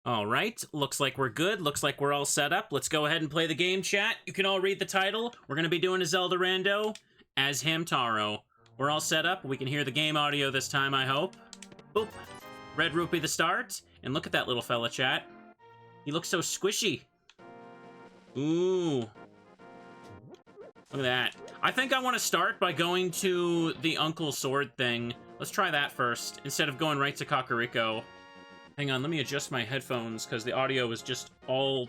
All right, looks like we're good. Looks like we're all set up. Let's go ahead and play the game, chat. You can all read the title. We're going to be doing a Zelda rando as Hamtaro. We're all set up. We can hear the game audio this time, I hope. Boop. Red rupee the start. And look at that little fella, chat. He looks so squishy. Ooh. Look at that. I think I want to start by going to the Uncle Sword thing. Let's try that first, instead of going right to Kakariko. Hang on, let me adjust my headphones, because the audio is just all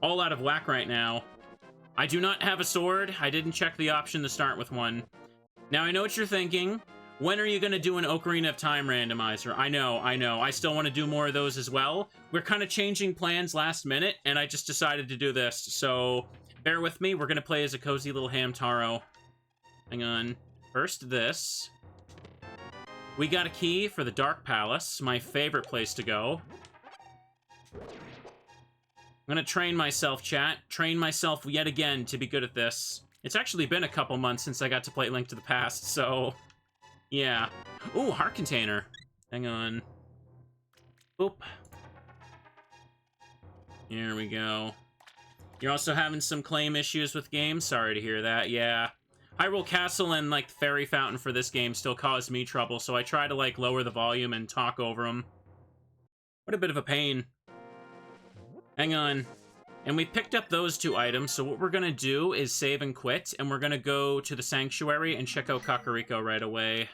out of whack right now. I do not have a sword. I didn't check the option to start with one. Now, I know what you're thinking. When are you going to do an Ocarina of Time randomizer? I know. I still want to do more of those as well. We're kind of changing plans last minute, and I just decided to do this. So, bear with me. We're going to play as a cozy little Hamtaro. Hang on. First, this. We got a key for the Dark Palace, my favorite place to go. I'm gonna train myself, chat. Train myself yet again to be good at this. It's actually been a couple months since I got to play Link to the Past, so... yeah. Ooh, heart container. Hang on. Boop. Here we go. You're also having some claim issues with games? Sorry to hear that, yeah. Hyrule Castle and, like, the Fairy Fountain for this game still cause me trouble, so I try to, like, lower the volume and talk over them. What a bit of a pain. Hang on. And we picked up those two items, so what we're gonna do is save and quit, and we're gonna go to the Sanctuary and check out Kakariko right away.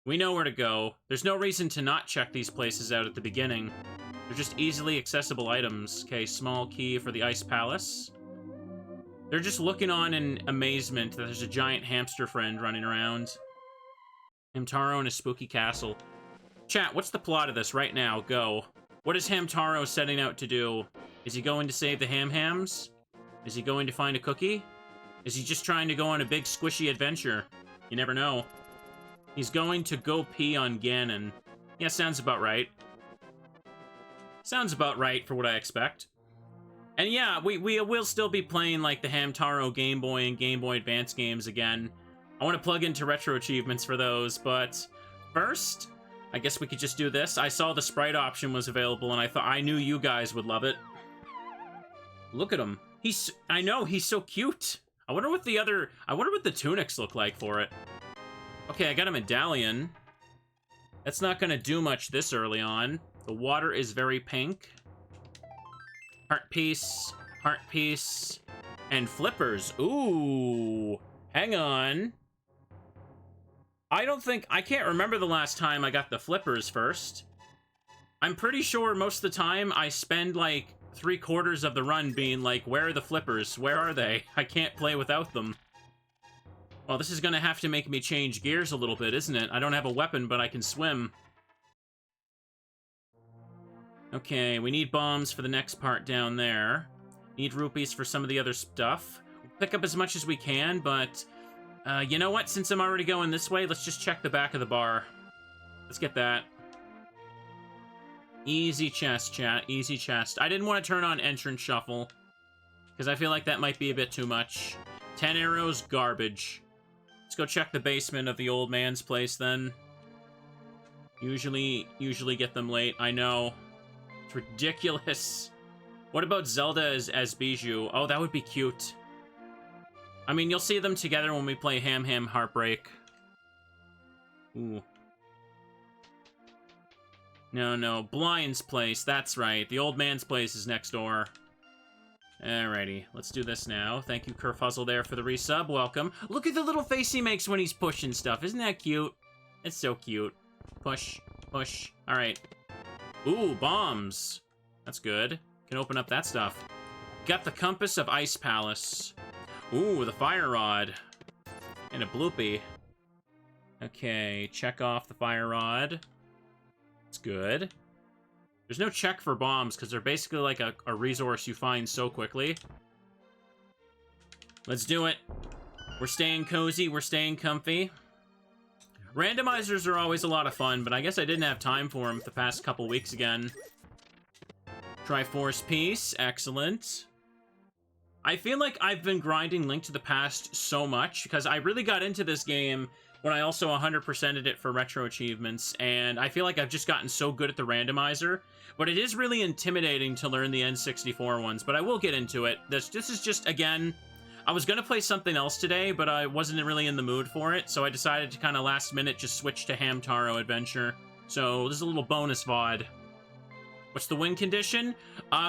We know where to go. There's no reason to not check these places out at the beginning. They're just easily accessible items. Okay, small key for the Ice Palace. They're just looking on in amazement that there's a giant hamster friend running around. Hamtaro in a spooky castle. Chat, what's the plot of this right now? Go. What is Hamtaro setting out to do? Is he going to save the Ham-Hams? Is he going to find a cookie? Is he just trying to go on a big squishy adventure? You never know. He's going to go pee on Ganon. Yeah, sounds about right. Sounds about right for what I expect. And yeah, we will still be playing, like, the Hamtaro Game Boy and Game Boy Advance games again. I want to plug into retro achievements for those, but first, I guess we could just do this. I saw the sprite option was available, and I knew you guys would love it. Look at him. I know, he's so cute. I wonder what the tunics look like for it. Okay, I got a medallion. That's not gonna do much this early on. The water is very pink. Heart piece, and flippers. Ooh, hang on. I can't remember the last time I got the flippers first. I'm pretty sure most of the time I spend like 3/4 of the run being like, where are the flippers? Where are they? I can't play without them. Well, this is gonna have to make me change gears a little bit, isn't it? I don't have a weapon, but I can swim. Okay, we need bombs for the next part down there. Need rupees for some of the other stuff. We'll pick up as much as we can, but... you know what? Since I'm already going this way, let's just check the back of the bar. Let's get that. Easy chest, chat. Easy chest. I didn't want to turn on entrance shuffle, because I feel like that might be a bit too much. 10 arrows, garbage. Let's go check the basement of the old man's place, then. Usually get them late, I know. It's ridiculous. What about Zelda as Bijou? Oh, that would be cute. I mean, you'll see them together when we play Ham Ham Heartbreak. Ooh. No. Blind's place. That's right. The old man's place is next door. Alrighty. Let's do this now. Thank you, Kerfuzzle, there for the resub. Welcome. Look at the little face he makes when he's pushing stuff. Isn't that cute? It's so cute. Push. Push. Alright. Ooh, bombs. That's good. Can open up that stuff. Got the Compass of Ice Palace. Ooh, the Fire Rod. And a Bloopy. Okay, check off the Fire Rod. That's good. There's no check for bombs, because they're basically like a resource you find so quickly. Let's do it. We're staying cozy, we're staying comfy. Randomizers are always a lot of fun, but I guess I didn't have time for them the past couple weeks again. Triforce piece, excellent. I feel like I've been grinding Link to the Past so much, because I really got into this game when I also 100%ed it for retro achievements, and I feel like I've just gotten so good at the randomizer, but it is really intimidating to learn the N64 ones, but I will get into it. This is just, again, I was going to play something else today, but I wasn't really in the mood for it, so I decided to kind of last minute just switch to Hamtaro Adventure. So this is a little bonus VOD. What's the win condition?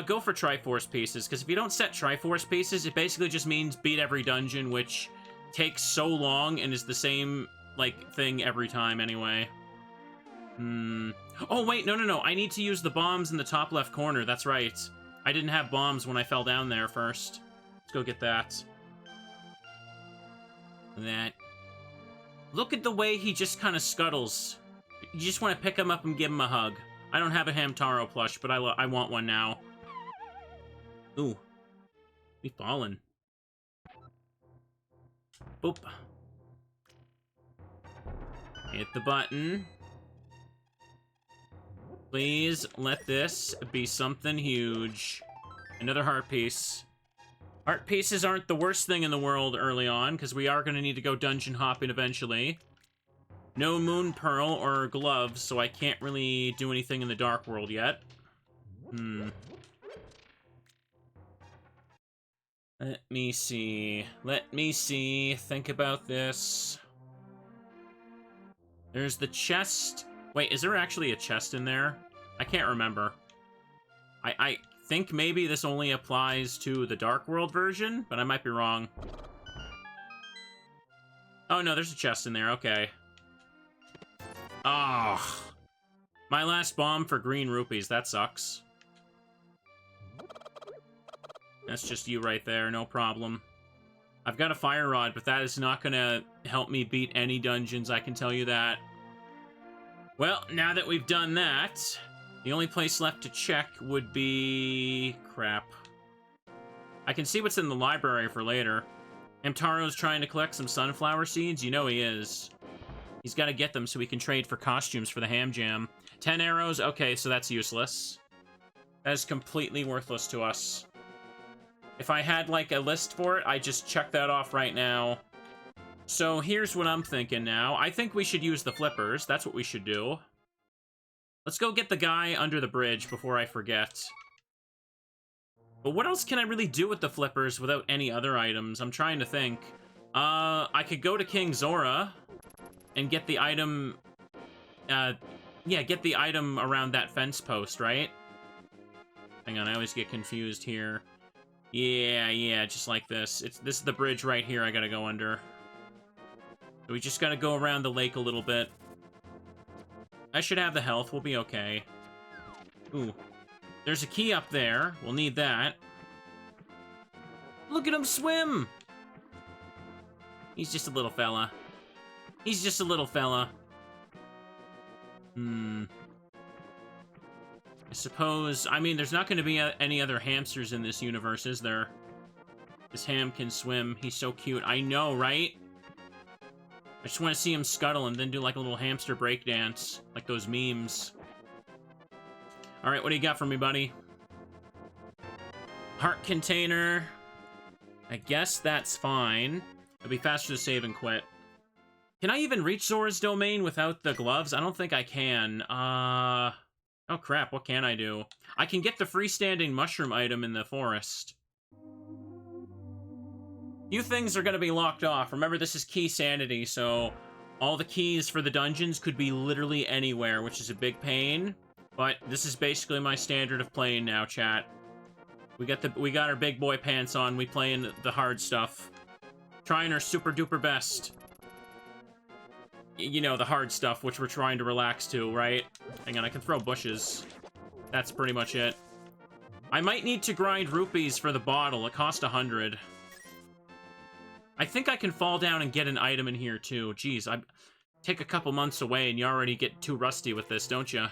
Go for Triforce pieces, because if you don't set Triforce pieces, it basically just means beat every dungeon, which takes so long and is the same, like, thing every time anyway. Oh, wait, no. I need to use the bombs in the top left corner. That's right. I didn't have bombs when I fell down there first. Let's go get that. Look at the way he just kind of scuttles. You just want to pick him up and give him a hug. I don't have a Hamtaro plush, but I want one now. Ooh. We fallen. Boop. Hit the button. Please let this be something huge. Another heart piece. Heart pieces aren't the worst thing in the world early on, because we are going to need to go dungeon hopping eventually. No moon pearl or gloves, so I can't really do anything in the dark world yet. Let me see. Think about this. There's the chest. Wait, is there actually a chest in there? I can't remember. I think maybe this only applies to the dark world version, but I might be wrong. Oh, no, there's a chest in there. Okay. Oh, my last bomb for green rupees. That sucks. That's just you right there. No problem. I've got a fire rod, but that is not going to help me beat any dungeons, I can tell you that. Well, now that we've done that, the only place left to check would be... crap. I can see what's in the library for later. Hamtaro's trying to collect some sunflower seeds. You know he is. He's got to get them so we can trade for costumes for the Ham Jam. 10 arrows? Okay, so that's useless. That is completely worthless to us. If I had, like, a list for it, I'd just check that off right now. So here's what I'm thinking now. I think we should use the flippers. That's what we should do. Let's go get the guy under the bridge before I forget. But what else can I really do with the flippers without any other items? I'm trying to think. I could go to King Zora and get the item, yeah, get the item around that fence post, right? Hang on, I always get confused here. Yeah, just like this. This is the bridge right here I gotta go under. So we just gotta go around the lake a little bit. I should have the health, we'll be okay. Ooh. There's a key up there, we'll need that. Look at him swim! He's just a little fella. He's just a little fella. I suppose... I mean, there's not going to be any other hamsters in this universe, is there? This ham can swim. He's so cute. I know, right? I just want to see him scuttle and then do, like, a little hamster breakdance. Like those memes. Alright, what do you got for me, buddy? Heart container. I guess that's fine. It'll be faster to save and quit. Can I even reach Zora's domain without the gloves? I don't think I can. Oh crap, what can I do? I can get the freestanding mushroom item in the forest. Few things are gonna be locked off. Remember, this is Keysanity, so all the keys for the dungeons could be literally anywhere, which is a big pain. But this is basically my standard of playing now, chat. We got our big boy pants on. We playing the hard stuff. Trying our super duper best. You know, the hard stuff, which we're trying to relax to, right? Hang on, I can throw bushes. That's pretty much it. I might need to grind rupees for the bottle. It cost 100. I think I can fall down and get an item in here, too. Jeez, I take a couple months away and you already get too rusty with this, don't you?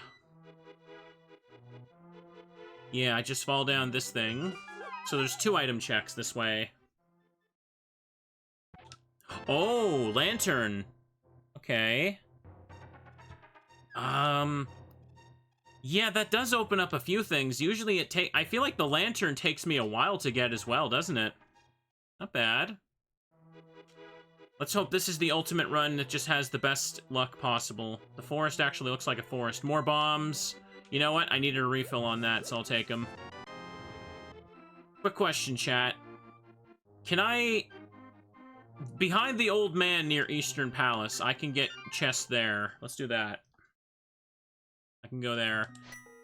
Yeah, I just fall down this thing. So there's 2 item checks this way. Oh, lantern. Okay. Yeah, that does open up a few things. Usually I feel like the lantern takes me a while to get as well, doesn't it? Not bad. Let's hope this is the ultimate run that just has the best luck possible. The forest actually looks like a forest. More bombs. You know what? I needed a refill on that, so I'll take them. Quick question, chat. Can I... Behind the old man near Eastern Palace, I can get chests there. Let's do that. I can go there.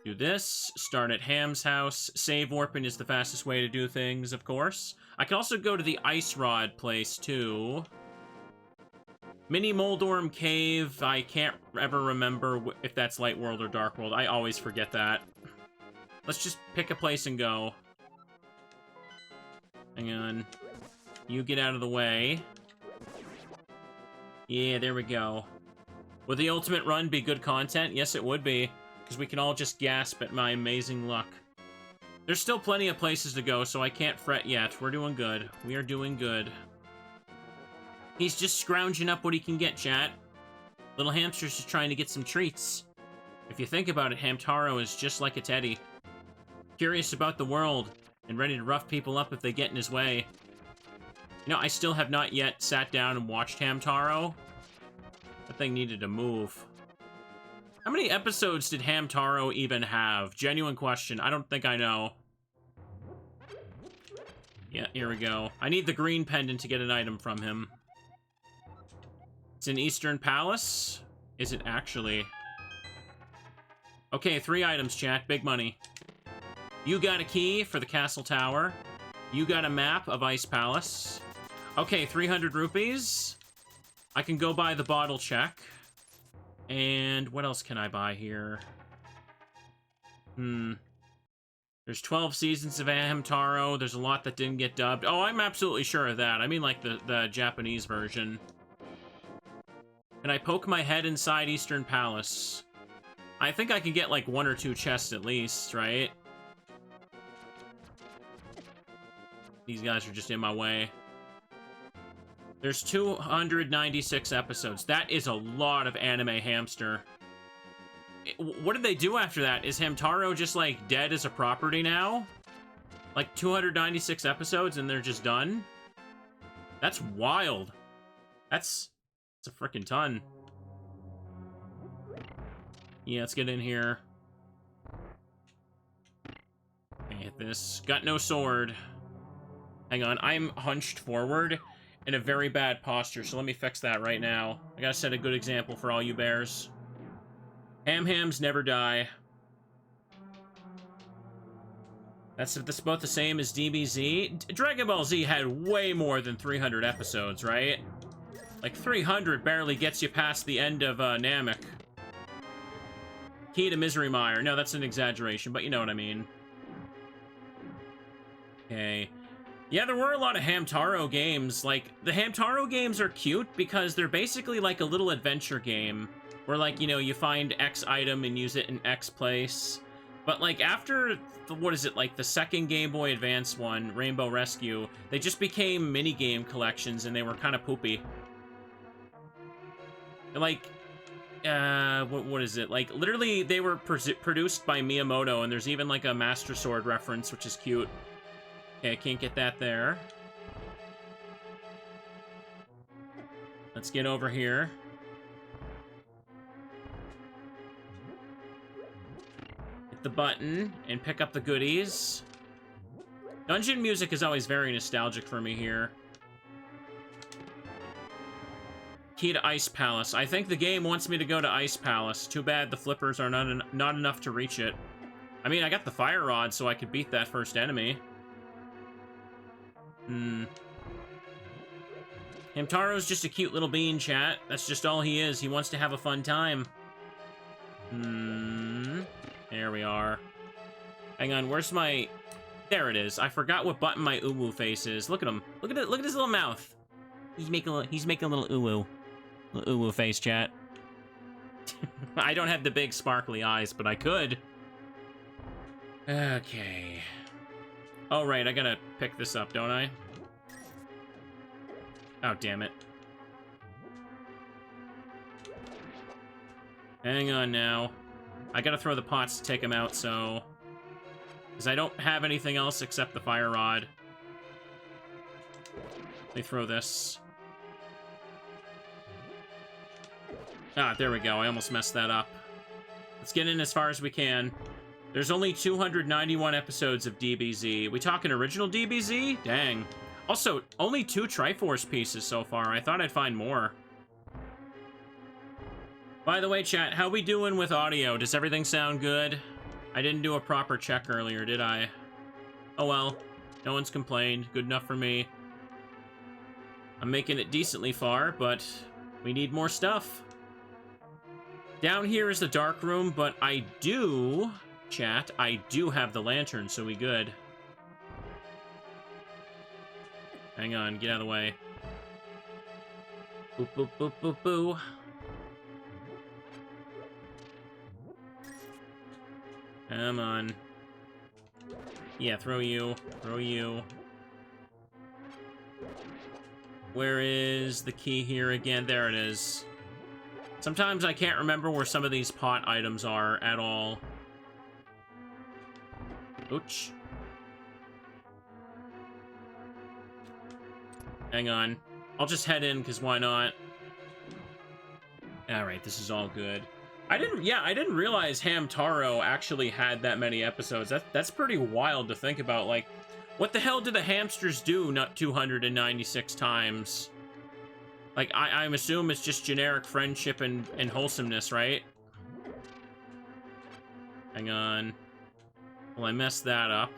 Do this. Start at Ham's house. Save warping is the fastest way to do things, of course. I can also go to the Ice Rod place, too. Mini Moldorm Cave. I can't ever remember if that's Light World or Dark World. I always forget that. Let's just pick a place and go. Hang on. You get out of the way. Yeah, there we go. Would the ultimate run be good content? Yes, it would be. Because we can all just gasp at my amazing luck. There's still plenty of places to go, so I can't fret yet. We're doing good. We are doing good. He's just scrounging up what he can get, chat. Little hamster's just trying to get some treats. If you think about it, Hamtaro is just like a teddy. Curious about the world, and ready to rough people up if they get in his way. You know, I still have not yet sat down and watched Hamtaro. That thing needed to move. How many episodes did Hamtaro even have? Genuine question. I don't think I know. Yeah, here we go. I need the green pendant to get an item from him. It's in Eastern Palace? Is it actually? Okay, 3 items, chat. Big money. You got a key for the castle tower. You got a map of Ice Palace. Okay, 300 rupees. I can go buy the bottle check. And what else can I buy here? There's 12 seasons of Hamtaro. There's a lot that didn't get dubbed. Oh, I'm absolutely sure of that. I mean, like, the Japanese version. Can I poke my head inside Eastern Palace? I think I can get, like, 1 or 2 chests at least, right? These guys are just in my way. There's 296 episodes. That is a lot of anime hamster. What did they do after that? Is Hamtaro just, like, dead as a property now? Like, 296 episodes and they're just done? That's wild. That's a freaking ton. Yeah, let's get in here. Okay, hit this. Got no sword. Hang on, I'm hunched forward in a very bad posture, so let me fix that right now. I gotta set a good example for all you bears. Hams never die. That's both the same as DBZ. Dragon Ball Z had way more than 300 episodes, right? Like, 300 barely gets you past the end of Namek. Key to Misery Mire. No, that's an exaggeration, but you know what I mean. Okay. Yeah, there were a lot of Hamtaro games. Like, the Hamtaro games are cute because they're basically like a little adventure game where, like, you know, you find X item and use it in X place. But, like, after, what is it, like, the second Game Boy Advance one, Rainbow Rescue, they just became mini-game collections and they were kind of poopy. Like, what is it? Like, literally, they were produced by Miyamoto, and there's even, like, a Master Sword reference, which is cute. Okay, I can't get that there. Let's get over here. Hit the button and pick up the goodies. Dungeon music is always very nostalgic for me here. Key to Ice Palace. I think the game wants me to go to Ice Palace. Too bad the flippers are not enough to reach it. I mean, I got the fire rod, so I could beat that first enemy. Hamtaro's just a cute little bean, chat. That's just all he is. He wants to have a fun time. There we are. Hang on, where's my... There it is. I forgot what button my uwu face is. Look at him. Look at it. Look at his little mouth. He's making a little uwu. Little uwu face, chat. I don't have the big sparkly eyes, but I could. Okay. Oh, right, I gotta pick this up, don't I? Oh, damn it. Hang on now. I gotta throw the pots to take him out, so... Because I don't have anything else except the fire rod. Let me throw this. Ah, there we go. I almost messed that up. Let's get in as far as we can. There's only 291 episodes of DBZ. We talking original DBZ? Dang. Also, only 2 Triforce pieces so far. I thought I'd find more. By the way, chat, how we doing with audio? Does everything sound good? I didn't do a proper check earlier, did I? Oh well. No one's complained. Good enough for me. I'm making it decently far, but we need more stuff. Down here is the dark room, but I do, chat, I do have the lantern, so we good. Hang on, get out of the way. Boop, boop, boop, boop, boo. Come on. Yeah, throw you. Throw you. Where is the key here again? There it is. Sometimes I can't remember where some of these pot items are at all. Ouch. Hang on. I'll just head in, because why not? Alright, this is all good. I didn't realize Hamtaro actually had that many episodes. That's pretty wild to think about. Like, what the hell did the hamsters do not 296 times? Like, I'm assuming it's just generic friendship and wholesomeness, right? Hang on. Well, I messed that up.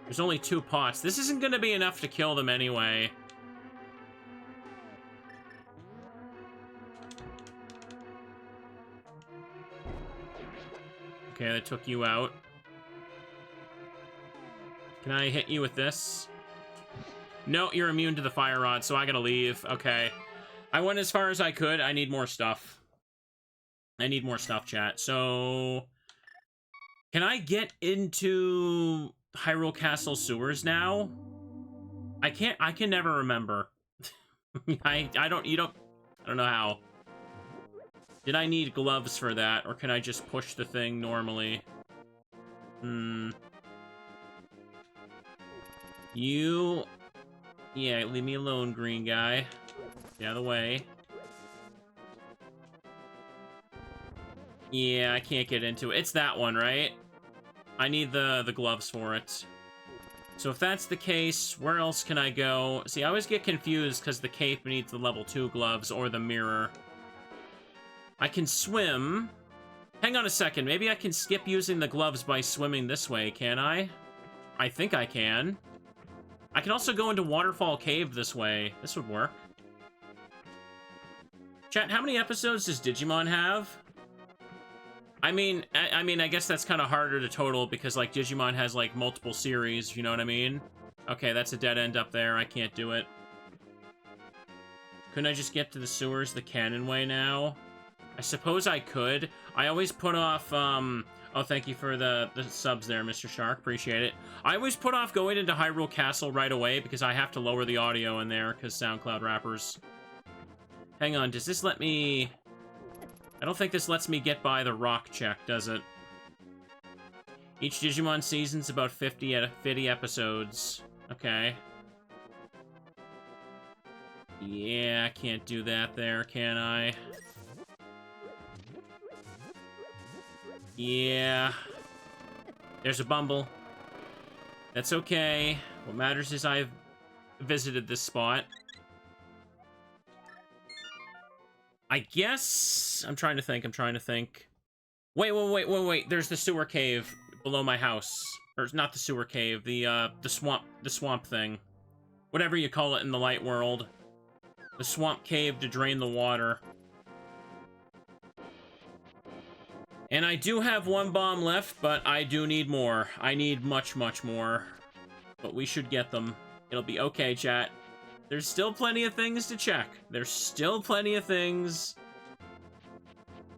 There's only 2 pots. This isn't gonna be enough to kill them anyway. Okay, that took you out. Can I hit you with this? No, you're immune to the fire rod, so I gotta leave. Okay. I went as far as I could. I need more stuff. I need more stuff, chat. So, can I get into Hyrule Castle sewers now? I can never remember. I don't know how. Did I need gloves for that, or can I just push the thing normally? You... Yeah, leave me alone, green guy. Get out of the way. Yeah, I can't get into it. It's that one, right? I need the gloves for it. So if that's the case, where else can I go? See, I always get confused because the cape needs the level 2 gloves or the mirror. I can swim. Hang on a second. Maybe I can skip using the gloves by swimming this way, can I? I think I can. I can also go into Waterfall Cave this way. This would work. Chat, how many episodes does Digimon have? I mean, I guess that's kind of harder to total because, like, Digimon has, like, multiple series, you know what I mean? Okay, that's a dead end up there. I can't do it. Couldn't I just get to the sewers the canon way now? I suppose I could. I always put off, Oh, thank you for the subs there, Mr. Shark. Appreciate it. I always put off going into Hyrule Castle right away because I have to lower the audio in there because SoundCloud rappers. Hang on, does this let me... I don't think this lets me get by the rock check, does it? Each Digimon season's about 50 episodes. Okay. Yeah, I can't do that there, can I? Yeah. There's a Bumble. That's okay. What matters is I've visited this spot. I guess... I'm trying to think. Wait. There's the sewer cave below my house. Or not the sewer cave, the swamp thing. Whatever you call it in the light world. The swamp cave to drain the water. And I do have 1 bomb left, but I do need more. I need much, much more. But we should get them. It'll be okay, chat. There's still plenty of things to check. There's still plenty of things.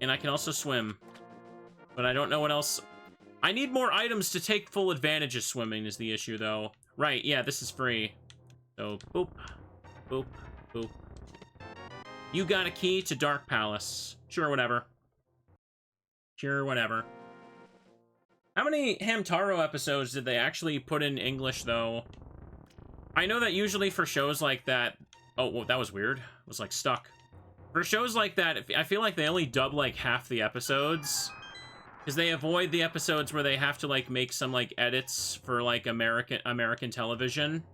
And I can also swim. But I don't know what else... I need more items to take full advantage of swimming is the issue, though. Right, yeah, this is free. So, boop. Boop. Boop. You got a key to Dark Palace. Sure, whatever. Sure, whatever. How many Hamtaro episodes did they actually put in English, though? I know that usually for shows like that... Oh, well, that was weird. I was, like, stuck. For shows like that, I feel like they only dub, like, half the episodes. Because they avoid the episodes where they have to, like, make some, like, edits for, like, American television.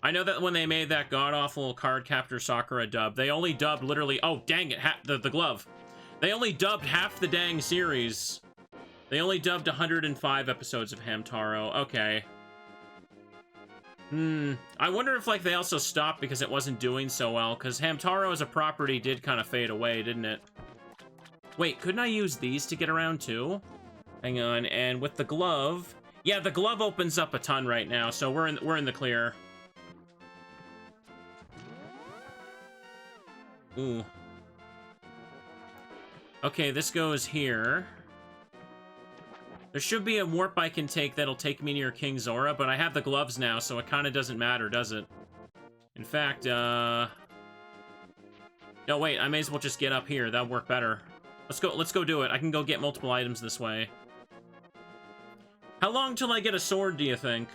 I know that when they made that god-awful Cardcaptor Sakura dub, they only dubbed literally... Oh, dang it, the glove. They only dubbed half the dang series. They only dubbed 105 episodes of Hamtaro. Okay. I wonder if, like, they also stopped because it wasn't doing so well, because Hamtaro as a property did kind of fade away, didn't it? Wait, couldn't I use these to get around, too? Hang on, and with the glove... Yeah, the glove opens up a ton right now, so we're in the clear. Ooh. Okay, this goes here. There should be a warp I can take that'll take me near King Zora, but I have the gloves now, so it kind of doesn't matter, does it? In fact, No, wait, I may as well just get up here. That'll work better. Let's go do it. I can go get multiple items this way. How long till I get a sword, do you think?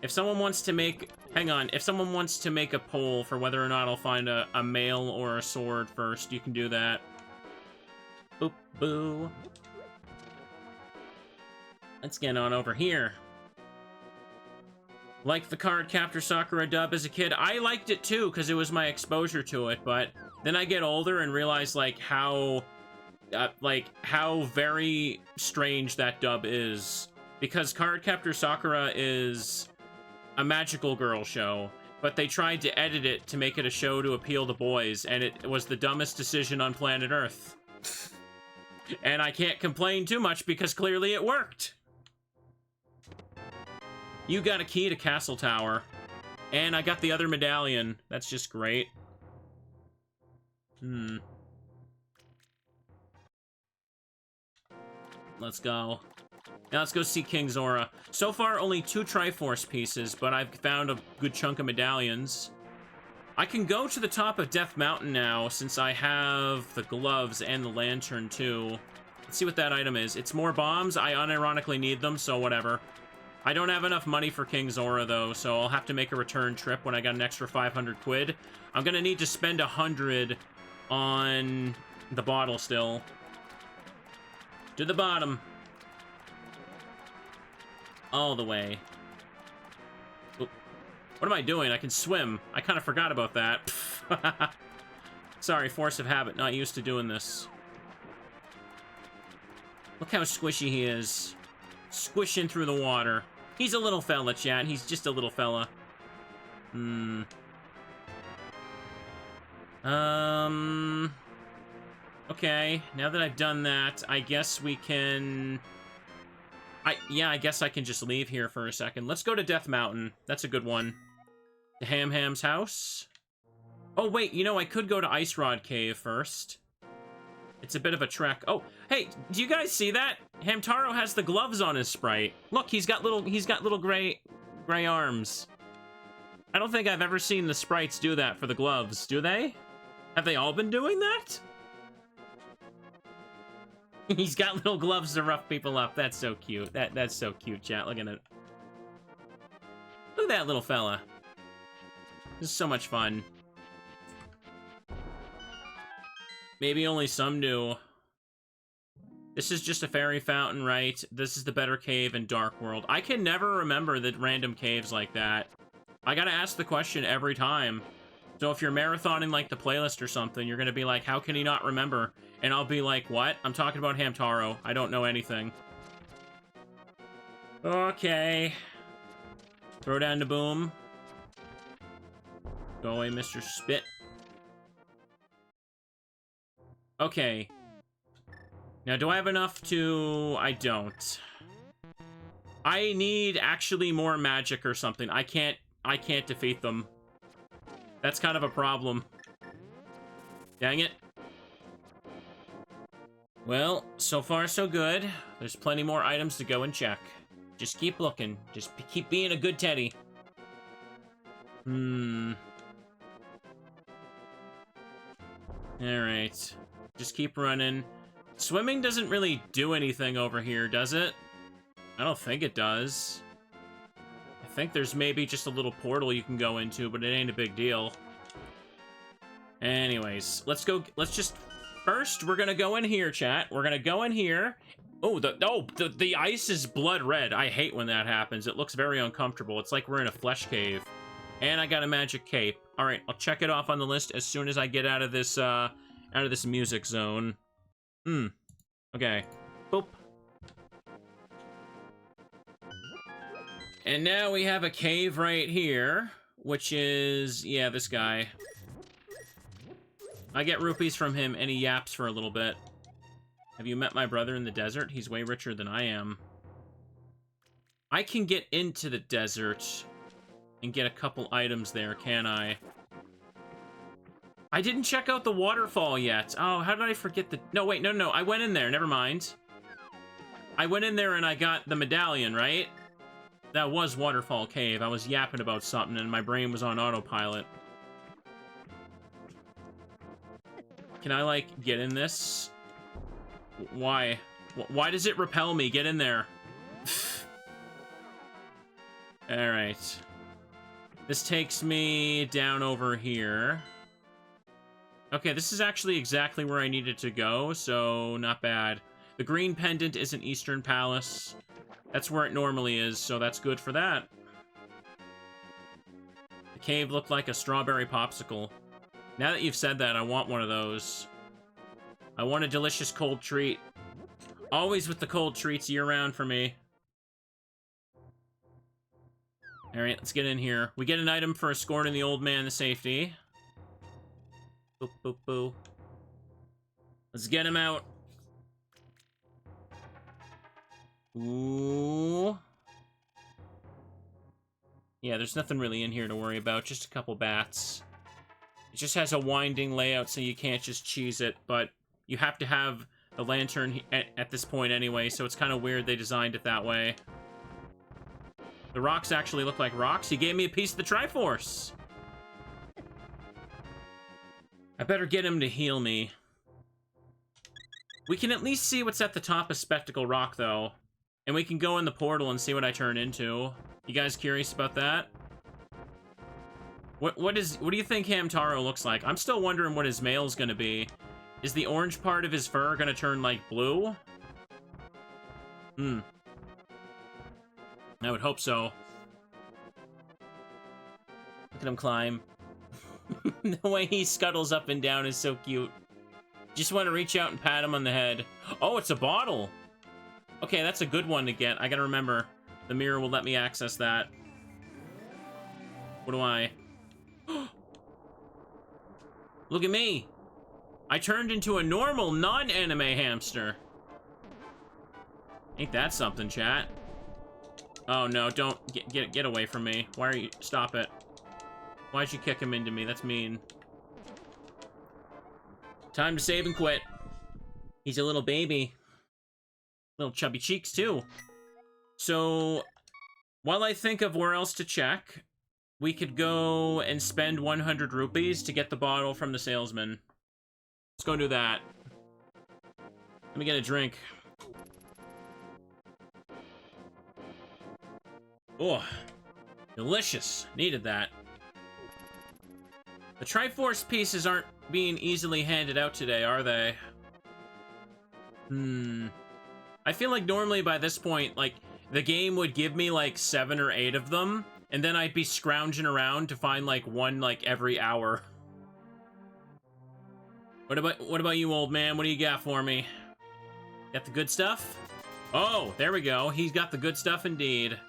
If someone wants to make... Hang on. If someone wants to make a poll for whether or not I'll find a mail or a sword first, you can do that. Boop, boo. Let's get on over here. Like the Cardcaptor Sakura dub as a kid. I liked it too, because it was my exposure to it, but then I get older and realize, like, how very strange that dub is. Because Cardcaptor Sakura is a magical girl show, but they tried to edit it to make it a show to appeal to boys, and it was the dumbest decision on planet Earth. And I can't complain too much because clearly it worked. You got a key to Castle Tower. And I got the other medallion. That's just great. Let's go. Now let's go see King Zora. So far, only 2 Triforce pieces, but I've found a good chunk of medallions. I can go to the top of Death Mountain now, since I have the gloves and the lantern, too. Let's see what that item is. It's more bombs. I unironically need them, so whatever. I don't have enough money for King Zora, though, so I'll have to make a return trip when I got an extra 500 quid. I'm gonna need to spend 100 on the bottle still. To the bottom. All the way. Oop. What am I doing? I can swim. I kind of forgot about that. Sorry, force of habit. Not used to doing this. Look how squishy he is. Squishing through the water. He's a little fella, chat. He's just a little fella. Okay, now that I've done that, I guess we can... Yeah, I guess I can just leave here for a second. Let's go to Death Mountain. That's a good one. To Ham's house. Oh, wait, you know, I could go to Ice Rod Cave first. It's a bit of a trek. Oh, hey, do you guys see that? Hamtaro has the gloves on his sprite. Look, he's got little gray arms. I don't think I've ever seen the sprites do that for the gloves, do they? Have they all been doing that? He's got little gloves to rough people up. That's so cute. That's so cute, chat. Look at it. Look at that little fella. This is so much fun. Maybe only some do. This is just a fairy fountain, right? This is the better cave in Dark World. I can never remember the random caves like that. I gotta ask the question every time. So if you're marathoning, like, the playlist or something, you're gonna be like, how can he not remember? And I'll be like, what? I'm talking about Hamtaro. I don't know anything. Okay. Throw down the boom. Go away, Mr. Spit. Okay. Now, do I have enough to... I don't. I need actually more magic or something. I can't defeat them. That's kind of a problem. Dang it. Well, so far so good. There's plenty more items to go and check. Just keep looking. Just keep being a good teddy. Alright. Just keep running. Swimming doesn't really do anything over here, does it? I don't think it does. I think there's maybe just a little portal you can go into, but it ain't a big deal. Anyways, let's just... First, we're gonna go in here, chat. We're gonna go in here. Oh, the ice is blood red. I hate when that happens. It looks very uncomfortable. It's like we're in a flesh cave. And I got a magic cape. All right, I'll check it off on the list as soon as I get out of this music zone. Okay. Boop. And now we have a cave right here, which is, yeah, this guy. I get rupees from him, and he yaps for a little bit. Have you met my brother in the desert? He's way richer than I am. I can get into the desert and get a couple items there, can I? I didn't check out the waterfall yet. Oh, how did I forget the... No, wait, no. I went in there. Never mind. I went in there and I got the medallion, right? That was Waterfall Cave. I was yapping about something and my brain was on autopilot. Can I, like, get in this? Why? Why does it repel me? Get in there. Alright. This takes me down over here. Okay, this is actually exactly where I needed to go, so not bad. The green pendant is an Eastern Palace. That's where it normally is, so that's good for that. The cave looked like a strawberry popsicle. Now that you've said that, I want one of those. I want a delicious cold treat. Always with the cold treats year-round for me. Alright, let's get in here. We get an item for escorting the old man to safety. Boop, boop, boo. Let's get him out. Ooh. Yeah, there's nothing really in here to worry about. Just a couple bats. It just has a winding layout, so you can't just cheese it, but you have to have the lantern at this point anyway, so it's kind of weird they designed it that way. The rocks actually look like rocks. He gave me a piece of the Triforce. I better get him to heal me. We can at least see what's at the top of Spectacle Rock, though. And we can go in the portal and see what I turn into. You guys curious about that? What do you think Hamtaro looks like? I'm still wondering what his male's gonna be. Is the orange part of his fur gonna turn, like, blue? I would hope so. Look at him climb. The way he scuttles up and down is so cute. Just want to reach out and pat him on the head. Oh, it's a bottle! Okay, that's a good one to get. I gotta remember. The mirror will let me access that. What do I... Look at me! I turned into a normal, non-anime hamster. Ain't that something, chat? Oh no, don't get away from me. Why are you... Stop it. Why'd you kick him into me? That's mean. Time to save and quit. He's a little baby. Little chubby cheeks, too. So, while I think of where else to check, we could go and spend 100 rupees to get the bottle from the salesman. Let's go do that. Let me get a drink. Oh, delicious. Needed that. The Triforce pieces aren't being easily handed out today, are they? I feel like normally by this point, like, the game would give me, like, 7 or 8 of them, and then I'd be scrounging around to find, like, one, like, every hour. What about you, old man? What do you got for me? Got the good stuff? Oh, there we go. He's got the good stuff indeed.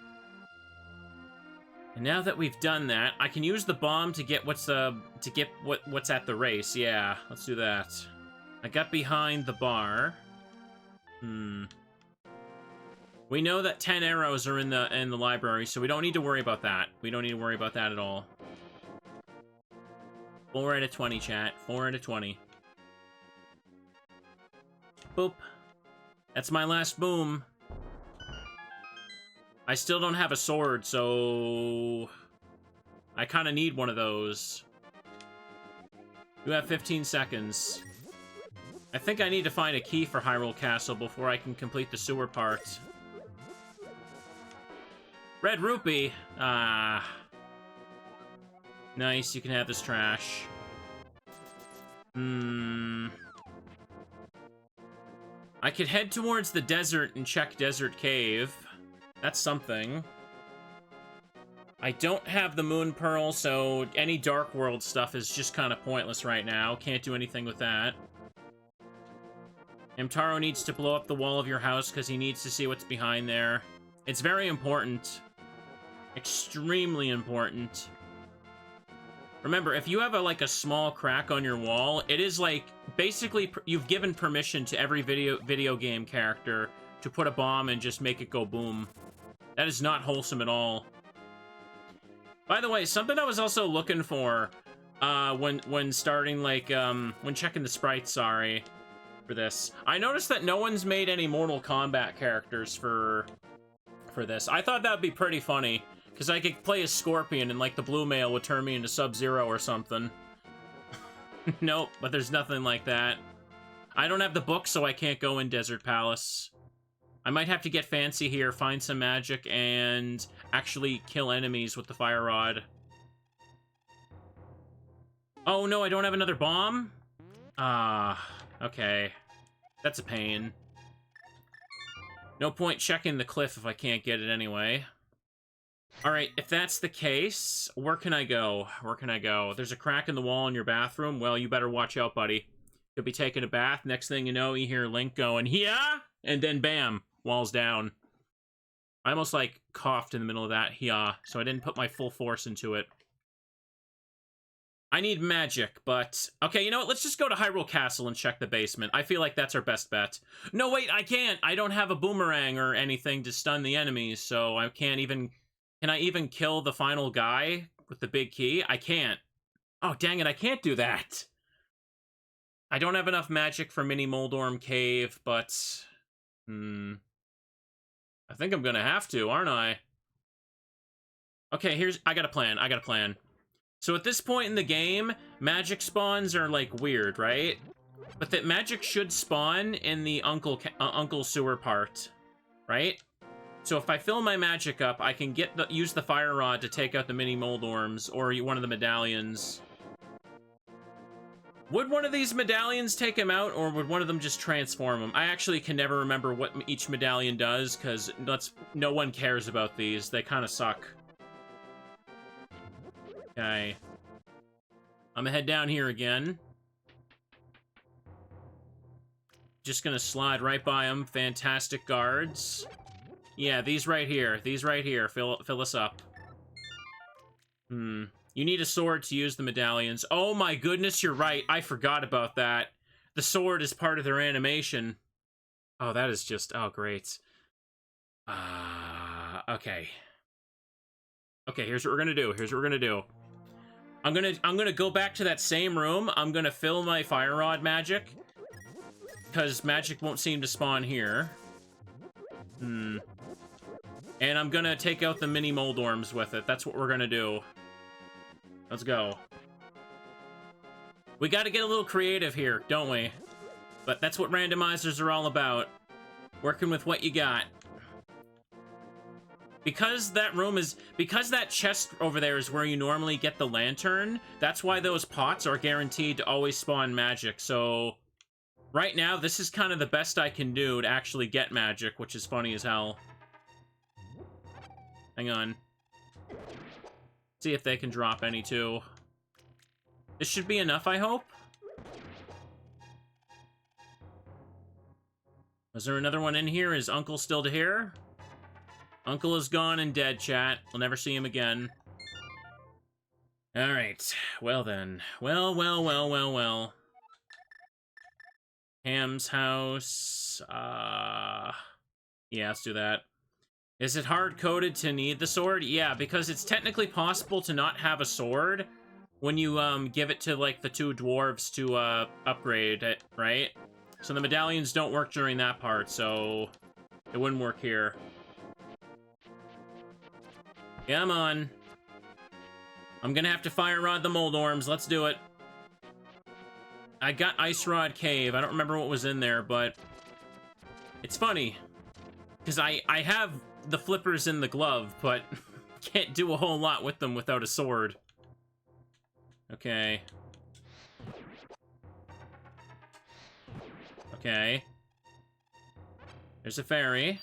And now that we've done that, I can use the bomb to get what's at the race. Yeah, let's do that. I got behind the bar. We know that 10 arrows are in the library, so we don't need to worry about that. We don't need to worry about that at all. 4 out of 20, chat. 4 out of 20. Boop. That's my last boom. I still don't have a sword, so... I kind of need one of those. You have 15 seconds. I think I need to find a key for Hyrule Castle before I can complete the sewer part. Red rupee. Ah. Nice, you can have this trash. I could head towards the desert and check Desert Cave. That's something. I don't have the Moon Pearl, so any Dark World stuff is just kind of pointless right now. Can't do anything with that. Hamtaro needs to blow up the wall of your house because he needs to see what's behind there. It's very important. Extremely important. Remember, if you have like a small crack on your wall, it is like basically you've given permission to every video game character to put a bomb and just make it go boom. That is not wholesome at all. By the way, something I was also looking for when starting like when checking the sprites, sorry, for this. I noticed that no one's made any Mortal Kombat characters for this. I thought that would be pretty funny. Because I could play as Scorpion and, like, the blue male would turn me into Sub-Zero or something. Nope, but there's nothing like that. I don't have the book, so I can't go in Desert Palace. I might have to get fancy here, find some magic, and actually kill enemies with the fire rod. Oh, no, I don't have another bomb? Ah, okay. That's a pain. No point checking the cliff if I can't get it anyway. Alright, if that's the case, where can I go? Where can I go? There's a crack in the wall in your bathroom. Well, you better watch out, buddy. You'll be taking a bath. Next thing you know, you hear Link going, yeah! And then bam, wall's down. I almost, like, coughed in the middle of that, yeah, so I didn't put my full force into it. I need magic, but... Okay, you know what? Let's just go to Hyrule Castle and check the basement. I feel like that's our best bet. No, wait, I can't! I don't have a boomerang or anything to stun the enemies, so I can't even... Can I even kill the final guy with the big key? I can't. Oh, dang it, I can't do that. I don't have enough magic for Mini Moldorm Cave, but... I think I'm gonna have to, aren't I? Okay, I got a plan. So at this point in the game, magic spawns are, like, weird, right? But that magic should spawn in the Uncle Sewer part, right? So if I fill my magic up, I can use the fire rod to take out the mini Moldorms, or one of the medallions. Would one of these medallions take him out, or would one of them just transform him? I actually can never remember what each medallion does, because no one cares about these. They kind of suck. Okay. I'm gonna head down here again. Just gonna slide right by them. Fantastic guards. Yeah, these right here. These right here. Fill us up. You need a sword to use the medallions. Oh my goodness, you're right. I forgot about that. The sword is part of their animation. Oh, that is just... Oh, great. Okay. Okay, here's what we're gonna do. I'm gonna go back to that same room. I'm gonna fill my fire rod magic. Because magic won't seem to spawn here. And I'm gonna take out the mini Moldorms with it. That's what we're gonna do. Let's go. We gotta get a little creative here, don't we? But that's what randomizers are all about. Working with what you got. Because that chest over there is where you normally get the lantern, that's why those pots are guaranteed to always spawn magic. So, right now, this is kind of the best I can do to actually get magic, which is funny as hell. Hang on. See if they can drop any, too. This should be enough, I hope. Is there another one in here? Is Uncle still here? Uncle is gone and dead, chat. We'll never see him again. Alright. Well, then. Well. Ham's house. Yeah, let's do that. Is it hard-coded to need the sword? Yeah, because it's technically possible to not have a sword when you, give it to, like, the two dwarves to, upgrade it, right? So the medallions don't work during that part, so it wouldn't work here. Come on. I'm gonna have to fire rod the Moldorms. Let's do it. I got Ice Rod Cave. I don't remember what was in there, but it's funny. Because I have the flippers in the glove, but can't do a whole lot with them without a sword. Okay. Okay. There's a fairy.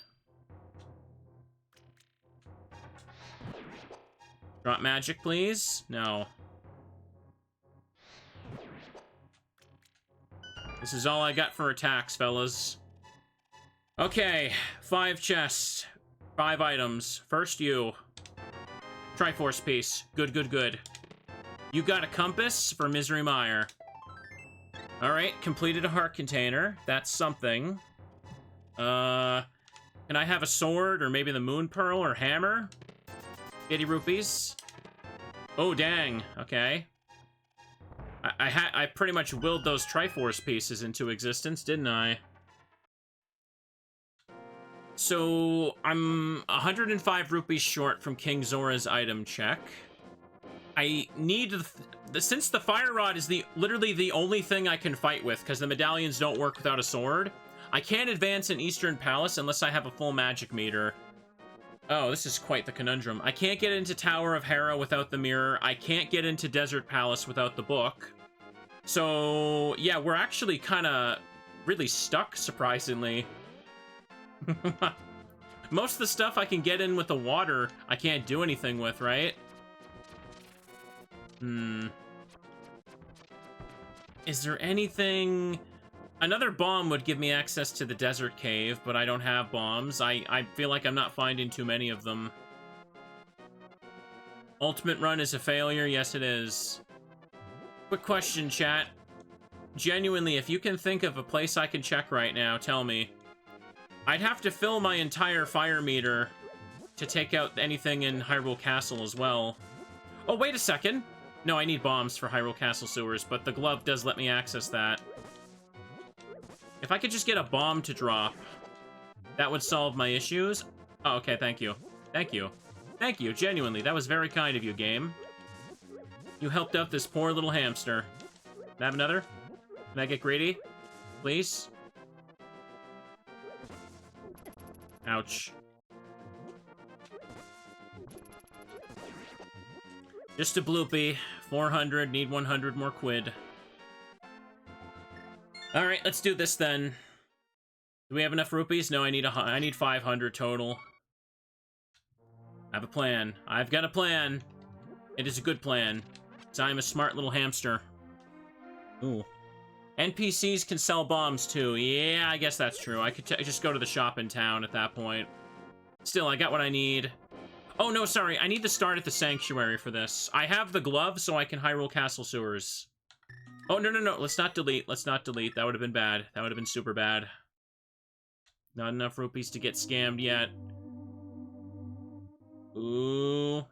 Drop magic, please. No. This is all I got for attacks, fellas. Okay, 5 chests, 5 items. First you. Triforce piece. Good, good, good. You got a compass for Misery Mire. Alright, completed a heart container. That's something. Can I have a sword, or maybe the moon pearl, or hammer? 80 rupees. Oh, dang. Okay. I pretty much willed those Triforce pieces into existence, didn't I? So, I'm 105 rupees short from King Zora's item check. I need... since the Fire Rod is literally the only thing I can fight with, because the medallions don't work without a sword, I can't advance in Eastern Palace unless I have a full magic meter. Oh, this is quite the conundrum. I can't get into Tower of Hera without the mirror. I can't get into Desert Palace without the book. So, yeah, we're actually kind of really stuck, surprisingly. Most of the stuff I can get in with the water, I can't do anything with, right? Is there anything... Another bomb would give me access to the desert cave, but I don't have bombs. I feel like I'm not finding too many of them. Ultimate run is a failure? Yes, it is. Quick question, chat. Genuinely, if you can think of a place I can check right now, tell me. I'd have to fill my entire fire meter to take out anything in Hyrule Castle as well. Oh, wait a second. No, I need bombs for Hyrule Castle sewers, but the glove does let me access that. If I could just get a bomb to drop, that would solve my issues. Oh, okay, thank you. Thank you. Thank you, genuinely. That was very kind of you, game. You helped out this poor little hamster. Can I have another? Can I get greedy? Please? Ouch. Just a bloopy. 400, need 100 more quid. Alright, let's do this then. Do we have enough rupees? No, I need 500 total. I have a plan. I've got a plan. It is a good plan. So I'm a smart little hamster. Ooh. NPCs can sell bombs too. Yeah, I guess that's true. I could just go to the shop in town at that point. Still, I got what I need. Oh, no, sorry. I need to start at the sanctuary for this. I have the glove, so I can Hyrule Castle sewers. Oh, no, no, no. Let's not delete. Let's not delete. That would have been bad. That would have been super bad. Not enough rupees to get scammed yet. Ooh.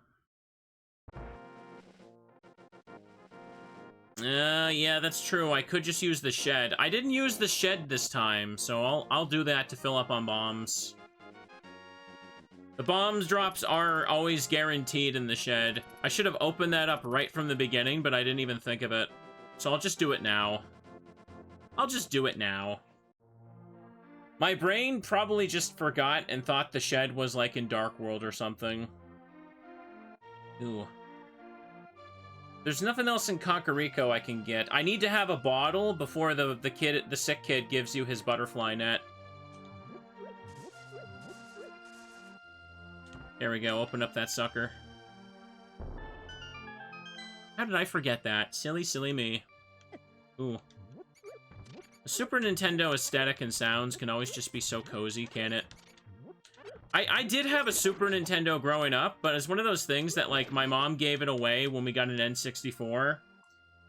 Yeah, that's true. I could just use the shed. I didn't use the shed this time, so I'll do that to fill up on bombs. The bombs drops are always guaranteed in the shed. I should have opened that up right from the beginning, but I didn't even think of it. So I'll just do it now. I'll just do it now. My brain probably just forgot and thought the shed was like in Dark World or something. Ooh. There's nothing else in Kakariko I can get. I need to have a bottle before the sick kid gives you his butterfly net. There we go, open up that sucker. How did I forget that? Silly, silly me. Ooh. The Super Nintendo aesthetic and sounds can always just be so cozy, can't it? I did have a Super Nintendo growing up, but it's one of those things that, like, my mom gave it away when we got an N64.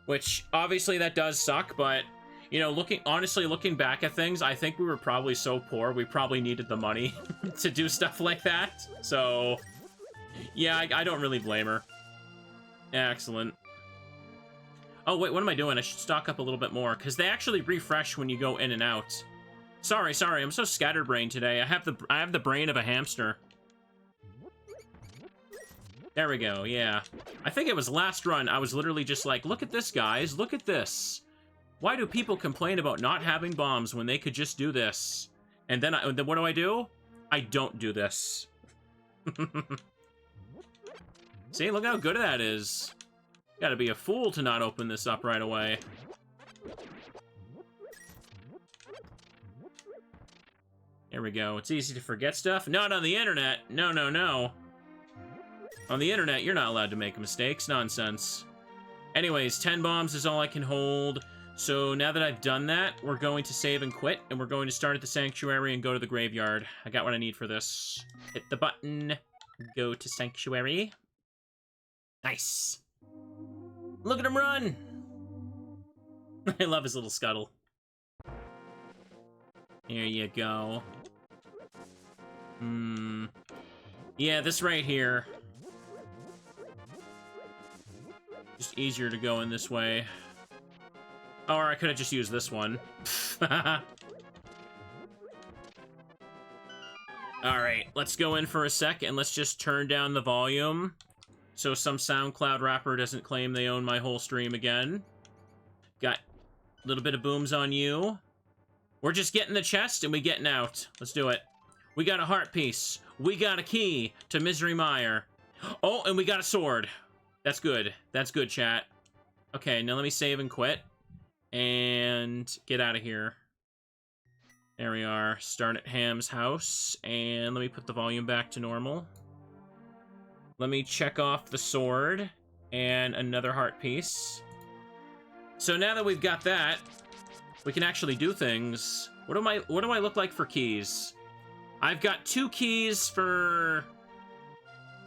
Which, obviously, that does suck, but, you know, honestly looking back at things, I think we were probably so poor, we probably needed the money to do stuff like that. So, yeah, I don't really blame her. Excellent. Oh, wait, what am I doing? I should stock up a little bit more, because they actually refresh when you go in and out. Sorry, I'm so scatterbrained today. I have the brain of a hamster. There we go, yeah. I think it was last run, I was literally just like, look at this, guys, look at this. Why do people complain about not having bombs when they could just do this? And then what do? I don't do this. See, look how good that is. Gotta be a fool to not open this up right away. There we go. It's easy to forget stuff. Not on the internet. No, no, no. On the internet, you're not allowed to make mistakes. Nonsense. Anyways, 10 bombs is all I can hold. So now that I've done that, we're going to save and quit, and we're going to start at the sanctuary and go to the graveyard. I got what I need for this. Hit the button. Go to sanctuary. Nice. Look at him run! I love his little scuttle. There you go. Yeah, this right here. Just easier to go in this way. Or I could have just used this one. Alright, let's go in for a sec and let's just turn down the volume so some SoundCloud rapper doesn't claim they own my whole stream again. Got a little bit of booms on you. We're just getting the chest and we getting out. Let's do it. We got a heart piece. We got a key to Misery Mire. Oh, and we got a sword. That's good. That's good, chat. Okay, now let me save and quit. And get out of here. There we are. Start at Ham's house. And let me put the volume back to normal. Let me check off the sword. And another heart piece. So now that we've got that, we can actually do things. What do I look like for keys? I've got 2 keys for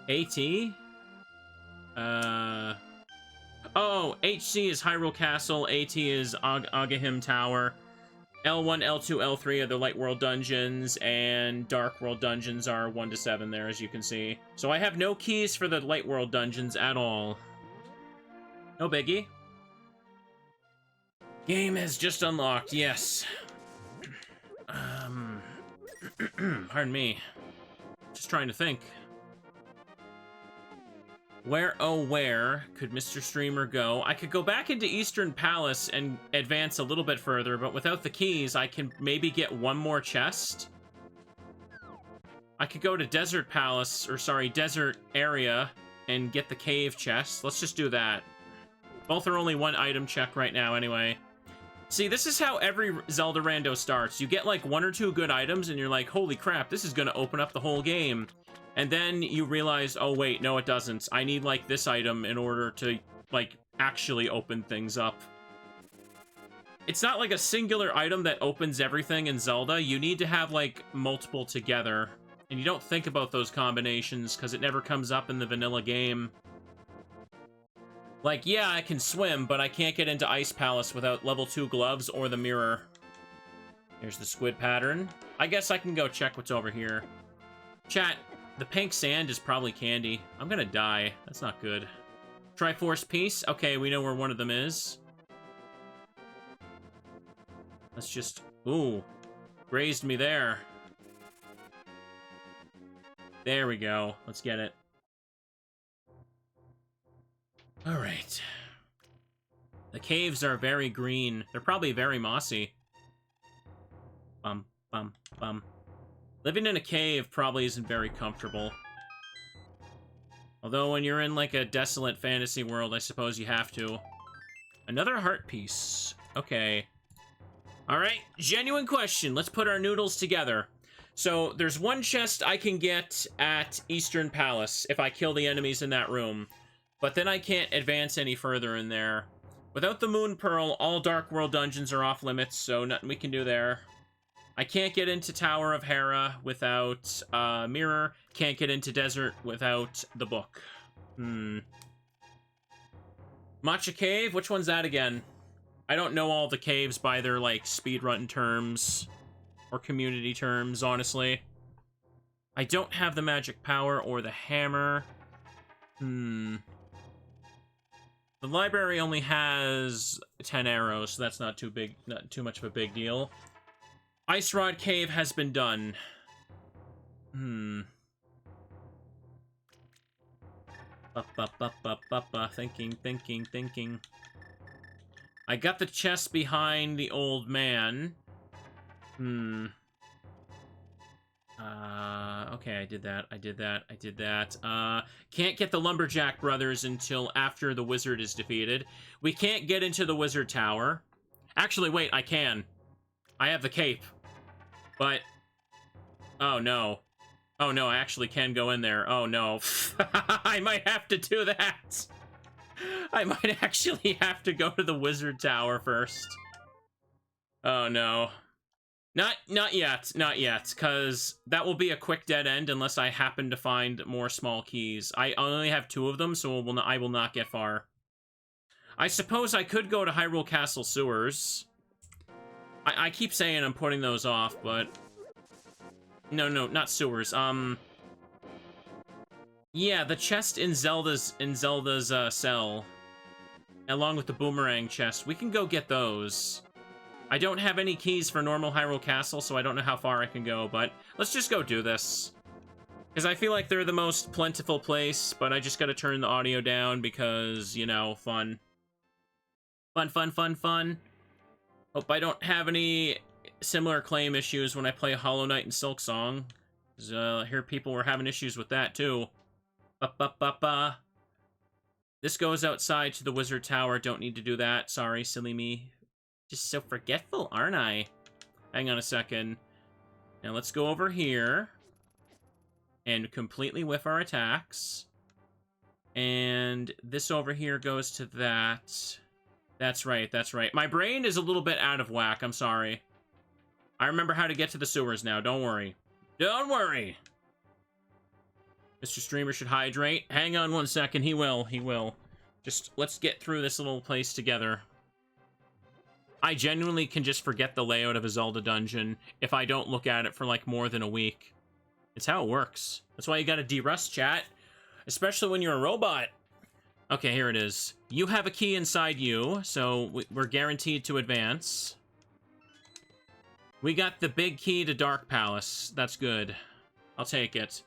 AT. Oh, HC is Hyrule Castle, AT is Agahim Tower. L1, L2, L3 are the Light World dungeons, and Dark World dungeons are 1 to 7 there, as you can see. So I have no keys for the Light World dungeons at all. No biggie. Game has just unlocked, yes. Pardon me. Just trying to think. Where, oh where, could Mr. Streamer go? I could go back into Eastern Palace and advance a little bit further, but without the keys, I can maybe get one more chest. I could go to Desert Palace, or sorry, Desert Area, and get the cave chest. Let's just do that. Both are only 1 item check right now anyway. See, this is how every Zelda rando starts. You get like 1 or 2 good items, and you're like, holy crap, this is gonna open up the whole game. And then you realize, oh wait, no it doesn't. I need like this item in order to like actually open things up. It's not like a singular item that opens everything in Zelda. You need to have like multiple together. And you don't think about those combinations because it never comes up in the vanilla game. Like, yeah, I can swim, but I can't get into Ice Palace without level 2 gloves or the mirror. There's the squid pattern. I guess I can go check what's over here. Chat, the pink sand is probably candy. I'm gonna die. That's not good. Triforce piece. Okay, we know where one of them is. Let's just... Ooh. Grazed me there. There we go. Let's get it. Alright. The caves are very green. They're probably very mossy. Bum, bum, bum. Living in a cave probably isn't very comfortable. Although when you're in like a desolate fantasy world, I suppose you have to. Another heart piece. Okay. Alright, genuine question. Let's put our noodles together. So, there's 1 chest I can get at Eastern Palace if I kill the enemies in that room. But then I can't advance any further in there. Without the Moon Pearl, all Dark World dungeons are off limits, so nothing we can do there. I can't get into Tower of Hera without Mirror. Can't get into Desert without the book. Matcha Cave? Which one's that again? I don't know all the caves by their, like, speedrun terms or community terms, honestly. I don't have the magic power or the hammer. The library only has 10 arrows, so that's not too much of a big deal. Ice Rod Cave has been done. Thinking. I got the chest behind the old man. Okay, I did that. Can't get the Lumberjack brothers until after the wizard is defeated. We can't get into the wizard tower. Actually, wait, I can. I have the cape. But... oh, no. Oh, no, I actually can go in there. Oh, no. I might have to do that. I might actually have to go to the wizard tower first. Oh, no. Not yet, because that will be a quick dead end unless I happen to find more small keys. I only have 2 of them, so I will not get far. I suppose I could go to Hyrule Castle sewers. I keep saying I'm putting those off, but... no, not sewers. Yeah, the chest in Zelda's cell. Along with the boomerang chest. We can go get those. I don't have any keys for normal Hyrule Castle, so I don't know how far I can go, but let's just go do this. Because I feel like they're the most plentiful place, but I just gotta turn the audio down because, you know, fun. Fun. Hope I don't have any similar claim issues when I play Hollow Knight and Silk Song. Because I hear people were having issues with that, too. This goes outside to the Wizard Tower. Don't need to do that. Sorry, silly me. Just so forgetful, aren't I? Hang on a second. Now let's go over here. And completely whiff our attacks. And this over here goes to that. That's right. My brain is a little bit out of whack. I'm sorry. I remember how to get to the sewers now. Don't worry. Don't worry! Mr. Streamer should hydrate. Hang on one second. He will. Just, let's get through this little place together. I genuinely can just forget the layout of a Zelda dungeon if I don't look at it for, like, more than a week. It's how it works. That's why you gotta de-rust, chat. Especially when you're a robot. Okay, here it is. You have a key inside you, so we're guaranteed to advance. We got the big key to Dark Palace. That's good. I'll take it.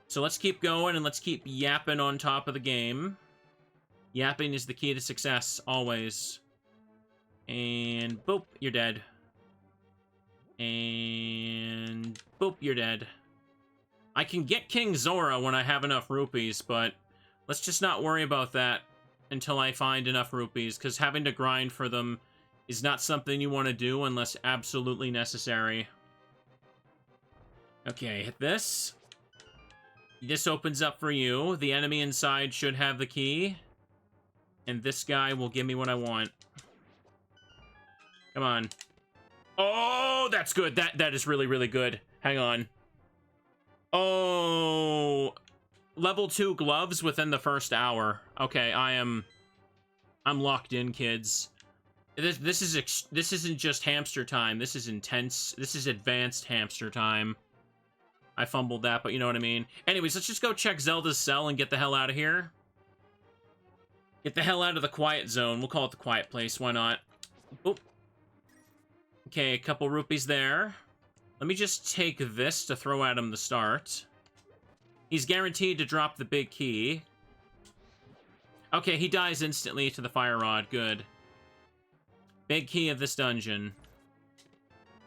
So let's keep going and let's keep yapping on top of the game. Yapping is the key to success, always. And boop, you're dead. And boop, you're dead. I can get King Zora when I have enough rupees, but let's just not worry about that until I find enough rupees, because having to grind for them is not something you want to do unless absolutely necessary. Okay, hit this. This opens up for you. The enemy inside should have the key. And this guy will give me what I want. Come on. Oh, that's good. That is really, really good. Hang on. Oh, level 2 gloves within the first hour. Okay, I'm locked in, kids. This isn't just hamster time. This is intense. This is advanced hamster time. I fumbled that, but you know what I mean. Anyways, let's just go check Zelda's cell and get the hell out of here. Get the hell out of the quiet zone. We'll call it the quiet place. Why not? Oop. Okay, a couple rupees there. Let me just take this to throw at him to start. He's guaranteed to drop the big key. Okay, he dies instantly to the fire rod. Good. Big key of this dungeon.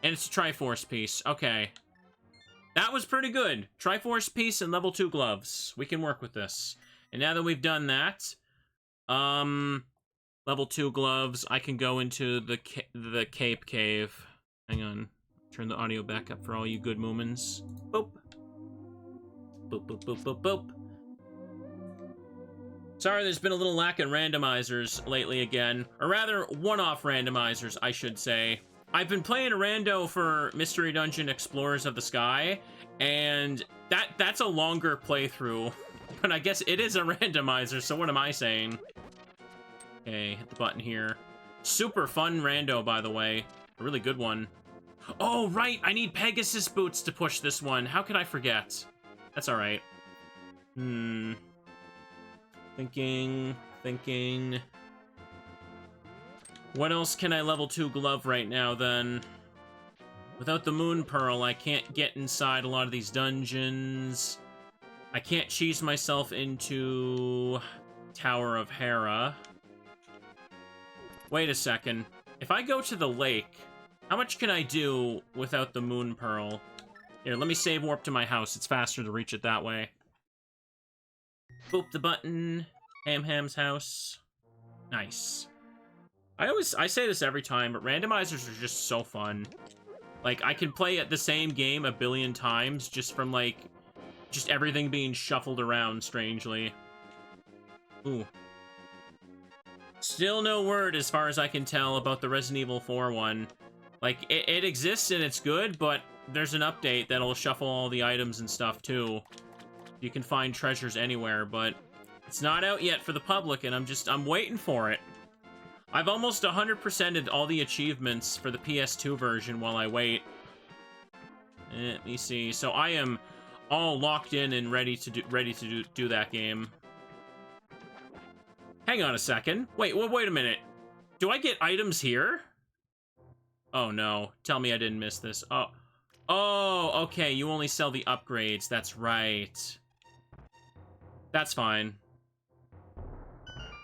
And it's a Triforce piece. Okay. That was pretty good. Triforce piece and level 2 gloves. We can work with this. And now that we've done that, level 2 gloves, I can go into the Cape Cave. Hang on. Turn the audio back up for all you good moomins. Boop. Boop, boop, boop, boop, boop. Sorry, there's been a little lack of randomizers lately again. Or rather, one-off randomizers, I should say. I've been playing a rando for Mystery Dungeon Explorers of the Sky, and that's a longer playthrough. But I guess it is a randomizer, so what am I saying? Okay, hit the button here. Super fun rando, by the way. A really good one. Oh, right! I need Pegasus boots to push this one. How could I forget? That's alright. Thinking. What else can I level 2 glove right now, then? Without the Moon Pearl, I can't get inside a lot of these dungeons. I can't cheese myself into Tower of Hera. Wait a second. If I go to the lake, how much can I do without the Moon Pearl? Here, let me save warp to my house. It's faster to reach it that way. Boop the button. Ham's house. Nice. I say this every time, but randomizers are just so fun. Like, I can play at the same game a billion times just from, like, just everything being shuffled around strangely. Ooh. Still no word, as far as I can tell, about the Resident Evil 4 one. Like, it exists and it's good, but there's an update that'll shuffle all the items and stuff, too. You can find treasures anywhere, but it's not out yet for the public, and I'm waiting for it. I've almost 100%ed all the achievements for the PS2 version while I wait. Let me see. So I am all locked in and ready to do that game. Hang on a second. Wait a minute. Do I get items here? Oh no. Tell me I didn't miss this. Oh, okay. You only sell the upgrades. That's right. That's fine.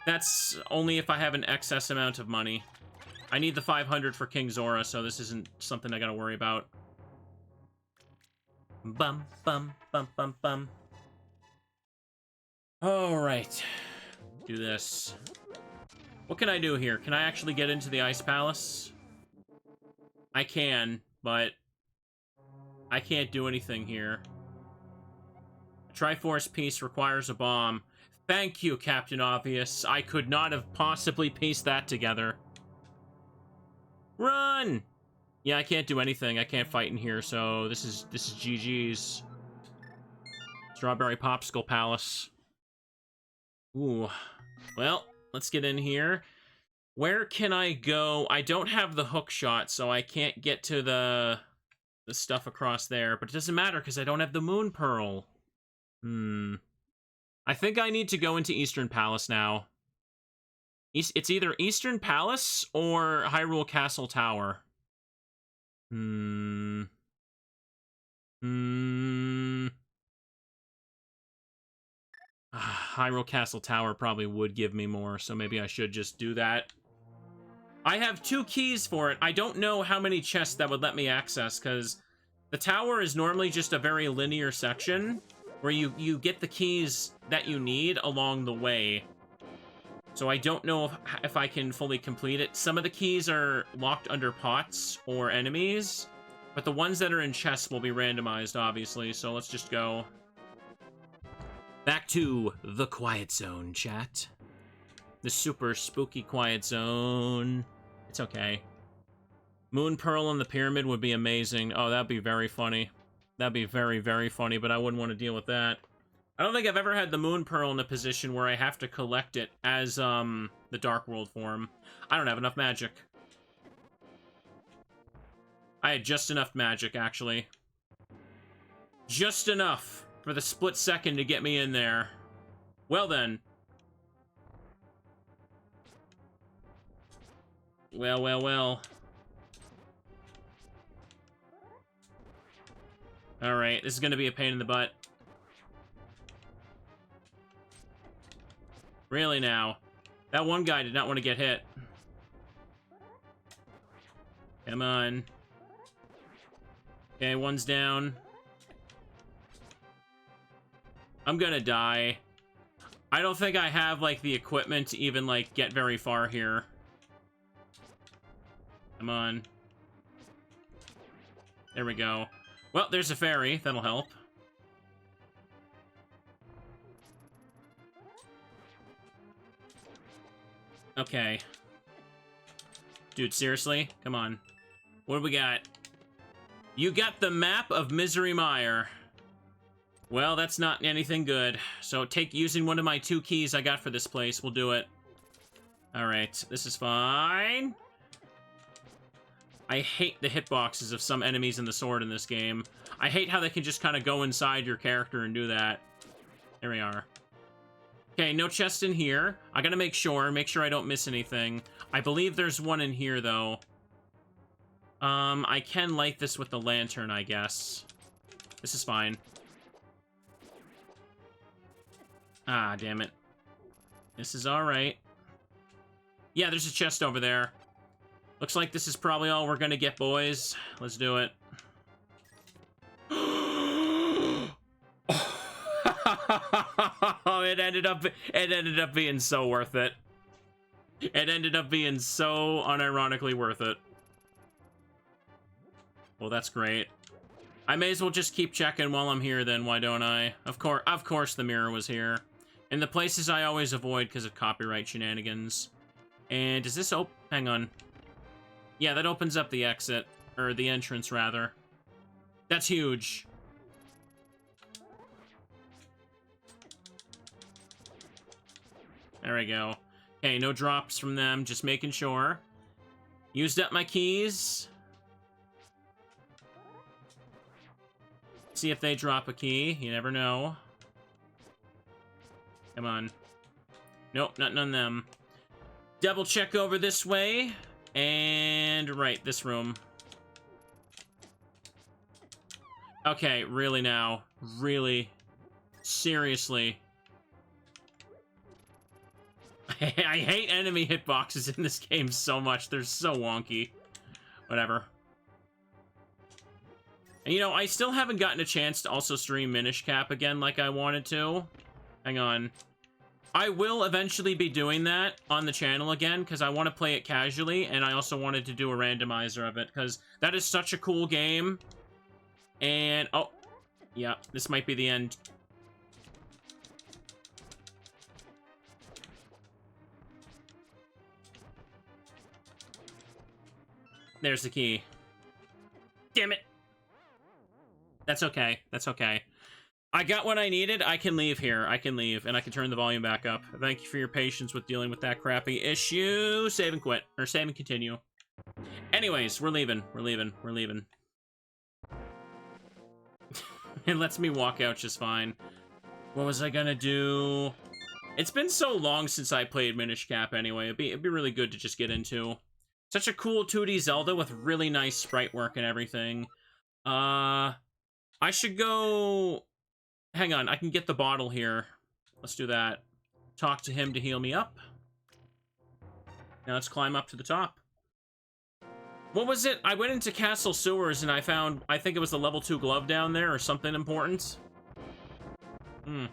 That's only if I have an excess amount of money. I need the 500 for King Zora, so this isn't something I gotta worry about. Bum, bum, bum, bum, bum. Alright. Do this. What can I do here? Can I actually get into the Ice Palace? I can, but I can't do anything here. A Triforce piece requires a bomb. Thank you, Captain Obvious. I could not have possibly pieced that together. Run! Yeah, I can't do anything. I can't fight in here, so this is GG's. Strawberry Popsicle Palace. Ooh. Well, let's get in here. Where can I go? I don't have the hook shot, so I can't get to the stuff across there, but it doesn't matter because I don't have the Moon Pearl. I think I need to go into Eastern Palace now. It's either Eastern Palace or Hyrule Castle Tower. Hyrule Castle Tower probably would give me more, so maybe I should just do that. I have 2 keys for it. I don't know how many chests that would let me access, because the tower is normally just a very linear section where you get the keys that you need along the way. So I don't know if I can fully complete it. Some of the keys are locked under pots or enemies, but the ones that are in chests will be randomized, obviously, so let's just go. Back to the Quiet Zone, chat. The super spooky Quiet Zone. It's okay. Moon Pearl and the Pyramid would be amazing. Oh, that'd be very funny. That'd be very, very funny, but I wouldn't want to deal with that. I don't think I've ever had the Moon Pearl in a position where I have to collect it as, the Dark World form. I don't have enough magic. I had just enough magic, actually. Just enough for the split second to get me in there. Well then. Well, well, well. Alright, this is gonna be a pain in the butt. Really now? That one guy did not want to get hit. Come on. Okay, one's down. I'm gonna die. I don't think I have, like, the equipment to even, like, get very far here. Come on. There we go. Well, there's a fairy. That'll help. Okay. Dude, seriously? Come on. What do we got? You got the map of Misery Mire. Well, that's not anything good. So using one of my 2 keys I got for this place. We'll do it. Alright, this is fine. I hate the hitboxes of some enemies in the sword in this game. I hate how they can just kind of go inside your character and do that. There we are. Okay, no chest in here. I gotta make sure I don't miss anything. I believe there's one in here, though. I can light this with the lantern, I guess. This is fine. Ah, damn it. This is alright. Yeah, there's a chest over there. Looks like this is probably all we're gonna get, boys. Let's do it. it ended up being so worth it. It ended up being so unironically worth it. Well, that's great. I may as well just keep checking while I'm here then, why don't I? Of course the mirror was here. And the places I always avoid because of copyright shenanigans. And does this hang on. Yeah, that opens up the exit. Or the entrance, rather. That's huge. There we go. Okay, no drops from them, just making sure. Used up my keys. See if they drop a key. You never know. Come on. Nope, nothing on them. Double check over this way. And right, this room. Okay, really now. Really. Seriously. I hate enemy hitboxes in this game so much. They're so wonky. Whatever. And you know, I still haven't gotten a chance to also stream Minish Cap again like I wanted to. Hang on. I will eventually be doing that on the channel again because I want to play it casually, and I also wanted to do a randomizer of it because that is such a cool game. And, oh, yeah, this might be the end. There's the key. Damn it. That's okay. That's okay. I got what I needed. I can leave here. I can leave, and I can turn the volume back up. Thank you for your patience with dealing with that crappy issue. Save and quit. Or save and continue. Anyways, we're leaving. We're leaving. We're leaving. It lets me walk out just fine. What was I gonna do? It's been so long since I played Minish Cap anyway. It'd be really good to just get into. Such a cool 2D Zelda with really nice sprite work and everything. I should go... Hang on, I can get the bottle here. Let's do that. Talk to him to heal me up. Now let's climb up to the top. What was it? I went into Castle Sewers and I found, I think it was the level 2 glove down there or something important. Ooh,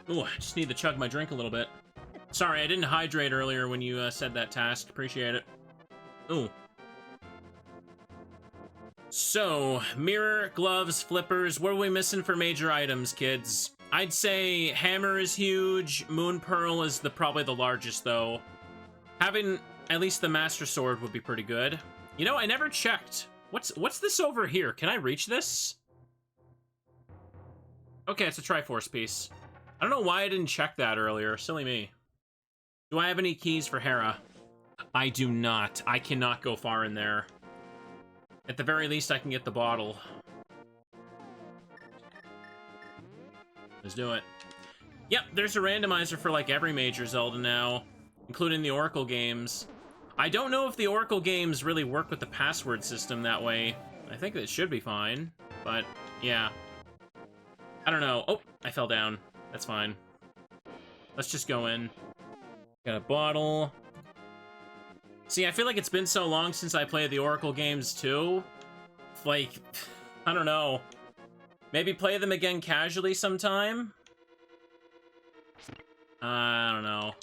I just need to chug my drink a little bit. Sorry, I didn't hydrate earlier when you said that task. Appreciate it. Ooh. So, mirror, gloves, flippers. What are we missing for major items, kids? I'd say hammer is huge. Moon Pearl is probably the largest, though. Having at least the Master Sword would be pretty good. You know, I never checked. What's this over here? Can I reach this? Okay, it's a Triforce piece. I don't know why I didn't check that earlier. Silly me. Do I have any keys for Hera? I do not. I cannot go far in there. At the very least, I can get the bottle. Let's do it. Yep, there's a randomizer for like every major Zelda now, including the Oracle games. I don't know if the Oracle games really work with the password system that way. I think it should be fine, but yeah. I don't know. Oh, I fell down. That's fine. Let's just go in. Got a bottle. See, I feel like it's been so long since I played the Oracle games, too. Like, I don't know. Maybe play them again casually sometime? I don't know.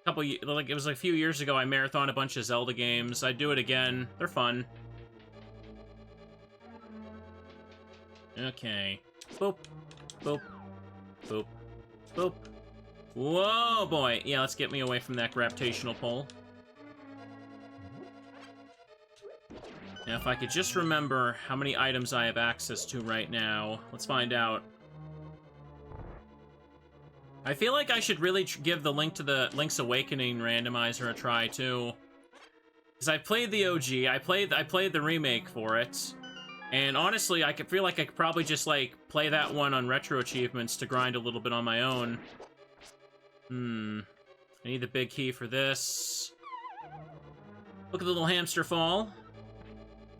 Like, it was like a few years ago I marathoned a bunch of Zelda games. I'd do it again. They're fun. Okay. Boop. Boop. Boop. Boop. Whoa, boy. Yeah, let's get me away from that gravitational pull. Now, if I could just remember how many items I have access to right now. Let's find out. I feel like I should really give the Link to the Link's Awakening randomizer a try, too. Because I played the OG, I played the remake for it. And honestly, I feel like I could probably just, like, play that one on retro achievements to grind a little bit on my own. I need the big key for this. Look at the little hamster fall.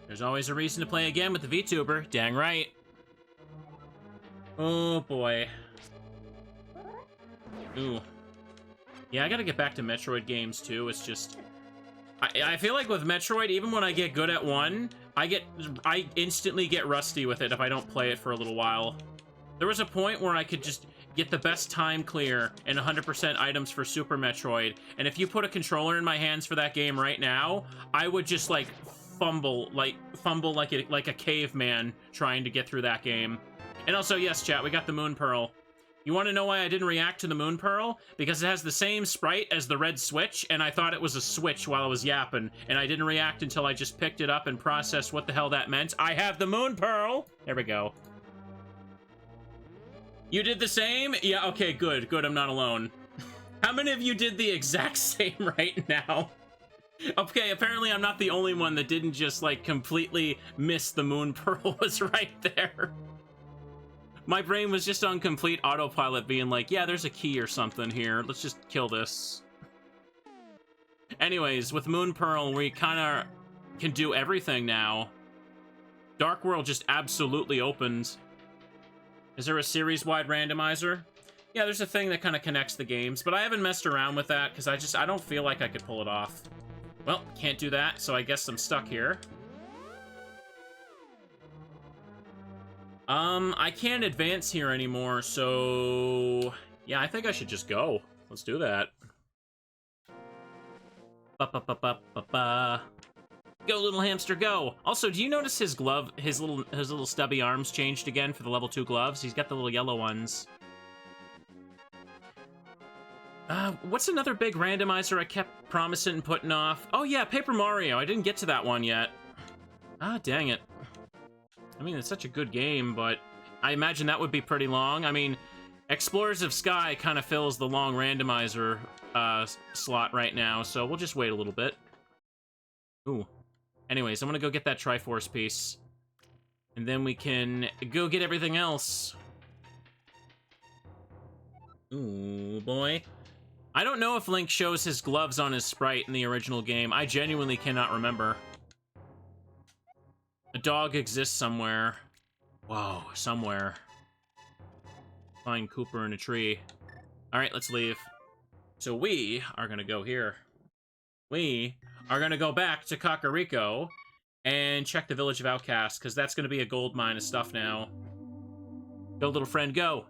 There's always a reason to play again with the VTuber. Dang right. Oh, boy. Ooh. Yeah, I gotta get back to Metroid games, too. It's just... I feel like with Metroid, even when I get good at one, I instantly get rusty with it if I don't play it for a little while. There was a point where I could just get the best time clear and 100% items for Super Metroid, and if you put a controller in my hands for that game right now, I would just like fumble like a caveman trying to get through that game. And also, yes, chat, we got the Moon Pearl. You want to know why I didn't react to the Moon Pearl? Because it has the same sprite as the red Switch, and I thought it was a Switch while I was yapping, and I didn't react until I just picked it up and processed what the hell that meant. I have the Moon Pearl! There we go. You did the same? Yeah, okay, good, I'm not alone. How many of you did the exact same right now? Okay, apparently I'm not the only one that didn't just, like, completely miss the Moon Pearl was right there. My brain was just on complete autopilot being like, yeah, there's a key or something here. Let's just kill this. Anyways, with Moon Pearl, we kind of can do everything now. Dark World just absolutely opened. Is there a series-wide randomizer? Yeah, there's a thing that kind of connects the games, but I haven't messed around with that because I don't feel like I could pull it off. Well, can't do that, so I guess I'm stuck here. I can't advance here anymore, so... yeah, I think I should just go. Let's do that. Ba-ba-ba-ba-ba-ba. Go, little hamster, go! Also, do you notice his glove, his little stubby arms changed again for the level 2 gloves? He's got the little yellow ones. What's another big randomizer I kept promising and putting off? Oh yeah, Paper Mario. I didn't get to that one yet. Ah, dang it. I mean, it's such a good game, but I imagine that would be pretty long. I mean, Explorers of Sky kind of fills the long randomizer slot right now, so we'll just wait a little bit. Ooh. Anyways, I'm gonna go get that Triforce piece. And then we can go get everything else. Ooh, boy. I don't know if Link shows his gloves on his sprite in the original game. I genuinely cannot remember. A dog exists somewhere. Whoa, somewhere. Find Cooper in a tree. Alright, let's leave. So we are gonna go here. We are gonna go back to Kakariko and check the Village of Outcasts, because that's gonna be a gold mine of stuff now. Go, little friend, go!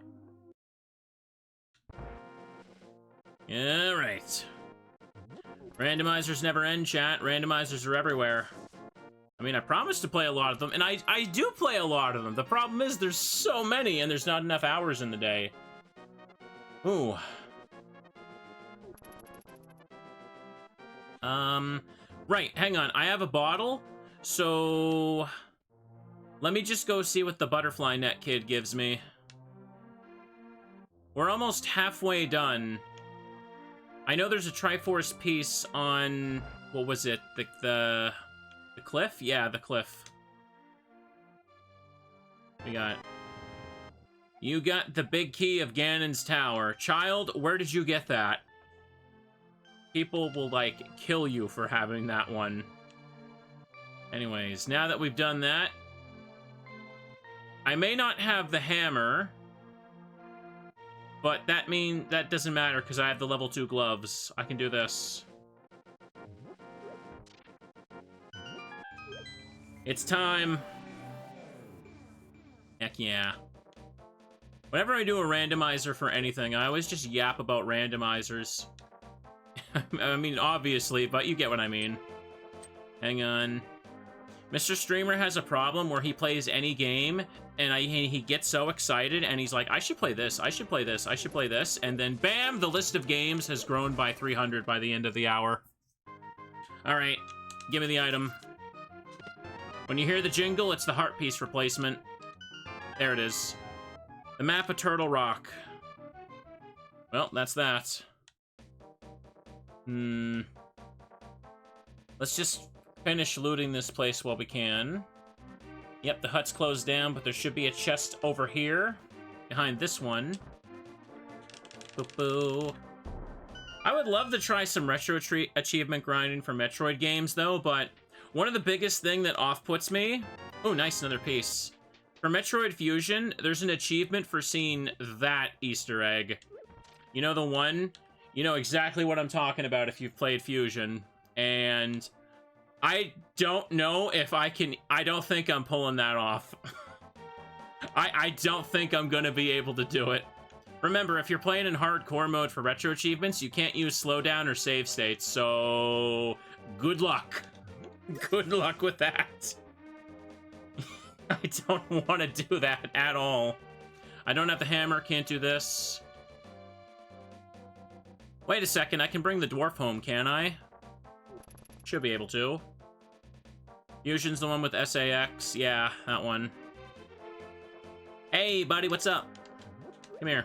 Alright. Randomizers never end, chat. Randomizers are everywhere. I mean, I promised to play a lot of them, and I do play a lot of them. The problem is there's so many, and there's not enough hours in the day. Ooh. Right, hang on. I have a bottle, so... let me just go see what the butterfly net kid gives me. We're almost halfway done. I know there's a Triforce piece on... what was it? The cliff? Yeah, the cliff. We got... you got the big key of Ganon's tower. Child, where did you get that? People will, like, kill you for having that one. Anyways, now that we've done that... I may not have the hammer... but that doesn't matter, because I have the level 2 gloves. I can do this. It's time. Heck yeah. Whenever I do a randomizer for anything, I always just yap about randomizers. I mean, obviously, but you get what I mean. Hang on. Mr. Streamer has a problem where he plays any game, and he gets so excited, and he's like, I should play this, I should play this, I should play this, and then bam, the list of games has grown by 300 by the end of the hour. Alright, give me the item. When you hear the jingle, it's the heart piece replacement. There it is. The map of Turtle Rock. Well, that's that. Let's just finish looting this place while we can. Yep, the hut's closed down, but there should be a chest over here, behind this one. Boo-boo. I would love to try some retro achievement grinding for Metroid games, though, but one of the biggest thing that off-puts me... oh, nice, another piece. For Metroid Fusion, there's an achievement for seeing that Easter egg. You know the one? You know exactly what I'm talking about if you've played Fusion. And I don't know if I can... I don't think I'm pulling that off. I don't think I'm gonna be able to do it. Remember, if you're playing in hardcore mode for retro achievements, you can't use slowdown or save states, so good luck. Good luck with that. I don't want to do that at all. I don't have the hammer, can't do this. Wait a second, I can bring the dwarf home, can I? Should be able to. Fusion's the one with SAX. Yeah, that one. Hey, buddy, what's up? Come here.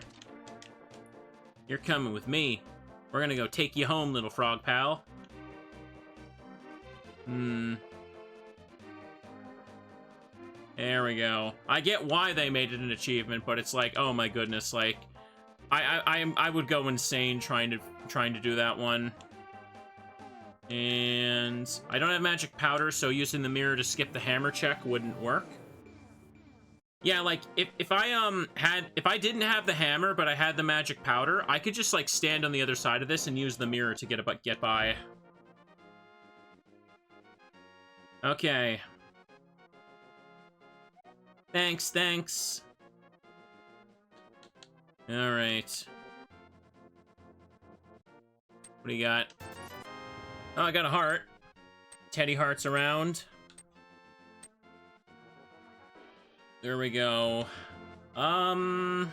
You're coming with me. We're gonna go take you home, little frog pal. There we go. I get why they made it an achievement, but it's like, oh my goodness, like, I would go insane trying to do that one. And I don't have magic powder, so using the mirror to skip the hammer check wouldn't work. Yeah, like, if I didn't have the hammer, but I had the magic powder, I could just, like, stand on the other side of this and use the mirror to get by. Okay. Thanks. Alright. What do you got? Oh, I got a heart. Teddy hearts around. There we go. Am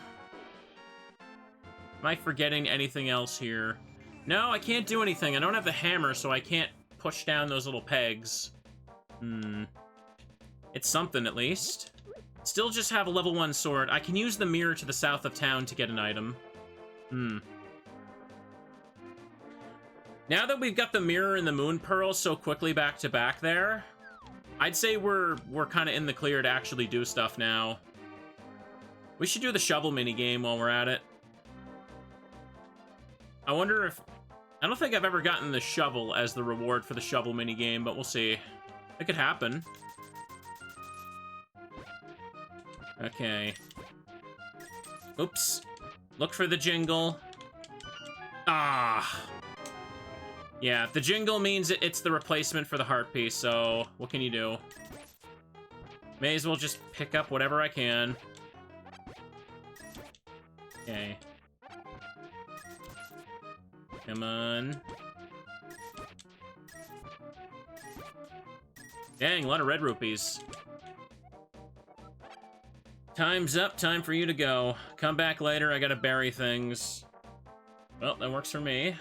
I forgetting anything else here? No, I can't do anything. I don't have the hammer, so I can't push down those little pegs. It's something, at least. Still just have a level 1 sword. I can use the mirror to the south of town to get an item. Now that we've got the mirror and the moon pearl so quickly back to back there, I'd say we're kind of in the clear to actually do stuff now. We should do the shovel minigame while we're at it. I wonder if... I don't think I've ever gotten the shovel as the reward for the shovel minigame, but we'll see. It could happen. Okay. Oops. Look for the jingle. Ah. Yeah, the jingle means it's the replacement for the heart piece, so what can you do? May as well just pick up whatever I can. Okay. Come on. Dang, a lot of red rupees. Time's up, time for you to go. Come back later, I gotta bury things. Well, that works for me.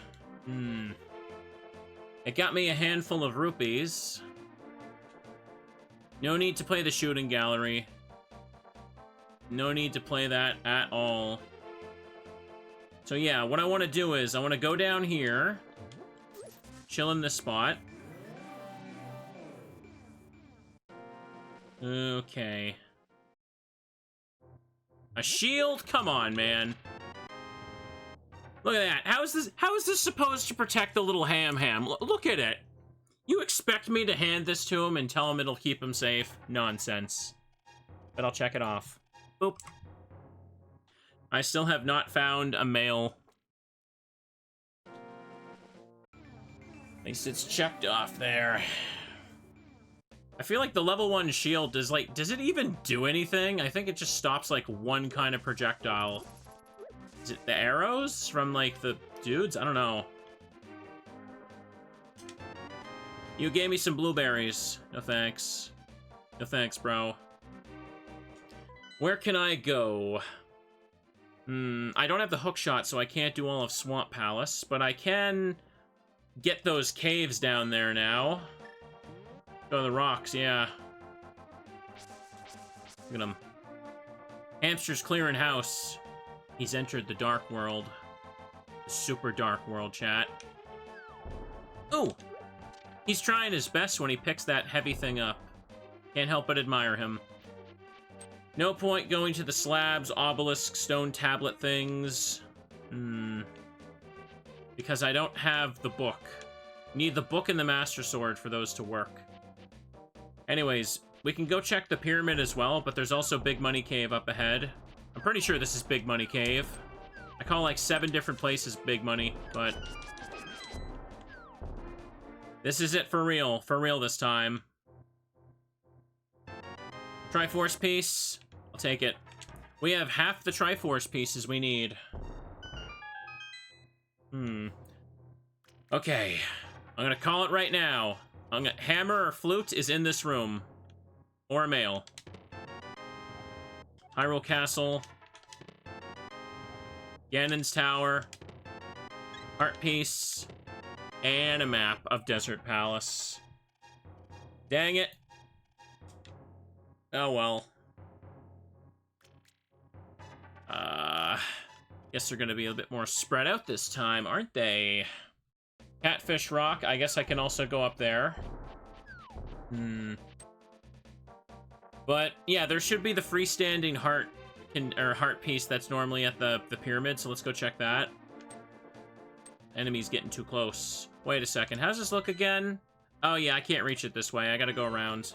It got me a handful of rupees. No need to play the shooting gallery. No need to play that at all. So yeah, what I want to do is, I want to go down here. Chill in this spot. Okay. A shield? Come on, man. Look at that. How is this supposed to protect the little ham? Look at it. You expect me to hand this to him and tell him it'll keep him safe? Nonsense. But I'll check it off. Boop. I still have not found a male. At least it's checked off there. I feel like the level 1 shield does it even do anything? I think it just stops like one kind of projectile. Is it the arrows from, like, the dudes? I don't know. You gave me some blueberries. No thanks. No thanks, bro. Where can I go? I don't have the hook shot, so I can't do all of Swamp Palace, but I can get those caves down there now. Go to the rocks, yeah. Look at them. Hamster's clearing house. He's entered the dark world. The super dark world, chat. Ooh! He's trying his best when he picks that heavy thing up. Can't help but admire him. No point going to the slabs, obelisk, stone tablet things. Because I don't have the book. Need the book and the Master Sword for those to work. Anyways, we can go check the pyramid as well, but there's also Big Money Cave up ahead. I'm pretty sure this is Big Money Cave. I call like 7 different places Big Money, but... This is it for real this time. Triforce piece, I'll take it. We have half the Triforce pieces we need. Okay, I'm gonna call it right now. Hammer or flute is in this room. Or a male. Hyrule Castle. Ganon's Tower. Heart piece. And a map of Desert Palace. Dang it. Oh well. Guess they're gonna be a bit more spread out this time, aren't they? Catfish Rock, I guess I can also go up there. But yeah, there should be the freestanding heart piece that's normally at the pyramid, so let's go check that. Enemy's getting too close. Wait a second, how does this look again? Oh yeah, I can't reach it this way, I gotta go around.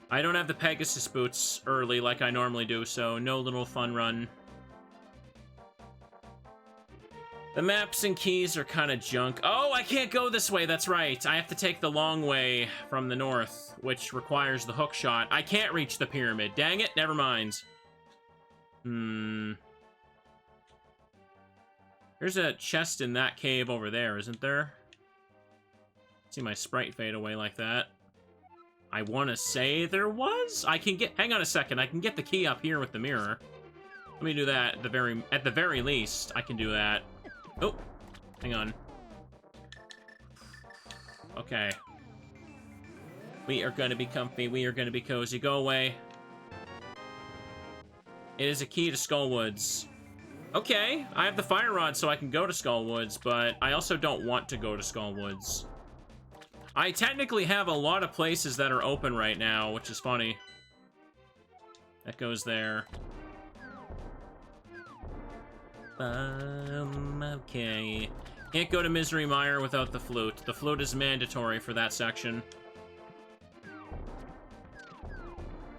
I don't have the Pegasus boots early like I normally do, so no little fun run. The maps and keys are kind of junk. Oh, I can't go this way, that's right. I have to take the long way from the north, which requires the hook shot. I can't reach the pyramid. Dang it, never mind. There's a chest in that cave over there, isn't there? See my sprite fade away like that. I want to say there was? I can get... Hang on a second, I can get the key up here with the mirror. Let me do that at the very least. I can do that. Oh, hang on. Okay. We are gonna be comfy. We are gonna be cozy. Go away. It is a key to Skullwoods. Okay, I have the fire rod so I can go to Skullwoods, but I also don't want to go to Skullwoods. I technically have a lot of places that are open right now, which is funny. That goes there. Okay. Can't go to Misery Mire without the flute. The flute is mandatory for that section.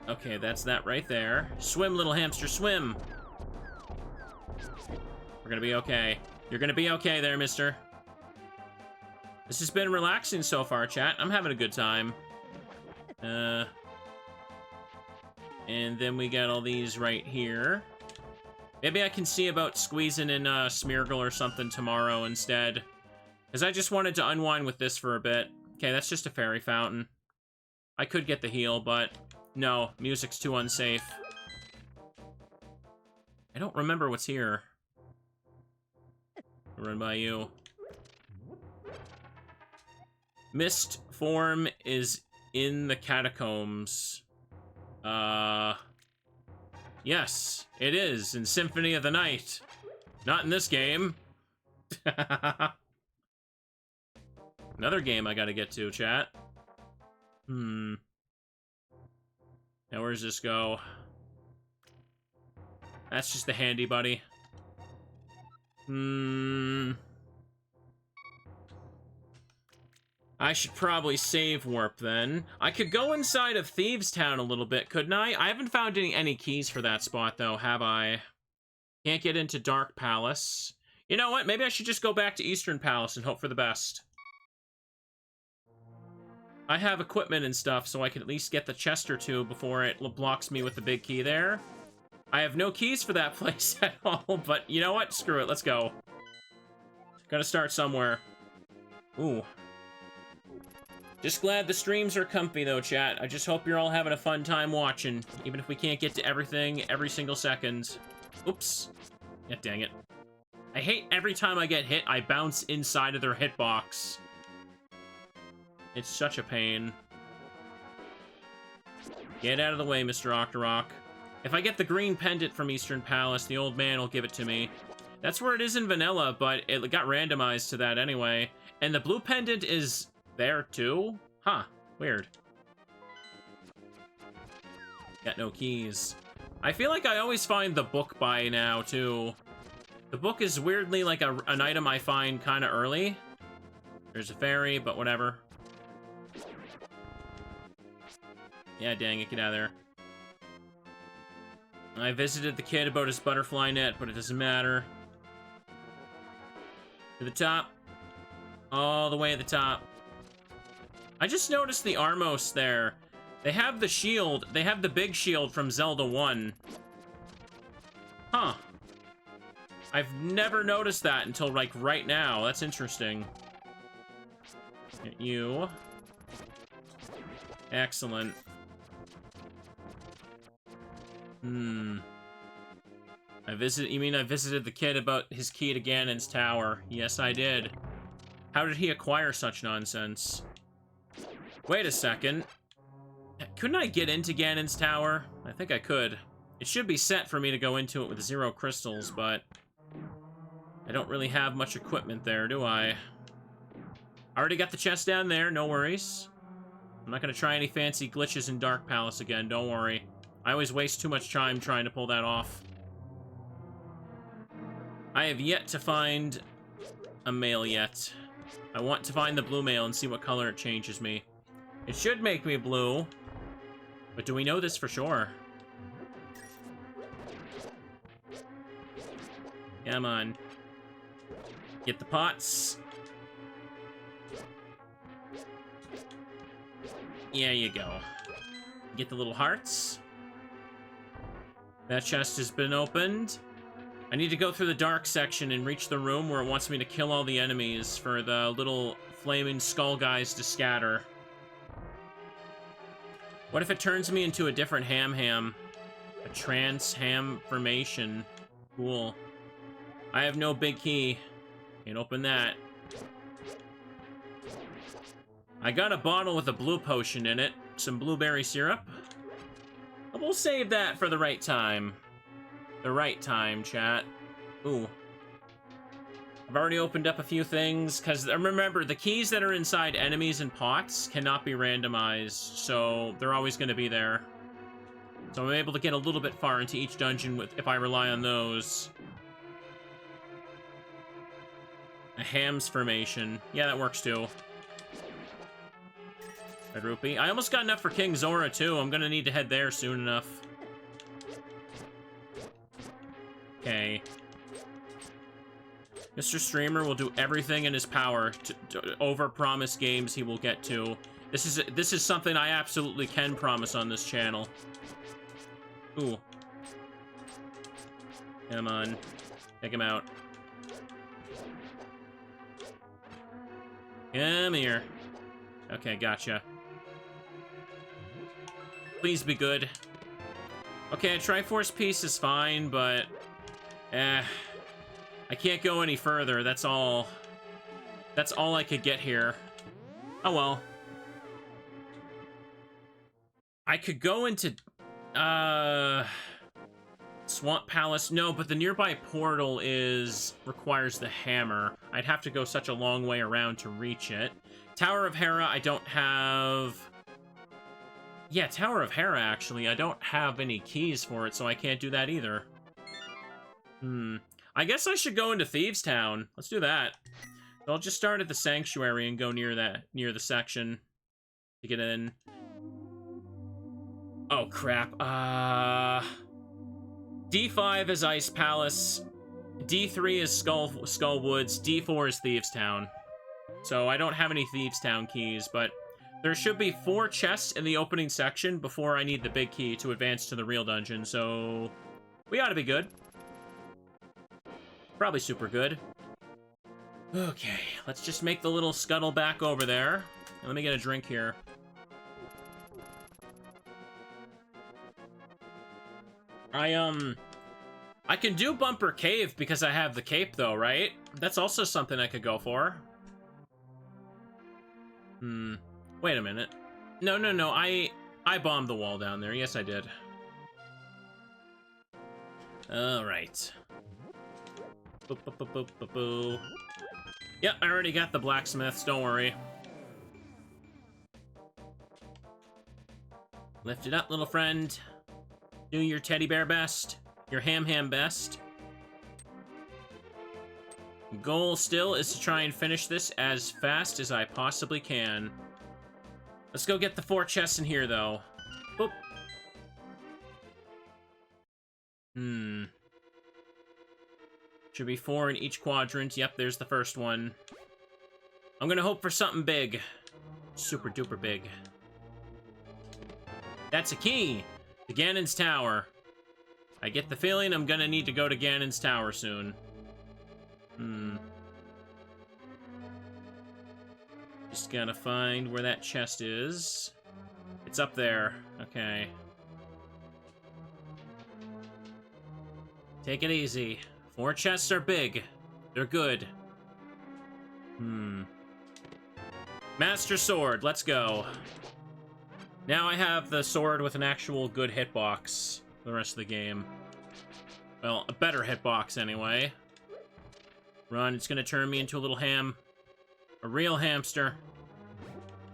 Okay, that's that right there. Swim, little hamster, swim! We're gonna be okay. You're gonna be okay there, mister. This has been relaxing so far, chat. I'm having a good time. And then we got all these right here. Maybe I can see about squeezing in Smeargle or something tomorrow instead. Because I just wanted to unwind with this for a bit. Okay, that's just a fairy fountain. I could get the heal, but no, music's too unsafe. I don't remember what's here. I'll run by you. Mist form is in the catacombs. Yes, it is in Symphony of the Night. Not in this game. Another game I gotta get to, chat. Now where's this go? That's just the handy buddy. I should probably save warp then. I could go inside of Thieves Town a little bit, couldn't I? I haven't found any keys for that spot though, have I? Can't get into Dark Palace. You know what? Maybe I should just go back to Eastern Palace and hope for the best. I have equipment and stuff, so I can at least get the chest or two before it blocks me with the big key there. I have no keys for that place at all, but you know what? Screw it, let's go. Gotta start somewhere. Ooh. Just glad the streams are comfy though, chat. I just hope you're all having a fun time watching, even if we can't get to everything every single second. Oops. Yeah, dang it. I hate every time I get hit, I bounce inside of their hitbox. It's such a pain. Get out of the way, Mr. Octorok. If I get the green pendant from Eastern Palace, the old man will give it to me. That's where it is in vanilla, but it got randomized to that anyway. And the blue pendant is there too? Huh, weird. Got no keys. I feel like I always find the book by now too. The book is weirdly like an item I find kind of early. There's a fairy, but whatever. Yeah, dang it, get out of there. I visited the kid about his butterfly net, but it doesn't matter. To the top. All the way to the top. I just noticed the Armos there. They have the shield. They have the big shield from Zelda 1. Huh. I've never noticed that until, like, right now. That's interesting. Get you. Excellent. You mean I visited the kid about his key to Ganon's tower? Yes, I did. How did he acquire such nonsense? Wait a second. Couldn't I get into Ganon's tower? I think I could. It should be set for me to go into it with 0 crystals, but I don't really have much equipment there, do I? I already got the chest down there, no worries. I'm not gonna try any fancy glitches in Dark Palace again, don't worry. I always waste too much time trying to pull that off. I have yet to find a male yet. I want to find the blue male and see what color it changes me. It should make me blue, but do we know this for sure? Come on. Get the pots. Yeah, you go. Get the little hearts. That chest has been opened. I need to go through the dark section and reach the room where it wants me to kill all the enemies for the little flaming skull guys to scatter. What if it turns me into a different ham? A trans-ham formation. Cool. I have no big key. Can't open that. I got a bottle with a blue potion in it. Some blueberry syrup. We'll save that for the right time. The right time, chat. Ooh. I've already opened up a few things, because remember, the keys that are inside enemies and pots cannot be randomized, so they're always going to be there. So I'm able to get a little bit far into each dungeon if I rely on those. A ham's formation. Yeah, that works too. Red rupee. I almost got enough for King Zora too. I'm gonna need to head there soon enough. Okay. Mr. Streamer will do everything in his power to overpromise games he will get to. This is something I absolutely can promise on this channel. Ooh. Come on. Take him out. Come here. Okay, gotcha. Please be good. Okay, a Triforce piece is fine, but... I can't go any further. That's all I could get here. Oh well. I could go into... Swamp Palace. No, but the nearby portal requires the hammer. I'd have to go such a long way around to reach it. Tower of Hera, I don't have... Yeah, Tower of Hera, actually. I don't have any keys for it, so I can't do that either. I guess I should go into Thieves Town. Let's do that. So I'll just start at the Sanctuary and go near the section to get in. Oh, crap. D5 is Ice Palace. D3 is Skull Woods. D4 is Thieves Town. So I don't have any Thieves Town keys, but there should be 4 chests in the opening section before I need the big key to advance to the real dungeon, so we ought to be good. Probably super good. Okay, let's just make the little scuttle back over there. Let me get a drink here. I can do Bumper Cave because I have the cape, though, right? That's also something I could go for. Wait a minute. No, I bombed the wall down there. Yes, I did. Alright. Yep, I already got the blacksmiths, don't worry. Lift it up, little friend. Do your teddy bear best. Your ham best. Goal still is to try and finish this as fast as I possibly can. Let's go get the 4 chests in here, though. Boop. Should be 4 in each quadrant. Yep, there's the first one. I'm gonna hope for something big. Super duper big. That's a key to Ganon's Tower. I get the feeling I'm gonna need to go to Ganon's Tower soon. Just gotta find where that chest is. It's up there. Okay. Take it easy. 4 chests are big. They're good. Master Sword, let's go. Now I have the sword with an actual good hitbox for the rest of the game. Well, a better hitbox anyway. Run, it's gonna turn me into a little ham. A real hamster.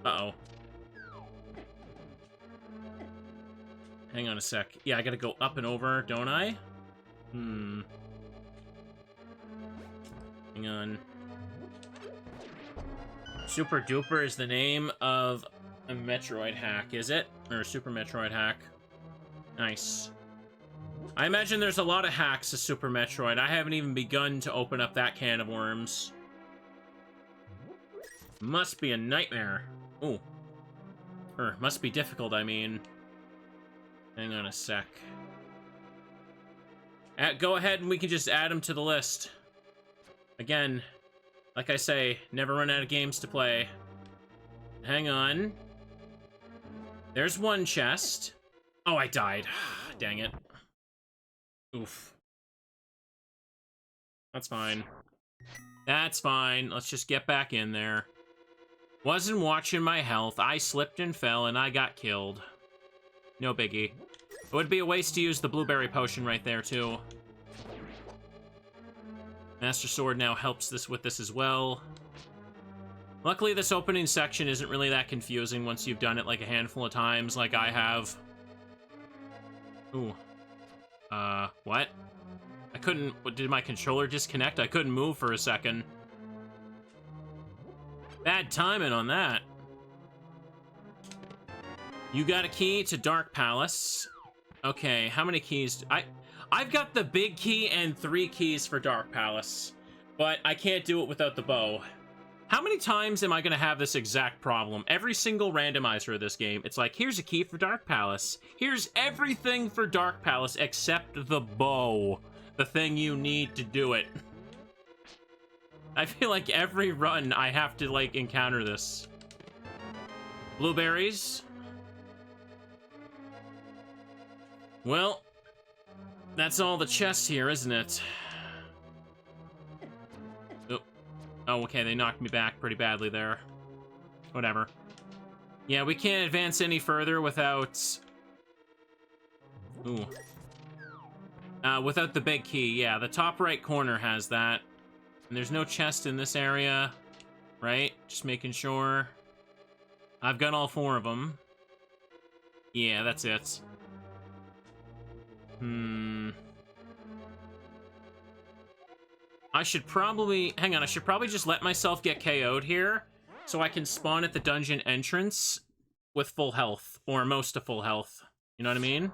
Uh-oh. Hang on a sec. Yeah, I gotta go up and over, don't I? Hang on. Super Duper is the name of a Metroid hack, is it? Or a Super Metroid hack. Nice. I imagine there's a lot of hacks to Super Metroid. I haven't even begun to open up that can of worms. Must be a nightmare. Ooh. Or, must be difficult, I mean. Hang on a sec. Go ahead and we can just add them to the list. Again, like I say, never run out of games to play. Hang on. There's one chest. Oh, I died. Dang it. Oof. That's fine. That's fine. Let's just get back in there. Wasn't watching my health. I slipped and fell and I got killed. No biggie. It would be a waste to use the blueberry potion right there, too. Master Sword now helps this with this as well. Luckily, this opening section isn't really that confusing once you've done it like a handful of times, like I have. Ooh. What? I couldn't... Did my controller disconnect? I couldn't move for a second. Bad timing on that. You got a key to Dark Palace. Okay, how many keys? I've got the big key and 3 keys for Dark Palace, but I can't do it without the bow. How many times am I going to have this exact problem? Every single randomizer of this game, it's like, here's a key for Dark Palace. Here's everything for Dark Palace except the bow. The thing you need to do it. I feel like every run I have to, like, encounter this. Blueberries. Well, that's all the chests here, isn't it? Oh, okay, they knocked me back pretty badly there. Whatever. Yeah, we can't advance any further without... Ooh. Without the big key, yeah. The top right corner has that. And there's no chest in this area, right? Just making sure. I've got all 4 of them. Yeah, that's it. I should probably... Hang on, I should probably just let myself get KO'd here so I can spawn at the dungeon entrance with full health, or most of full health. You know what I mean?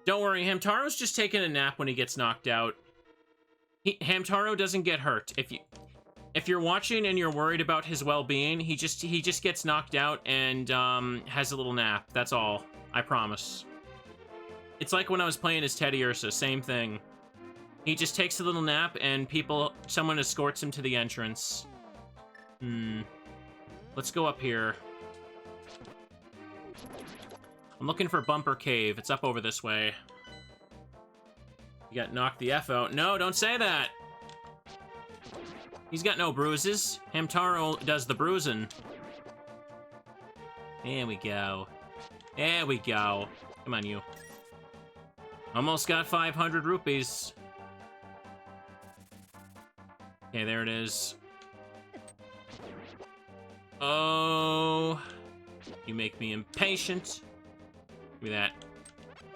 Don't worry, Hamtaro's just taking a nap when he gets knocked out. Hamtaro doesn't get hurt. If you're watching and you're worried about his well-being, he just gets knocked out and has a little nap. That's all. I promise. It's like when I was playing as Teddy Ursa, same thing. He just takes a little nap and someone escorts him to the entrance. Let's go up here. I'm looking for Bumper Cave. It's up over this way. You got knocked the F out. No, don't say that! He's got no bruises. Hamtaro does the bruising. There we go. There we go. Come on, you. Almost got 500 rupees. Okay, there it is. Oh. You make me impatient. Give me that.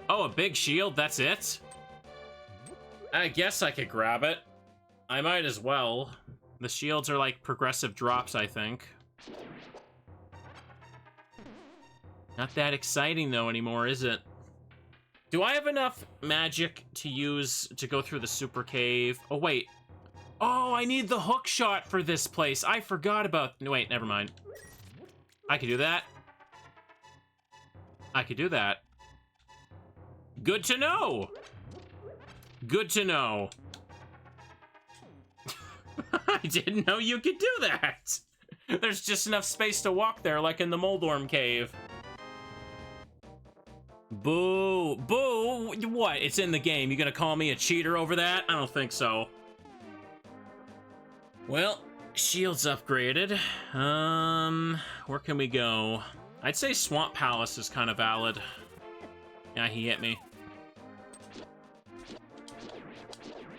Oh, a big shield, that's it? I guess I could grab it. I might as well. The shields are like progressive drops, I think. Not that exciting, though, anymore, is it? Do I have enough magic to use to go through the super cave? Oh, wait. Oh, I need the hook shot for this place. I forgot about... No, wait, never mind. I could do that. I could do that. Good to know. Good to know. I didn't know you could do that. There's just enough space to walk there, like in the Moldorm cave. Boo. Boo. What? It's in the game. You gonna call me a cheater over that? I don't think so. Well, shield's upgraded. Where can we go? I'd say Swamp Palace is kind of valid. Yeah, he hit me.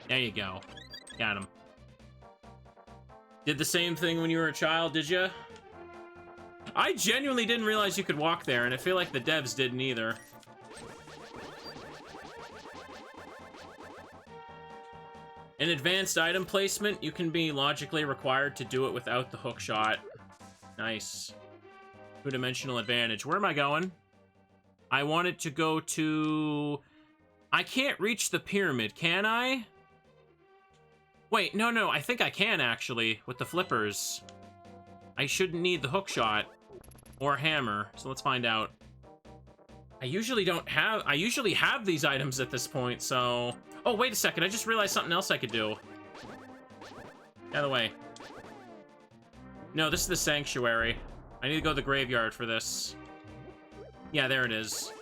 There you go. Got him. Did the same thing when you were a child, did you? I genuinely didn't realize you could walk there, and I feel like the devs didn't either. In advanced item placement, you can be logically required to do it without the hook shot. Nice. Two-dimensional advantage. Where am I going? I wanted to go to... I can't reach the pyramid, can I? Wait, no, I think I can, actually, with the flippers. I shouldn't need the hook shot or hammer, so let's find out. I usually have these items at this point, so... Oh, wait a second, I just realized something else I could do. Out of the way. No, this is the sanctuary. I need to go to the graveyard for this. Yeah, there it is.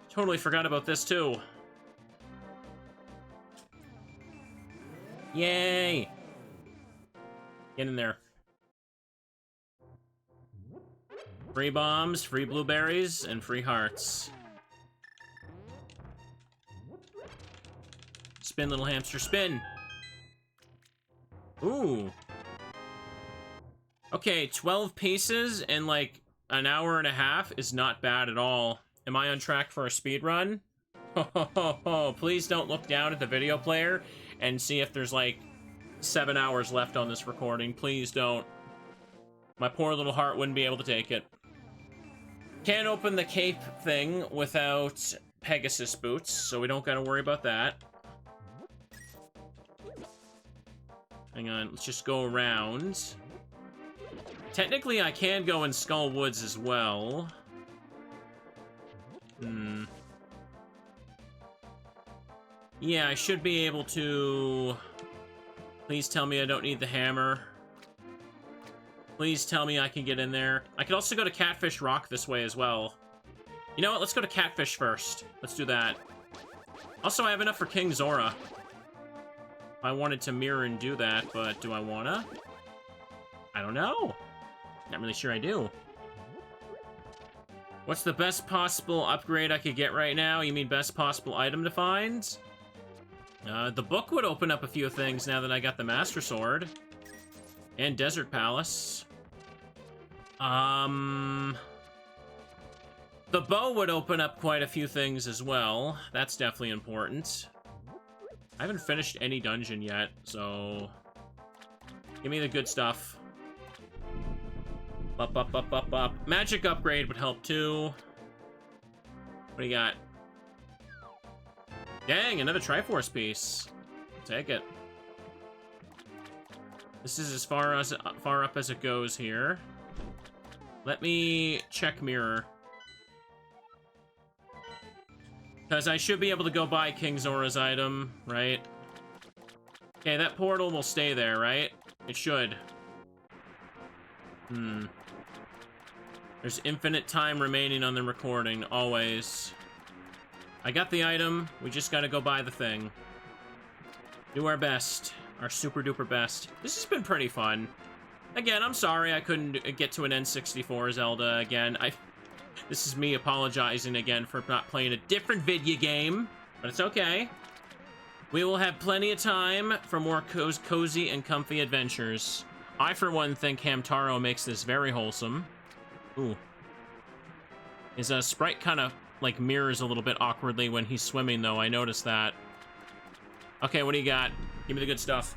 Totally forgot about this, too. Yay! Get in there. Free bombs, free blueberries, and free hearts. Spin, little hamster, spin! Ooh. Okay, 12 pieces in, like, an hour and a half is not bad at all. Am I on track for a speed run? Please don't look down at the video player and see if there's, like, 7 hours left on this recording. Please don't. My poor little heart wouldn't be able to take it. Can't open the cape thing without Pegasus boots, so we don't gotta worry about that. Hang on, let's just go around. Technically, I can go in Skull Woods as well. Yeah, I should be able to... Please tell me I don't need the hammer. Please tell me I can get in there. I could also go to Catfish Rock this way as well. You know what? Let's go to Catfish first. Let's do that. Also, I have enough for King Zora. I wanted to mirror and do that, but do I wanna? I don't know. Not really sure I do. What's the best possible upgrade I could get right now? You mean best possible item to find? The book would open up a few things now that I got the Master Sword. And Desert Palace. The bow would open up quite a few things as well. That's definitely important. I haven't finished any dungeon yet, so... Give me the good stuff. Up. Magic upgrade would help too. What do you got? Dang, another Triforce piece. Take it. This is as far up as it goes here. Let me check mirror. Because I should be able to go buy King Zora's item, right? Okay, that portal will stay there, right? It should. There's infinite time remaining on the recording, always. I got the item, we just gotta go buy the thing. Do our best. Our super duper best. This has been pretty fun. Again, I'm sorry I couldn't get to an N64 Zelda again. This is me apologizing again for not playing a different video game, but it's okay. We will have plenty of time for more cozy and comfy adventures. I, for one, think Hamtaro makes this very wholesome. Ooh. His sprite kind of, like, mirrors a little bit awkwardly when he's swimming, though. I noticed that. Okay, what do you got? Give me the good stuff.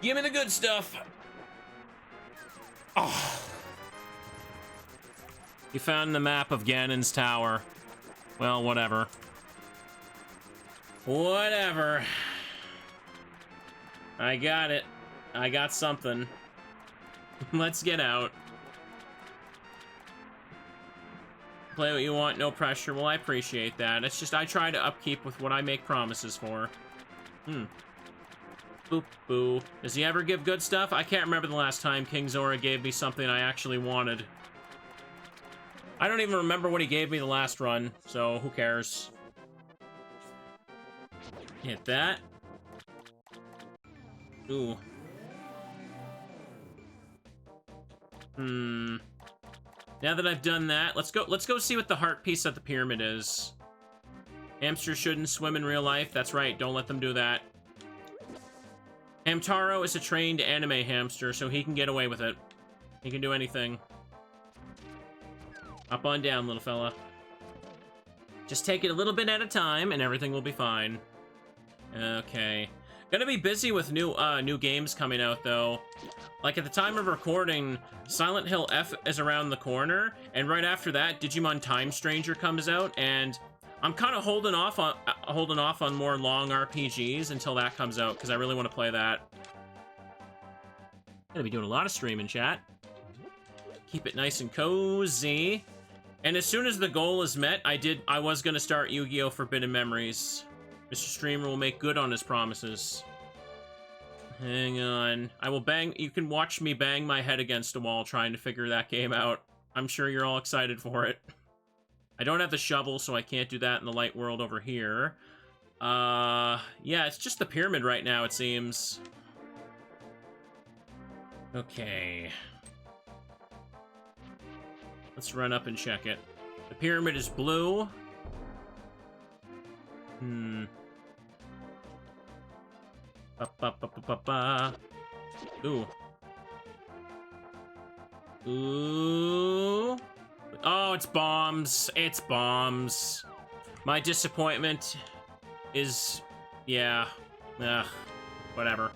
Give me the good stuff! Oh. You found the map of Ganon's Tower. Well, whatever. Whatever. I got it. I got something. Let's get out. Play what you want, no pressure. Well, I appreciate that. It's just I try to upkeep with what I make promises for. Boop, boo. Does he ever give good stuff? I can't remember the last time King Zora gave me something I actually wanted. I don't even remember what he gave me the last run, so who cares? Hit that. Ooh. Now that I've done that, let's go see what the heart piece at the pyramid is. Hamsters shouldn't swim in real life. That's right, don't let them do that. Hamtaro is a trained anime hamster, so he can get away with it. He can do anything. Up on down, little fella. Just take it a little bit at a time, and everything will be fine. Okay. Gonna be busy with new games coming out, though. Like, at the time of recording, Silent Hill F is around the corner, and right after that, Digimon Time Stranger comes out, and I'm kind of holding off on more long RPGs until that comes out, because I really want to play that. Gonna be doing a lot of streaming, chat. Keep it nice and cozy. And as soon as the goal is met, I was gonna start Yu-Gi-Oh! Forbidden Memories. Mr. Streamer will make good on his promises. Hang on. I will bang... You can watch me bang my head against a wall trying to figure that game out. I'm sure you're all excited for it. I don't have the shovel, so I can't do that in the light world over here. Yeah, it's just the pyramid right now, it seems. Okay. Let's run up and check it. The pyramid is blue. Ba-ba-ba-ba-ba-ba. Ooh. Ooh. Oh, it's bombs. It's bombs. My disappointment is... Yeah. Ugh. Whatever.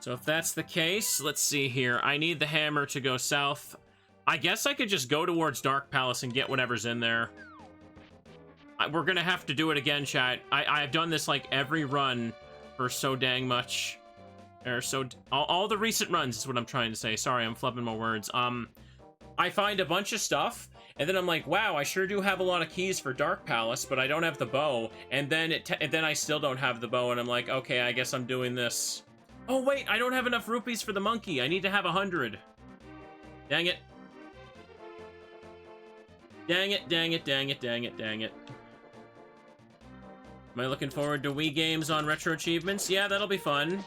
So if that's the case, let's see here. I need the hammer to go south. I guess I could just go towards Dark Palace and get whatever's in there. We're gonna have to do it again, chat. I've done this like every run for so dang much. Or so... All the recent runs is what I'm trying to say. Sorry, I'm flubbing my words. I find a bunch of stuff, and then I'm like, wow, I sure do have a lot of keys for Dark Palace, but I don't have the bow. And then I still don't have the bow, and I'm like, okay, I guess I'm doing this. Oh, wait, I don't have enough rupees for the monkey. I need to have 100. Dang it. Dang it, dang it, dang it, dang it, dang it. Am I looking forward to Wii games on Retro Achievements? Yeah, that'll be fun.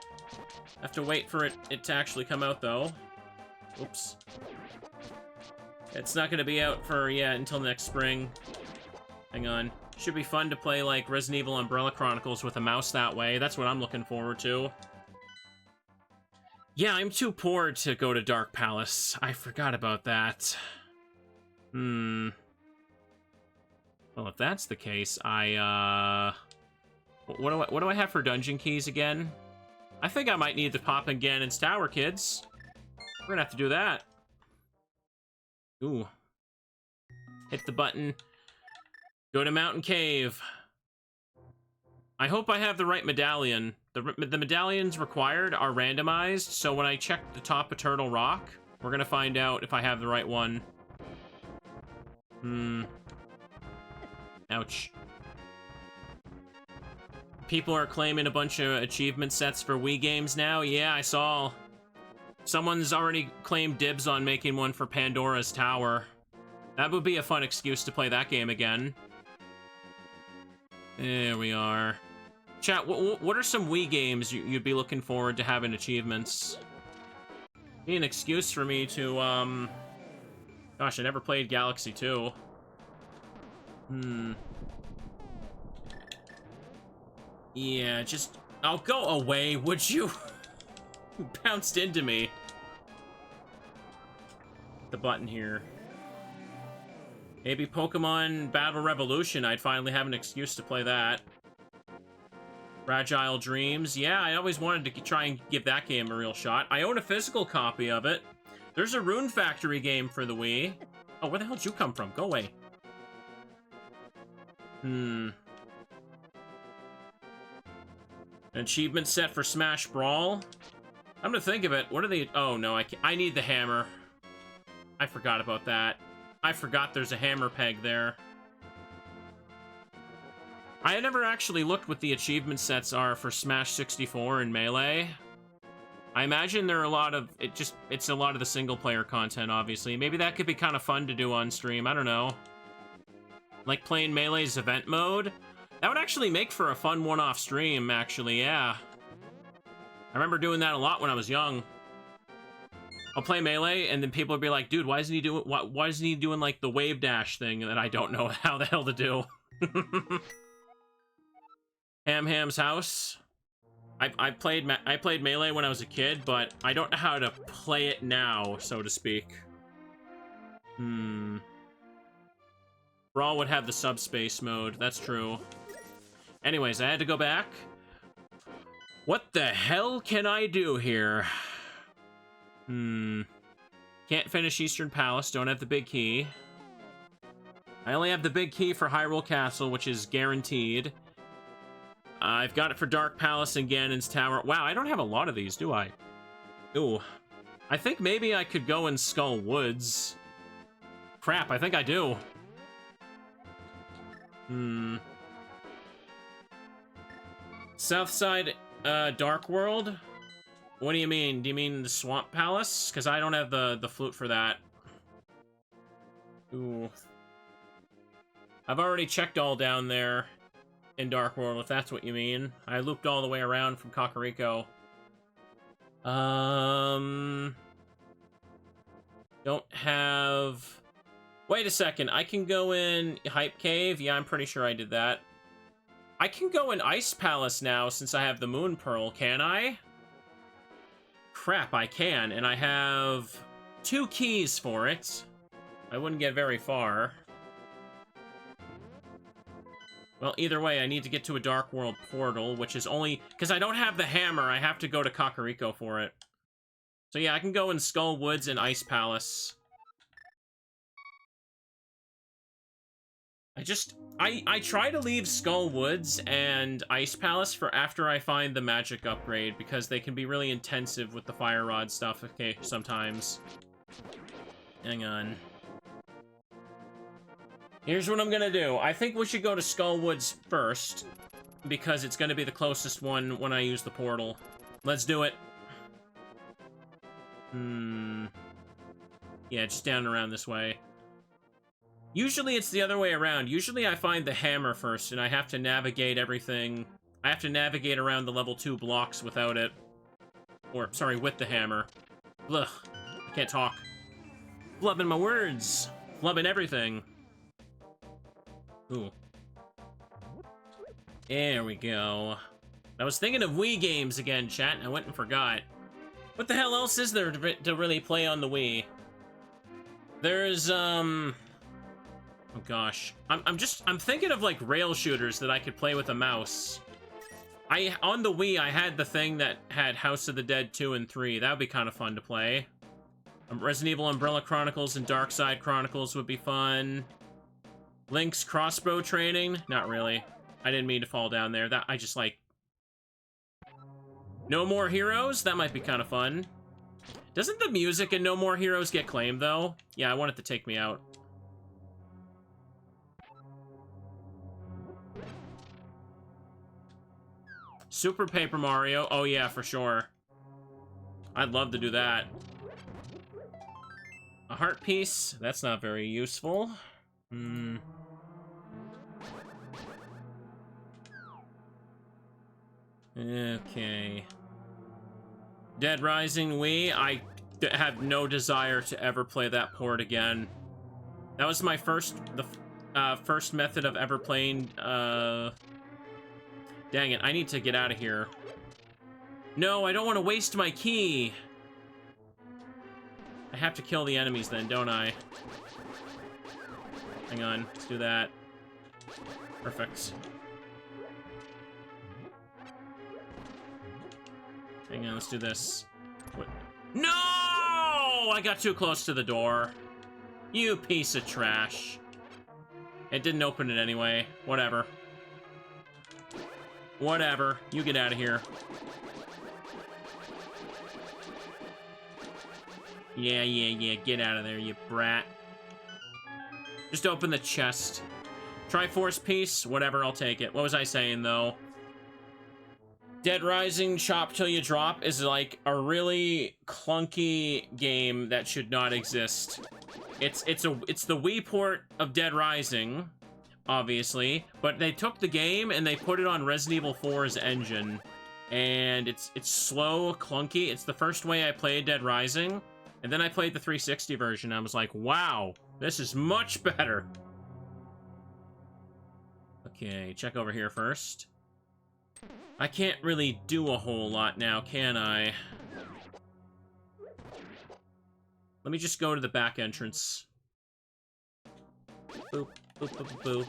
Have to wait for it to actually come out, though. Oops. It's not gonna be out for, yeah, until next spring. Hang on. Should be fun to play, like, Resident Evil Umbrella Chronicles with a mouse that way. That's what I'm looking forward to. Yeah, I'm too poor to go to Dark Palace. I forgot about that. Well, if that's the case, what do I have for dungeon keys again? I think I might need to pop in Ganon's Tower, kids. We're gonna have to do that. Ooh. Hit the button. Go to Mountain Cave. I hope I have the right medallion. The medallions required are randomized, so when I check the top of Turtle Rock, we're gonna find out if I have the right one. Ouch. People are claiming a bunch of achievement sets for Wii games now. Yeah, I saw. Someone's already claimed dibs on making one for Pandora's Tower. That would be a fun excuse to play that game again. There we are. Chat, what are some Wii games you'd be looking forward to having achievements? Be an excuse for me to, Gosh, I never played Galaxy 2. Yeah, just... I'll go away, would you? Bounced into me. The button here. Maybe Pokemon Battle Revolution. I'd finally have an excuse to play that. Fragile Dreams. Yeah, I always wanted to try and give that game a real shot. I own a physical copy of it. There's a Rune Factory game for the Wii. Oh, where the hell did you come from? Go away. An achievement set for Smash Brawl. I'm gonna think of it. What are they? Oh, no, I need the hammer. I forgot about that. I forgot there's a hammer peg there. I never actually looked what the achievement sets are for Smash 64 and Melee. I imagine there are a lot of... It's a lot of the single-player content, obviously. Maybe that could be kind of fun to do on stream. I don't know. Like playing Melee's event mode? That would actually make for a fun one-off stream, actually, yeah. I remember doing that a lot when I was young. I'll play Melee, and then people would be like, dude, why isn't he doing like the wave dash thing that I don't know how the hell to do? Ham's house. I played Melee when I was a kid, but I don't know how to play it now, so to speak. Brawl would have the subspace mode, that's true. Anyways, I had to go back. What the hell can I do here? Can't finish Eastern Palace, don't have the big key. I only have the big key for Hyrule Castle, which is guaranteed. I've got it for Dark Palace and Ganon's Tower. Wow, I don't have a lot of these, do I? Ooh. I think maybe I could go in Skull Woods. Crap, I think I do. Southside, Dark World? What do you mean? Do you mean the Swamp Palace? Because I don't have the flute for that. Ooh. I've already checked all down there in Dark World, if that's what you mean. I looped all the way around from Kakariko. Don't have... Wait a second, I can go in Hype Cave? Yeah, I'm pretty sure I did that. I can go in Ice Palace now since I have the Moon Pearl, can I? Crap, I can, and I have 2 keys for it. I wouldn't get very far. Well, either way, I need to get to a Dark World portal, which is only... Because I don't have the hammer, I have to go to Kakariko for it. So yeah, I can go in Skull Woods and Ice Palace. I try to leave Skull Woods and Ice Palace for after I find the magic upgrade, because they can be really intensive with the Fire Rod stuff, okay, sometimes. Hang on. Here's what I'm gonna do. I think we should go to Skull Woods first, because it's gonna be the closest one when I use the portal. Let's do it. Yeah, just down and around this way. Usually it's the other way around. Usually I find the hammer first, and I have to navigate everything. I have to navigate around the level 2 blocks without it. Or, sorry, with the hammer. Ugh, I can't talk. Flubbing my words. Flubbing everything. Ooh. There we go. I was thinking of Wii games again, chat, and I went and forgot. What the hell else is there to really play on the Wii? There's, oh gosh. I'm thinking of, like, rail shooters that I could play with a mouse. On the Wii, I had the thing that had House of the Dead 2 and 3. That would be kind of fun to play. Resident Evil Umbrella Chronicles and Dark Side Chronicles would be fun. Link's crossbow training? Not really. I didn't mean to fall down there. That I just like... No More Heroes? That might be kind of fun. Doesn't the music in No More Heroes get claimed, though? Yeah, I want it to take me out. Super Paper Mario? Oh yeah, for sure. I'd love to do that. A heart piece? That's not very useful. Okay. Dead Rising Wii? I have no desire to ever play that port again. That was my first method of ever playing, Dang it, I need to get out of here. No, I don't want to waste my key! I have to kill the enemies then, don't I? Hang on, let's do that. Perfect. Hang on, let's do this. What? No! I got too close to the door. You piece of trash. It didn't open it anyway. Whatever. Whatever. You get out of here. Yeah. Get out of there, you brat. Just open the chest. Triforce piece? Whatever, I'll take it. What was I saying, though? Dead Rising Chop Till You Drop is like a really clunky game that should not exist. It's the Wii port of Dead Rising, obviously, but they took the game and they put it on Resident Evil 4's engine. And it's slow, clunky. It's the first way I played Dead Rising, and then I played the 360 version. I was like, wow, this is much better. Okay, check over here first. I can't really do a whole lot now, can I? Let me just go to the back entrance. Boop, boop, boop, boop, boop.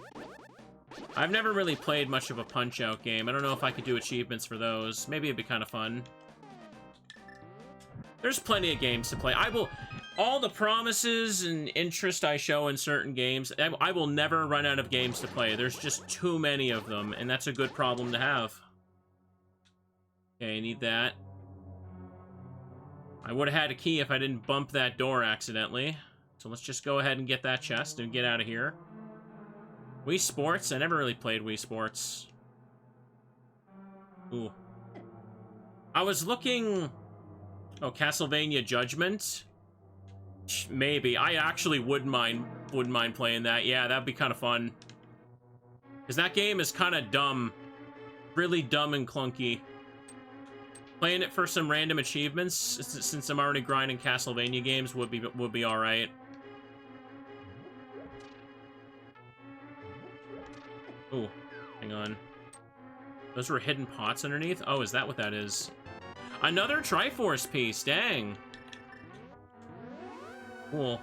I've never really played much of a Punch-Out game. I don't know if I could do achievements for those. Maybe it'd be kind of fun. There's plenty of games to play. All the promises and interest I show in certain games, I will never run out of games to play. There's just too many of them, and that's a good problem to have. Okay, I need that. I would have had a key if I didn't bump that door accidentally. So let's just go ahead and get that chest and get out of here. Wii Sports? I never really played Wii Sports. Ooh. I was looking... Oh, Castlevania Judgment? Maybe. I actually wouldn't mind playing that. Yeah, that'd be kind of fun. Because that game is kind of dumb. Really dumb and clunky. Playing it for some random achievements, since I'm already grinding Castlevania games, would be alright. Ooh, hang on. Those were hidden pots underneath? Oh, is that what that is? Another Triforce piece, dang. Cool.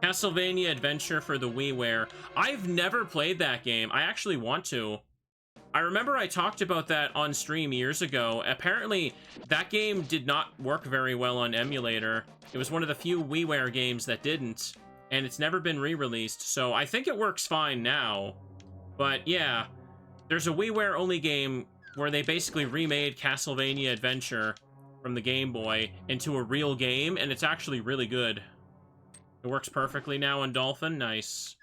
Castlevania Adventure for the WiiWare. I've never played that game. I actually want to. I remember I talked about that on stream years ago. Apparently, that game did not work very well on emulator. It was one of the few WiiWare games that didn't, and it's never been re-released, so I think it works fine now. But yeah, there's a WiiWare-only game where they basically remade Castlevania Adventure from the Game Boy into a real game, and it's actually really good. It works perfectly now on Dolphin. Nice.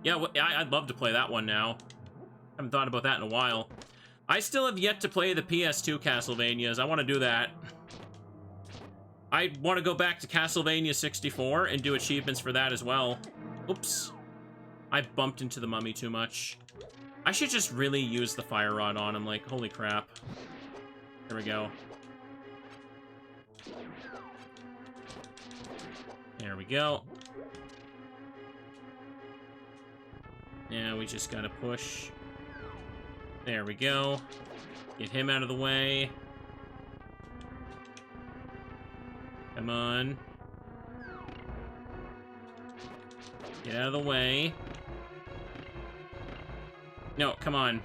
Yeah, I'd love to play that one now. I haven't thought about that in a while. I still have yet to play the PS2 Castlevanias. I want to do that. I want to go back to Castlevania 64 and do achievements for that as well. Oops. I bumped into the mummy too much. I should just really use the fire rod on him. Like, holy crap. Here we go. There we go. Yeah, we just gotta push. There we go. Get him out of the way. Come on. Get out of the way. No, come on.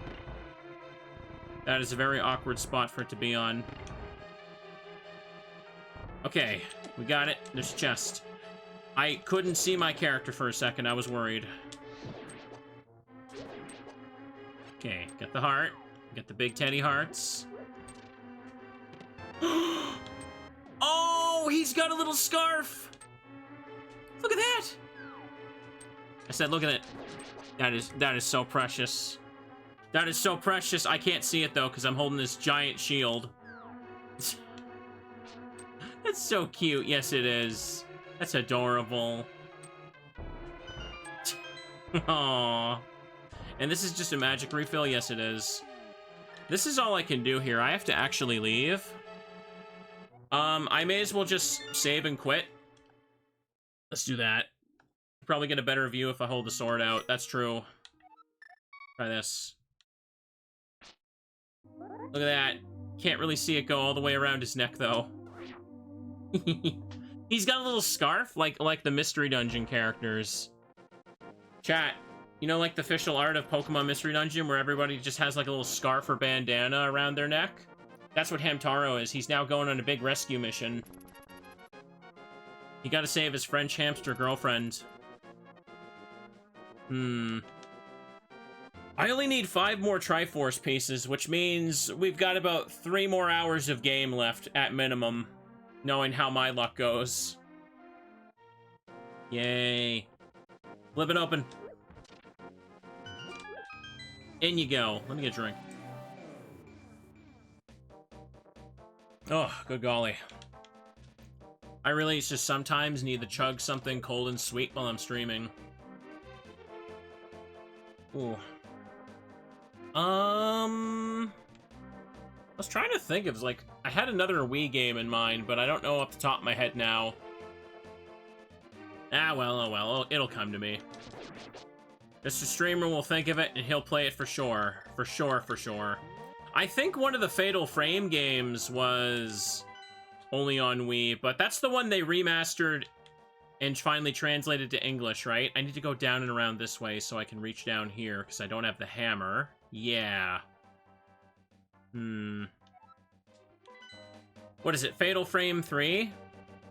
That is a very awkward spot for it to be on. Okay, we got it. There's a chest. I couldn't see my character for a second. I was worried. Okay, got the heart. Got the big teddy hearts. Oh, he's got a little scarf. Look at that. I said, look at it. That is so precious. That is so precious. I can't see it though because I'm holding this giant shield. That's so cute. Yes, it is. That's adorable. Aww. And this is just a magic refill? Yes, it is. This is all I can do here. I have to actually leave. I may as well just save and quit. Let's do that. Probably get a better view if I hold the sword out. That's true. Try this. Look at that. Can't really see it go all the way around his neck, though. He's got a little scarf, like the Mystery Dungeon characters. Chat. You know, like the official art of Pokemon Mystery Dungeon, where everybody just has like a little scarf or bandana around their neck? That's what Hamtaro is. He's now going on a big rescue mission. He gotta save his French hamster girlfriend. I only need 5 more Triforce pieces, which means we've got about 3 more hours of game left at minimum. knowing how my luck goes. Yay. Flip it open. In you go. Let me get a drink. Oh, good golly. I really just sometimes need to chug something cold and sweet while I'm streaming. Ooh. I was trying to think of, like, I had another Wii game in mind, but I don't know off the top of my head now. Ah, well, oh well, it'll come to me. Mr. Streamer will think of it, and he'll play it for sure. For sure, for sure. I think one of the Fatal Frame games was only on Wii, but that's the one they remastered and finally translated to English, right? I need to go down and around this way so I can reach down here, because I don't have the hammer. Yeah. What is it, Fatal Frame 3?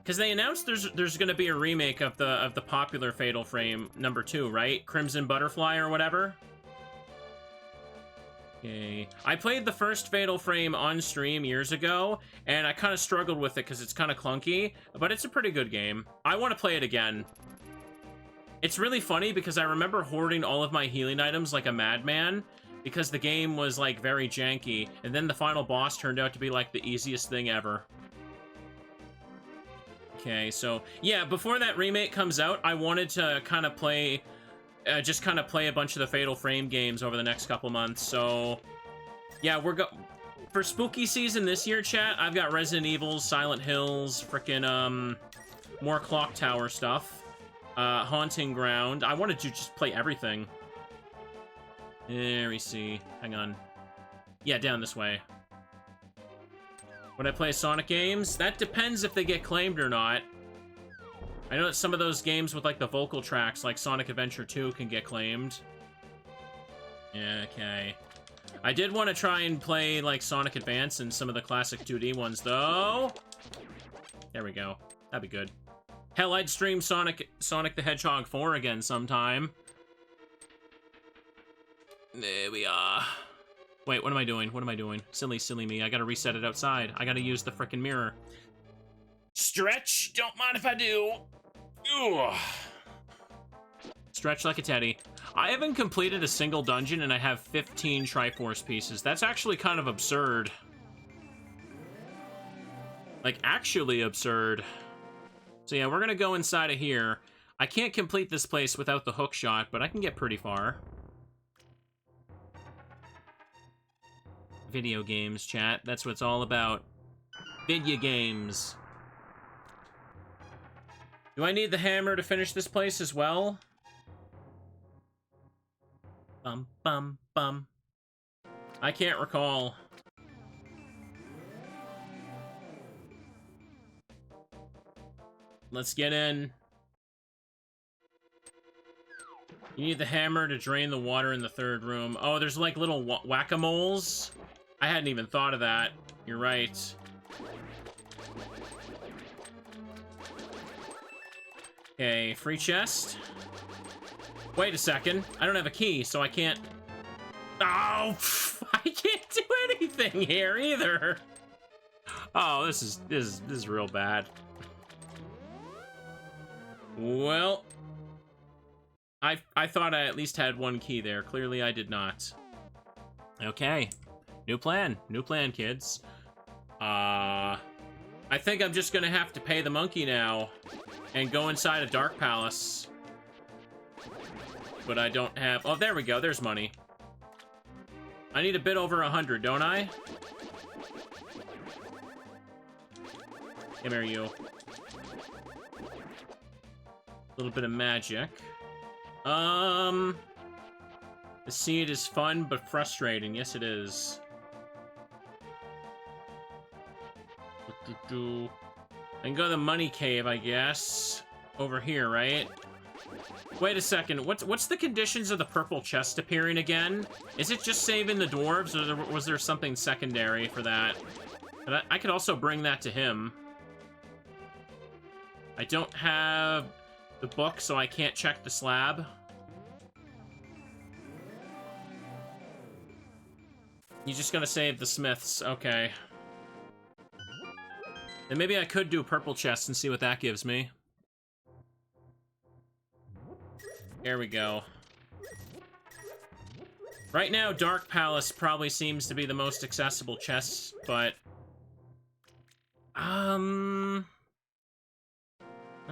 Because they announced there's going to be a remake of the popular Fatal Frame number 2, right? Crimson Butterfly or whatever. Okay. I played the first Fatal Frame on stream years ago, and I kind of struggled with it because it's kind of clunky, but it's a pretty good game. I want to play it again. It's really funny because I remember hoarding all of my healing items like a madman, because the game was, like, very janky, and then the final boss turned out to be, like, the easiest thing ever. Okay, so, yeah, before that remake comes out, I wanted to kind of play... just kind of play a bunch of the Fatal Frame games over the next couple months, so... Yeah, for spooky season this year, chat, I've got Resident Evil, Silent Hills, frickin', more Clock Tower stuff. Haunting Ground. I wanted to just play everything. There we see. Hang on. Yeah, down this way. Would I play Sonic games? That depends if they get claimed or not. I know that some of those games with, like, the vocal tracks, like Sonic Adventure 2, can get claimed. Yeah, okay. I did want to try and play, like, Sonic Advance and some of the classic 2D ones, though. There we go. That'd be good. Hell, I'd stream Sonic the Hedgehog 4 again sometime. There we are. Wait, what am I doing? What am I doing? Silly, silly me. I gotta reset it outside. I gotta use the frickin' mirror. Stretch! Don't mind if I do. Ugh. Stretch like a teddy. I haven't completed a single dungeon and I have 15 Triforce pieces. That's actually kind of absurd. Like, actually absurd. So yeah, we're gonna go inside of here. I can't complete this place without the hook shot, but I can get pretty far. Video games, chat. That's what it's all about. Video games. Do I need the hammer to finish this place as well? Bum, bum, bum. I can't recall. Let's get in. You need the hammer to drain the water in the third room. Oh, there's like little whack-a-moles. I hadn't even thought of that. You're right. Okay, free chest. Wait a second. I don't have a key, so I can't... Oh, I can't do anything here either. Oh, this is real bad. Well, I thought I at least had one key there. Clearly, I did not. Okay, new plan, kids. I think I'm just gonna have to pay the monkey now and go inside a Dark Palace. But I don't have... Oh, there we go. There's money. I need a bit over 100, don't I? Come here, you. A little bit of magic. The seed is fun, but frustrating. Yes, it is. I can go to the money cave, I guess. Over here, right? Wait a second. What's the conditions of the purple chest appearing again? Is it just saving the dwarves, or was there something secondary for that? But I could also bring that to him. I don't have the book, so I can't check the slab. He's just gonna save the smiths. Okay. Then maybe I could do purple chest and see what that gives me. There we go. Right now, Dark Palace probably seems to be the most accessible chest, but... Let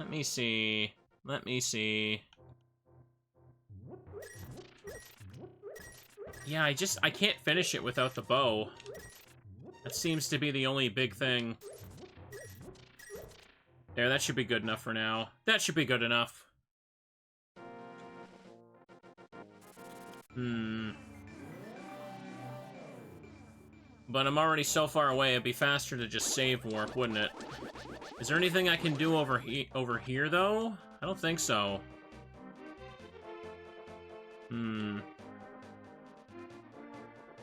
me see. Let me see. Yeah, I can't finish it without the bow. That seems to be the only big thing. There, that should be good enough for now. That should be good enough. But I'm already so far away, it'd be faster to just save warp, wouldn't it? Is there anything I can do over here, though? I don't think so.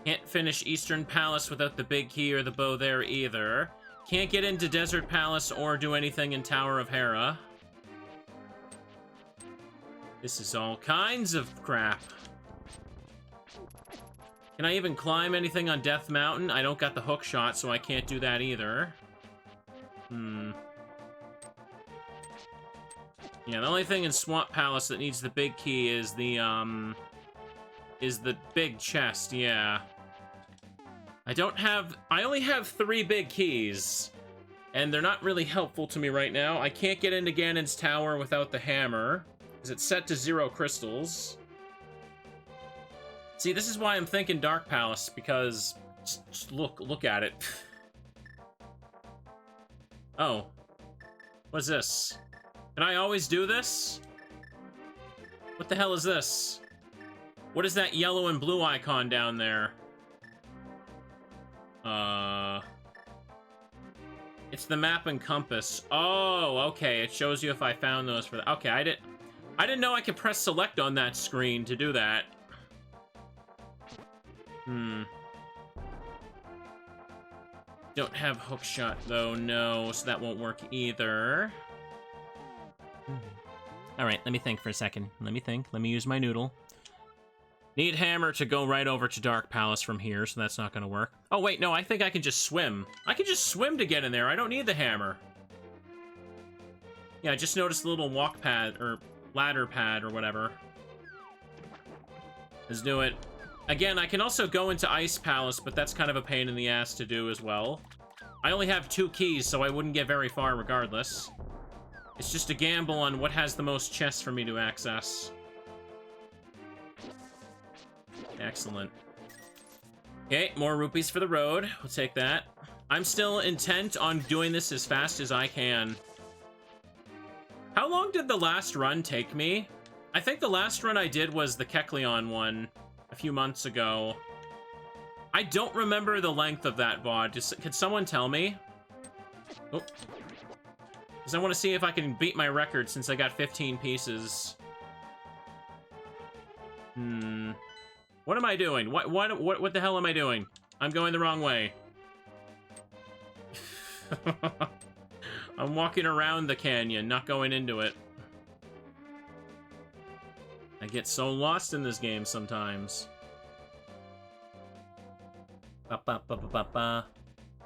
Can't finish Eastern Palace without the big key or the bow there either. Can't get into Desert Palace or do anything in Tower of Hera. This is all kinds of crap. Can I even climb anything on Death Mountain? I don't got the hook shot, so I can't do that either. Yeah, the only thing in Swamp Palace that needs the big key is the big chest, yeah. I only have 3 big keys, and they're not really helpful to me right now. I can't get into Ganon's Tower without the hammer, because it's set to 0 crystals. See, this is why I'm thinking Dark Palace, because just look at it. Oh. What is this? Can I always do this? What the hell is this? What is that yellow and blue icon down there? It's the map and compass. Oh, okay. It shows you if I found those for the... Okay, I didn't know I could press select on that screen to do that. Don't have hookshot, though, no, so that won't work either. Alright, let me think for a second. Let me think. Let me use my noodle. Need hammer to go right over to Dark Palace from here, so that's not gonna work. Oh, wait, no, I think I can just swim. I can just swim to get in there. I don't need the hammer. Yeah, I just noticed the little walk pad, or ladder pad, or whatever. Let's do it. Again, I can also go into Ice Palace, but that's kind of a pain in the ass to do as well. I only have 2 keys, so I wouldn't get very far regardless. It's just a gamble on what has the most chests for me to access. Excellent. Okay, more rupees for the road. We'll take that. I'm still intent on doing this as fast as I can. How long did the last run take me? I think the last run I did was the Kecleon one a few months ago. I don't remember the length of that VOD. Could someone tell me? Oh. Because I want to see if I can beat my record since I got 15 pieces. What am I doing? What the hell am I doing? I'm going the wrong way. I'm walking around the canyon, not going into it. I get so lost in this game sometimes. Ba ba ba ba ba ba.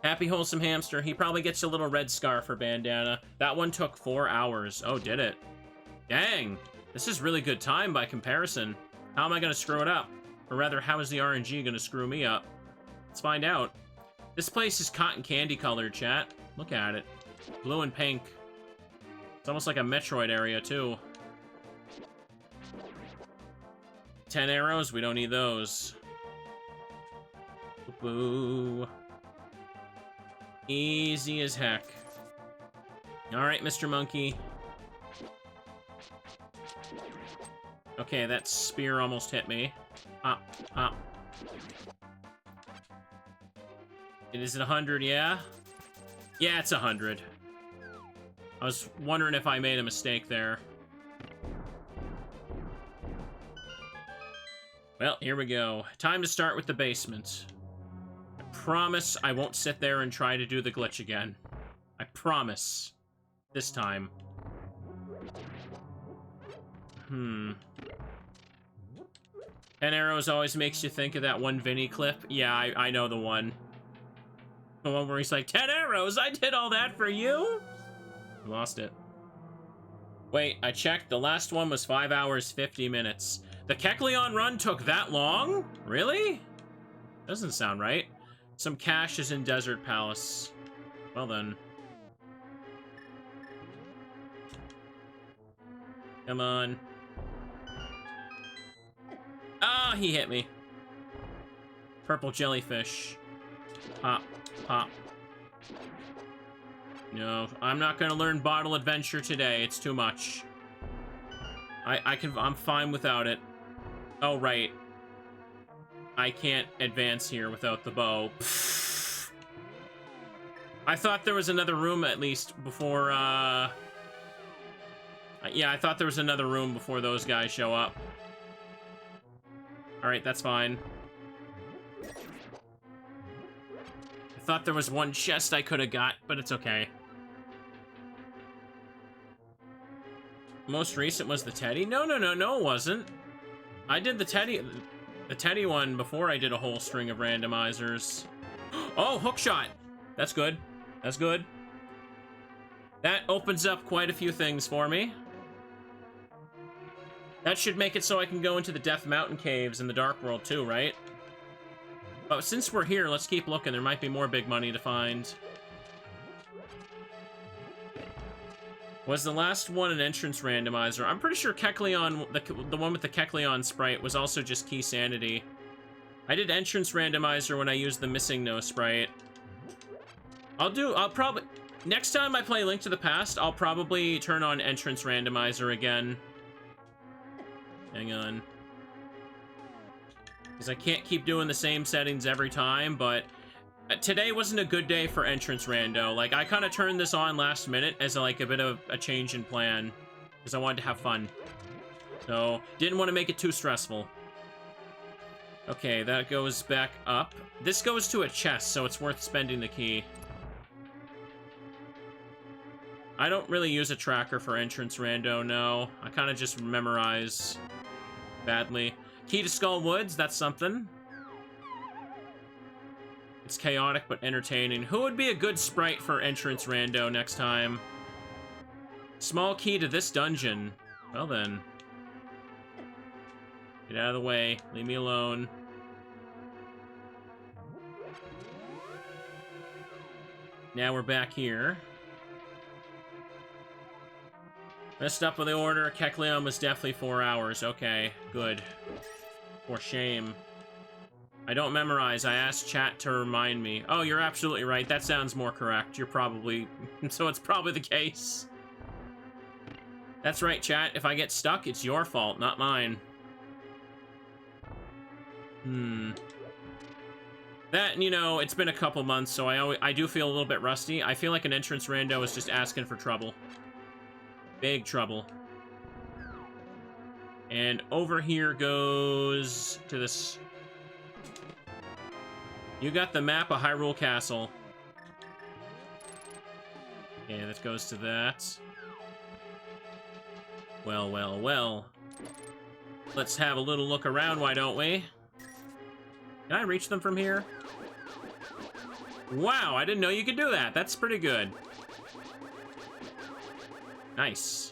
Happy Wholesome Hamster. He probably gets a little red scarf or bandana. That one took 4 hours. Oh, did it? Dang. This is really good time by comparison. How am I going to screw it up? Or rather, how is the RNG going to screw me up? Let's find out. This place is cotton candy colored, chat. Look at it. Blue and pink. It's almost like a Metroid area, too. 10 arrows? We don't need those. Boo. Easy as heck. Alright, Mr. Monkey. Okay, that spear almost hit me. Up. Is it 100, yeah? Yeah, it's 100. I was wondering if I made a mistake there. Well, here we go. Time to start with the basement. I promise I won't sit there and try to do the glitch again. I promise. This time. 10 arrows always makes you think of that one Vinny clip. Yeah, I know the one. The one where he's like, 10 arrows, I did all that for you? Lost it. Wait, I checked. The last one was 5 hours, 50 minutes. The Kecleon run took that long? Really? Doesn't sound right. Some cash is in Desert Palace. Well then. Come on. Ah, he hit me. Purple jellyfish. Pop, pop. No, I'm not gonna learn Bottle Adventure today. It's too much. I'm fine without it. Oh, right. I can't advance here without the bow. Pfft. I thought there was another room at least before, yeah, I thought there was another room before those guys show up. Alright, that's fine. I thought there was one chest I could have got, but it's okay. Most recent was the Teddy? No, it wasn't. I did the Teddy one before I did a whole string of randomizers. Oh, hookshot! That's good. That's good. That opens up quite a few things for me. That should make it so I can go into the Death Mountain caves in the Dark World too, right? But since we're here, let's keep looking. There might be more big money to find. Was the last one an entrance randomizer? I'm pretty sure Kecleon, the one with the Kecleon sprite, was also just Keysanity. I did entrance randomizer when I used the Missing No sprite. I'll probably... Next time I play Link to the Past, I'll probably turn on entrance randomizer again. Hang on. Because I can't keep doing the same settings every time, but... Today wasn't a good day for entrance rando. Like, I kind of turned this on last minute as like a bit of a change in plan. Because I wanted to have fun. So, didn't want to make it too stressful. Okay, that goes back up. This goes to a chest, so it's worth spending the key. I don't really use a tracker for entrance rando, no. I kind of just memorize badly. Key to Skull Woods, that's something. It's chaotic but entertaining. Who would be a good sprite for entrance rando next time? Small key to this dungeon. Well then. Get out of the way. Leave me alone. Now we're back here. Messed up with the order. Kecleon was definitely 4 hours. Okay, good. For shame. I don't memorize. I asked chat to remind me. Oh, you're absolutely right. That sounds more correct. You're probably... So it's probably the case. That's right, chat. If I get stuck, it's your fault, not mine. That, you know, it's been a couple months, so I do feel a little bit rusty. I feel like an entrance rando is just asking for trouble. Big trouble. And over here goes to this... You got the map of Hyrule Castle. Okay, that goes to that. Well, well, well. Let's have a little look around, why don't we? Can I reach them from here? Wow, I didn't know you could do that. That's pretty good. Nice.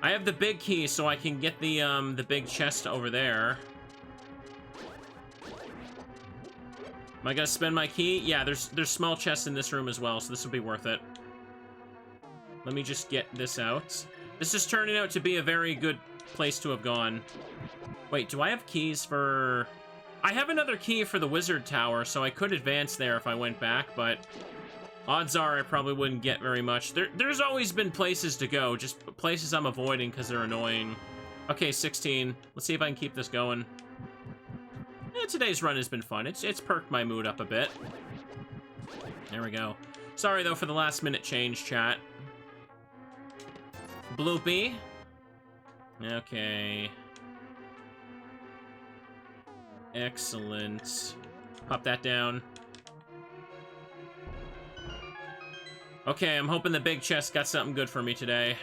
I have the big key, so I can get the big chest over there. Am I gonna spend my key? Yeah, there's small chests in this room as well, so this will be worth it. Let me just get this out. This is turning out to be a very good place to have gone. Wait, do I have keys for... I have another key for the Wizard Tower, so I could advance there if I went back, but... Odds are I probably wouldn't get very much. There's always been places to go, just places I'm avoiding because they're annoying. Okay, 16. Let's see if I can keep this going. Today's run has been fun. It's perked my mood up a bit. There we go. Sorry, though, for the last-minute change, chat. Bloopy. Okay. Excellent. Pop that down. Okay, I'm hoping the big chest got something good for me today.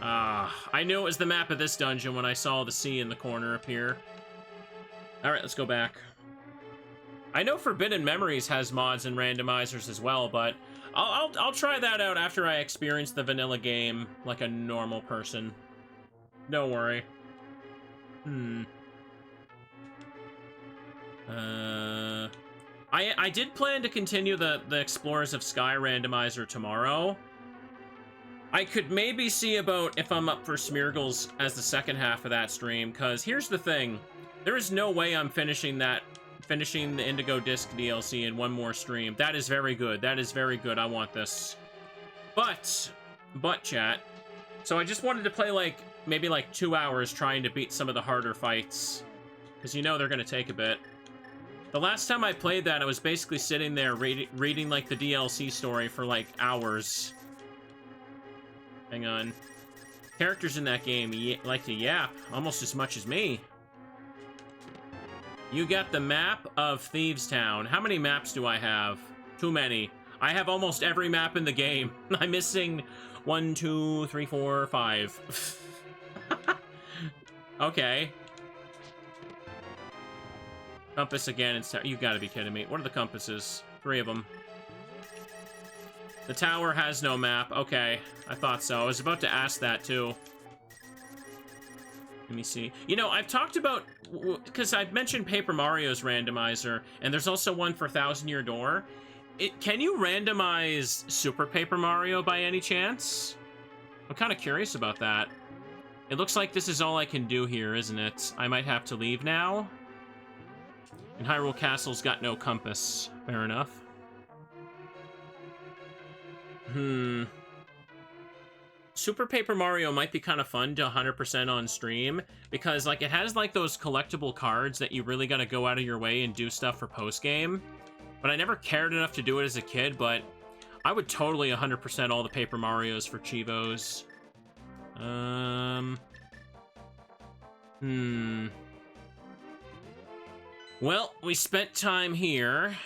I knew it was the map of this dungeon when I saw the C in the corner appear. Alright, let's go back. I know Forbidden Memories has mods and randomizers as well, but I'll try that out after I experience the vanilla game like a normal person. Don't worry. I did plan to continue the Explorers of Sky randomizer tomorrow. I could maybe see about if I'm up for Smeargles as the second half of that stream, because here's the thing. There is no way I'm finishing the Indigo Disc DLC in one more stream. That is very good. That is very good. I want this. But chat. So I just wanted to play like, maybe like 2 hours trying to beat some of the harder fights. Because you know they're going to take a bit. The last time I played that, I was basically sitting there reading like the DLC story for like hours. Hang on. Characters in that game like to yap almost as much as me. You got the map of Thieves Town. How many maps do I have? Too many. I have almost every map in the game. I'm missing 1, 2, 3, 4, 5. Okay. Compass again. You gotta be kidding me. What are the compasses? 3 of them. The tower has no map. Okay, I thought so. I was about to ask that, too. Let me see. You know, I've talked about... Because I've mentioned Paper Mario's randomizer, and there's also one for Thousand Year Door. Can you randomize Super Paper Mario by any chance? I'm kind of curious about that. It looks like this is all I can do here, isn't it? I might have to leave now. And Hyrule Castle's got no compass. Fair enough. Super Paper Mario might be kind of fun to 100% on stream, because like it has like those collectible cards that you really gotta go out of your way and do stuff for post-game. But I never cared enough to do it as a kid, but I would totally 100% all the Paper Marios for Chivos. Well, we spent time here.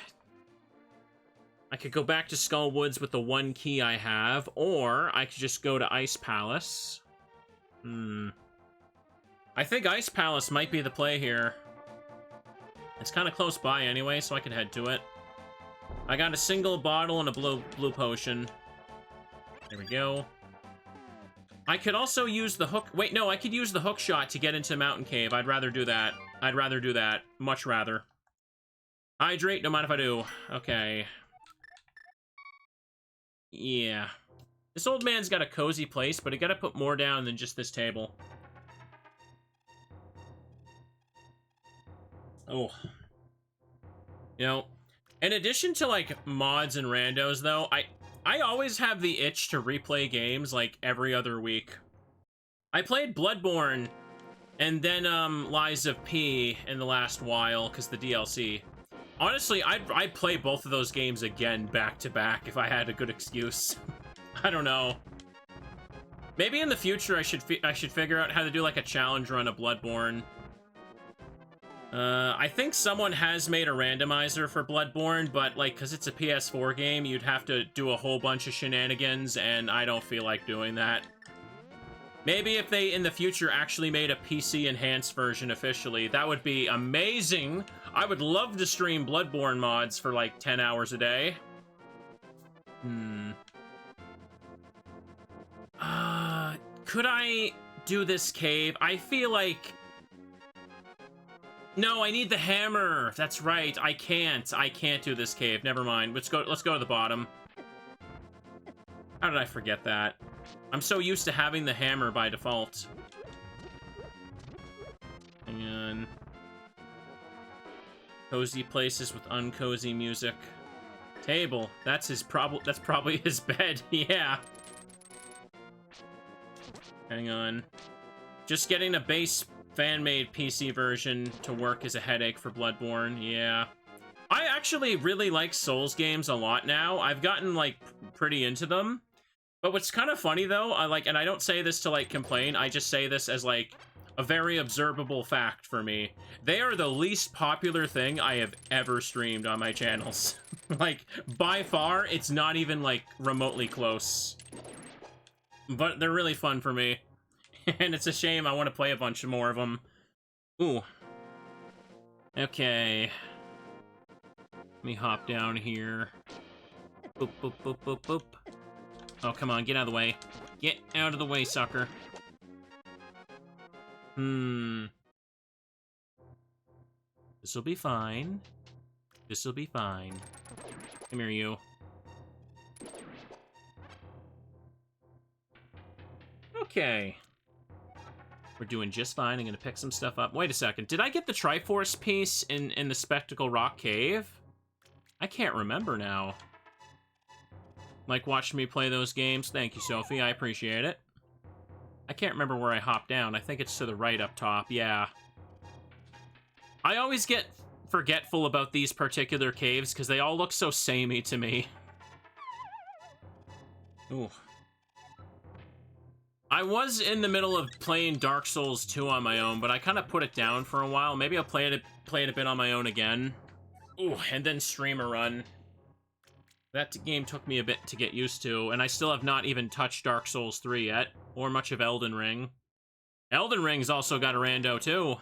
I could go back to Skull Woods with the 1 key I have, or I could just go to Ice Palace. I think Ice Palace might be the play here. It's kind of close by anyway, so I could head to it. I got a single bottle and a blue potion. There we go. I could also use the hook... Wait, no, I could use the hook shot to get into Mountain Cave. I'd rather do that. I'd rather do that. Much rather. Hydrate, no matter if I do. Okay. Yeah. This old man's got a cozy place, but I gotta put more down than just this table. Oh. You know, in addition to, like, mods and randos, though, I always have the itch to replay games, like, every other week. I played Bloodborne, and then, Lies of P in the last while, because the DLC. Honestly, I'd play both of those games again back-to-back if I had a good excuse. I don't know. Maybe in the future I should figure out how to do, like, a challenge run of Bloodborne. I think someone has made a randomizer for Bloodborne, but, like, because it's a PS4 game, you'd have to do a whole bunch of shenanigans, and I don't feel like doing that. Maybe if they, in the future, actually made a PC-enhanced version officially, that would be amazing! I would love to stream Bloodborne mods for, like, 10 hours a day. Could I do this cave? I feel like... No, I need the hammer! That's right, I can't do this cave. Never mind. Let's go to the bottom. How did I forget that? I'm so used to having the hammer by default. Hang on. Cozy places with uncozy music. Table. That's probably his bed. Yeah. Hang on. Just getting a base fan-made PC version to work is a headache for Bloodborne. Yeah. I actually really like Souls games a lot now. I've gotten, like, pretty into them. But what's kind of funny, though, and I don't say this to, like, complain, I just say this as, like, a very observable fact for me. They are the least popular thing I have ever streamed on my channels. Like, by far, it's not even, like, remotely close. But they're really fun for me. And it's a shame, I want to play a bunch more of them. Ooh. Okay. Let me hop down here. Boop, boop, boop, boop, boop. Oh, come on, get out of the way. Get out of the way, sucker. This'll be fine. This'll be fine. Come here, you. Okay. We're doing just fine. I'm gonna pick some stuff up. Wait a second. Did I get the Triforce piece in the Spectacle Rock Cave? I can't remember now. Like, watching me play those games. Thank you, Sophie. I appreciate it. I can't remember where I hopped down. I think it's to the right up top. Yeah. I always get forgetful about these particular caves because they all look so samey to me. Ooh. I was in the middle of playing Dark Souls 2 on my own, but I kind of put it down for a while. Maybe I'll play it a bit on my own again. Ooh, and then stream a run. That game took me a bit to get used to, and I still have not even touched Dark Souls 3 yet, or much of Elden Ring. Elden Ring's also got a rando, too.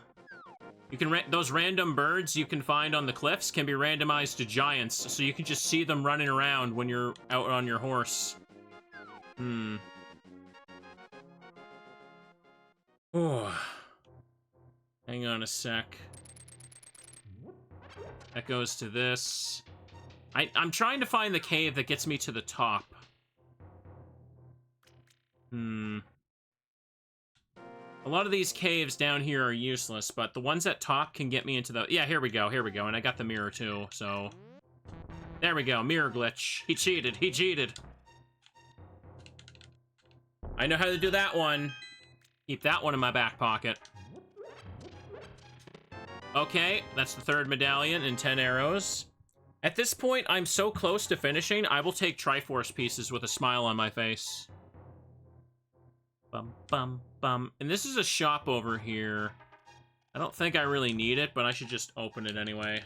You can those random birds you can find on the cliffs can be randomized to giants, so you can just see them running around when you're out on your horse. Oh. Hang on a sec. That goes to this. I'm trying to find the cave that gets me to the top. A lot of these caves down here are useless, but the ones at top can get me into the... Yeah, here we go, and I got the mirror too, so... There we go, mirror glitch. He cheated. I know how to do that one. Keep that one in my back pocket. Okay, that's the third medallion and 10 arrows. At this point, I'm so close to finishing, I will take Triforce pieces with a smile on my face. Bum, bum, bum. And this is a shop over here. I don't think I really need it, but I should just open it anyway.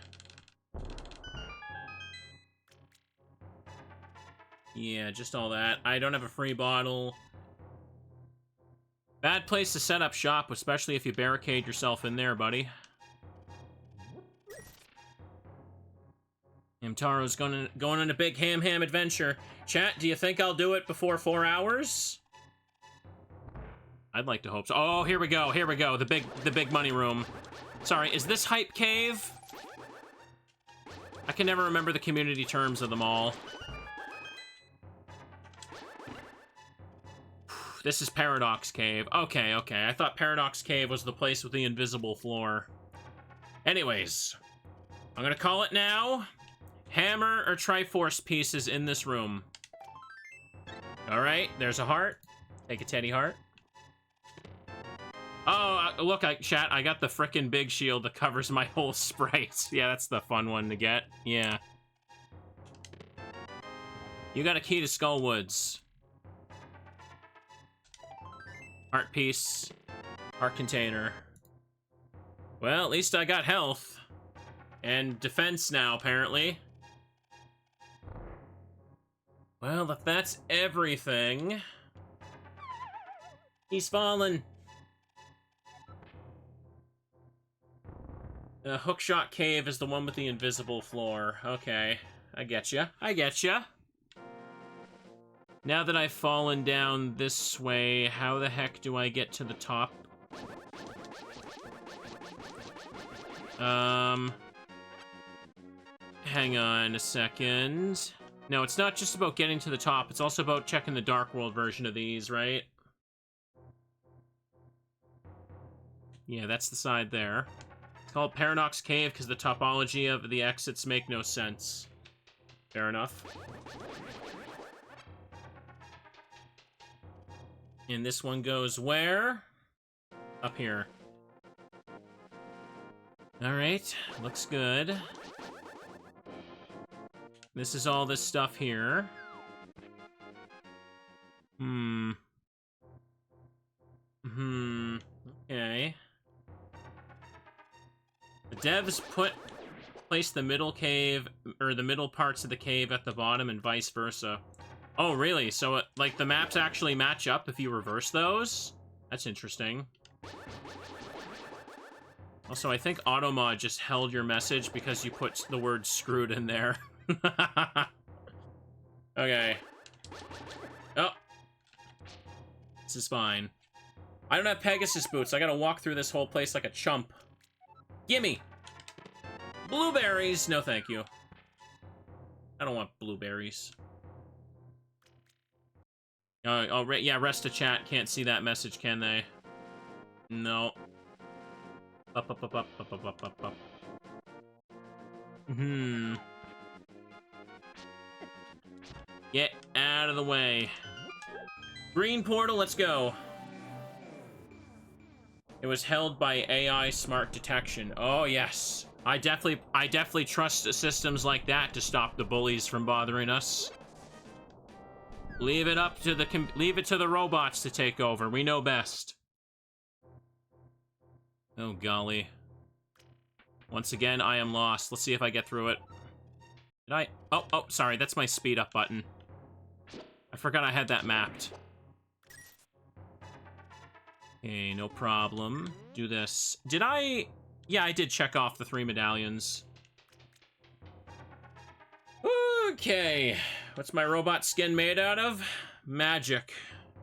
Yeah, just all that. I don't have a free bottle. Bad place to set up shop, especially if you barricade yourself in there, buddy. Hamtaro's going on a big ham adventure. Chat, do you think I'll do it before 4 hours? I'd like to hope so. Oh, here we go. The big money room. Sorry, is this Hype Cave? I can never remember the community terms of them all. This is Paradox Cave. Okay. I thought Paradox Cave was the place with the invisible floor. Anyways, I'm gonna call it now. Hammer or Triforce pieces in this room. Alright, there's a heart. Take a teddy heart. Oh, look, chat, I got the frickin' big shield that covers my whole sprite. Yeah, that's the fun one to get. Yeah. You got a key to Skullwoods. Heart piece. Heart container. Well, at least I got health. And defense now, apparently. Well, if that's everything... He's fallen. The Hookshot Cave is the one with the invisible floor. Okay, I getcha. Now that I've fallen down this way, how the heck do I get to the top? Hang on a second. No, it's not just about getting to the top, it's also about checking the Dark World version of these, right? Yeah, that's the side there. It's called Paradox Cave because the topology of the exits make no sense. Fair enough. And this one goes where? Up here. Alright, looks good. This is all this stuff here. Okay. The devs placed the middle cave, or the middle parts of the cave at the bottom and vice versa. Oh, really? So, like, the maps actually match up if you reverse those? That's interesting. Also, I think Automod just held your message because you put the word screwed in there. Okay. Oh. This is fine. I don't have Pegasus boots. I gotta walk through this whole place like a chump. Gimme! Blueberries! No, thank you. I don't want blueberries. Oh, yeah, rest of chat can't see that message, can they? No. Up. Get out of the way. Green portal, let's go. It was held by AI smart detection. Oh, yes. I definitely trust systems like that to stop the bullies from bothering us. Leave it to the robots to take over. We know best. Oh, golly. Once again, I am lost. Let's see if I get through it. Did I? Oh, sorry. That's my speed up button. I forgot I had that mapped. Okay, no problem. Do this. Did I? Yeah, I did check off the 3 medallions. Okay. What's my robot skin made out of? Magic.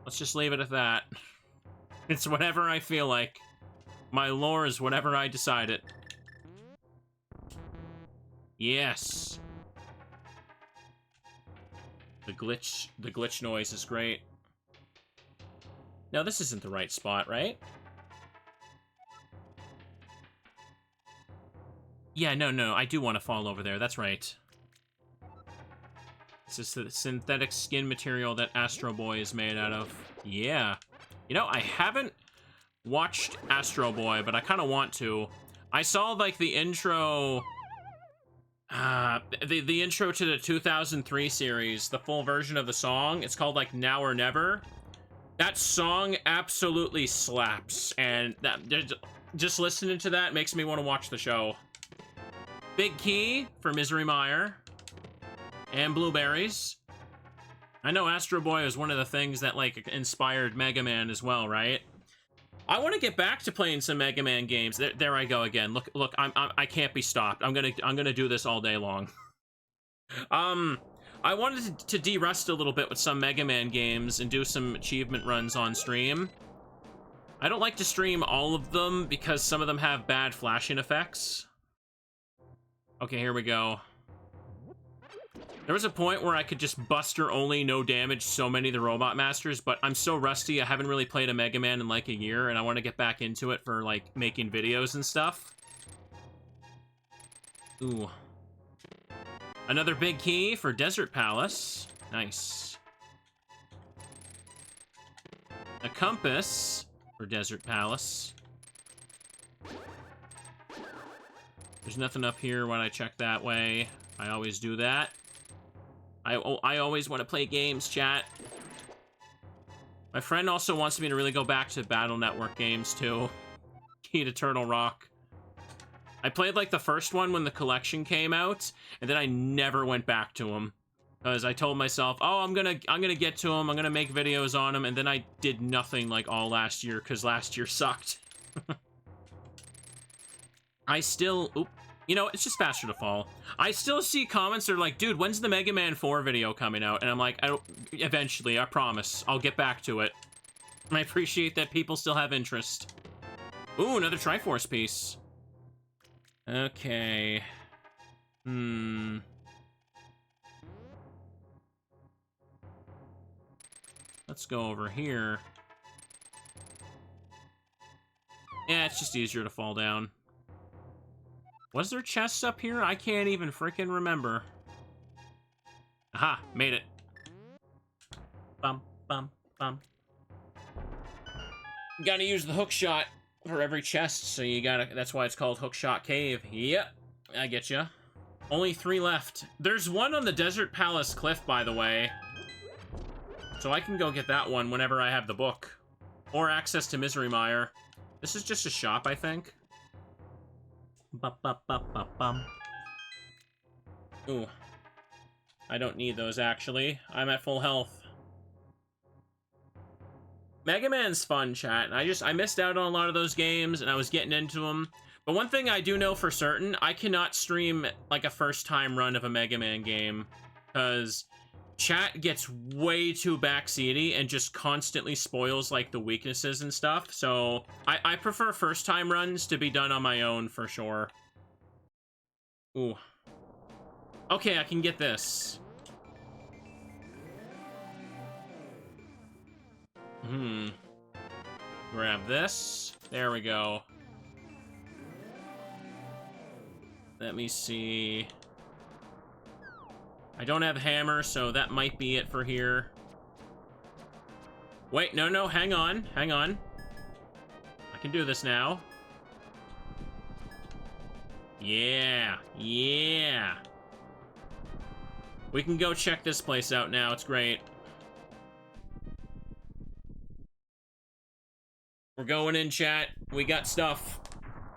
Let's just leave it at that. It's whatever I feel like. My lore is whatever I decide it. Yes. The glitch noise is great. No, this isn't the right spot, right? Yeah, no, I do want to fall over there. That's right. This is the synthetic skin material that Astro Boy is made out of. Yeah. You know, I haven't watched Astro Boy, but I kind of want to. I saw, like, the intro... the intro to the 2003 series, the full version of the song. It's called, like, Now or Never. That song absolutely slaps, and just listening to that makes me want to watch the show. Big key for Misery Mire. And blueberries. I know Astro Boy is one of the things that, like, inspired Mega Man as well, right? I want to get back to playing some Mega Man games. There I go again. Look, I can't be stopped. I'm gonna do this all day long. I wanted to de-rest a little bit with some Mega Man games and do some achievement runs on stream. I don't like to stream all of them because some of them have bad flashing effects. Okay, here we go. There was a point where I could just buster only, no damage so many of the Robot Masters, but I'm so rusty, I haven't really played a Mega Man in like a year, and I want to get back into it for, like, making videos and stuff. Ooh. Another big key for Desert Palace. Nice. A compass for Desert Palace. There's nothing up here when I check that way. I always do that. I always want to play games, chat. My friend also wants me to really go back to Battle Network games, too. Key to Turtle Rock. I played, like, the first one when the collection came out, and then I never went back to them. Because I told myself, oh, I'm gonna get to them, I'm gonna make videos on them, and then I did nothing, like, all last year, because last year sucked. I still... Oop. You know, it's just faster to fall. I still see comments that are like, dude, when's the Mega Man 4 video coming out? And I'm like, eventually, I promise. I'll get back to it. And I appreciate that people still have interest. Ooh, another Triforce piece. Okay. Let's go over here. Yeah, it's just easier to fall down. Was there chests up here? I can't even freaking remember. Aha, made it. Bum, bum, bum. You gotta use the hook shot for every chest, so you gotta... That's why it's called Hook Shot Cave. Yep, I get ya. Only 3 left. There's one on the Desert Palace cliff, by the way. So I can go get that one whenever I have the book. Or access to Misery Mire. This is just a shop, I think. Ba-ba-ba-ba-bum. Ooh. I don't need those, actually. I'm at full health. Mega Man's fun, chat. I missed out on a lot of those games, and I was getting into them. But one thing I do know for certain, I cannot stream like a first-time run of a Mega Man game, because chat gets way too backseaty and just constantly spoils like the weaknesses and stuff. So I prefer first-time runs to be done on my own for sure. Ooh. Okay, I can get this. Grab this. There we go. Let me see. I don't have hammer, so that might be it for here. Wait, no, hang on. Hang on. I can do this now. Yeah. We can go check this place out now. It's great. We're going in, chat. We got stuff.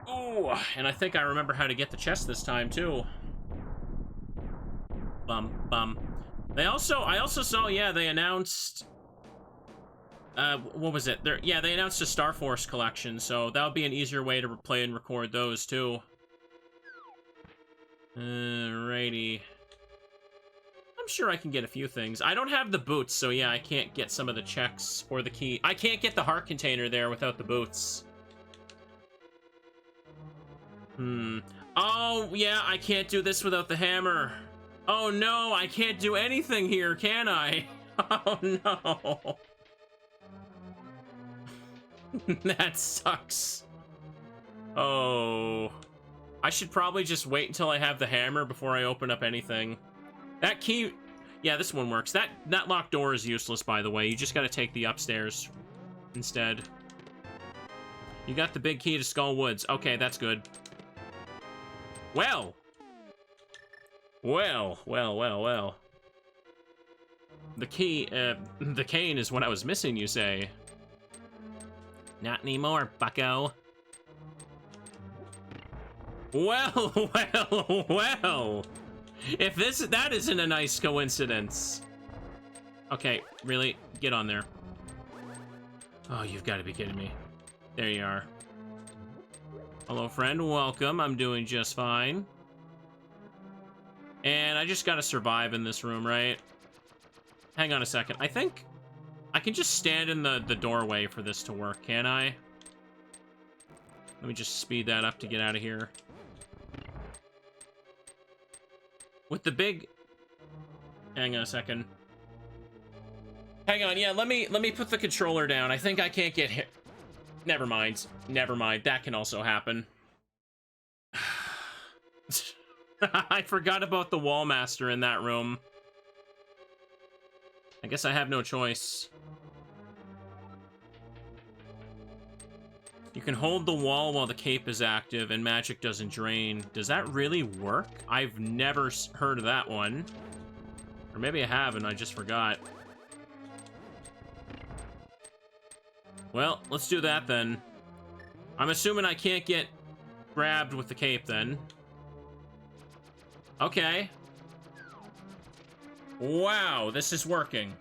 Oh, and I think I remember how to get the chest this time, too. Bum. I also saw, yeah, they announced... what was it? They announced a Star Force collection, so that would be an easier way to play and record those, too. Alrighty. I'm sure I can get a few things. I don't have the boots, so yeah, I can't get some of the checks or the key. I can't get the heart container there without the boots. Oh, yeah, I can't do this without the hammer. Oh, no, I can't do anything here, can I? Oh, no. That sucks. Oh. I should probably just wait until I have the hammer before I open up anything. That key... Yeah, this one works. That locked door is useless, by the way. You just gotta take the upstairs instead. You got the big key to Skull Woods. Okay, that's good. Well. The key, the cane is what I was missing, you say? Not anymore, bucko. Well. If that isn't a nice coincidence. Okay, really? Get on there. Oh, you've got to be kidding me. There you are. Hello, friend. Welcome. I'm doing just fine. And I just got to survive in this room, right? Hang on a second. I think I can just stand in the doorway for this to work, can I? Let me just speed that up to get out of here. With the big... Hang on a second. Hang on, yeah, let me put the controller down. I think I can't get hit. Never mind. That can also happen. I forgot about the wall master in that room. I guess I have no choice. You can hold the wall while the cape is active and magic doesn't drain. Does that really work? I've never heard of that one. Or maybe I have and I just forgot. Well, let's do that then. I'm assuming I can't get grabbed with the cape then. Okay. Wow, this is working.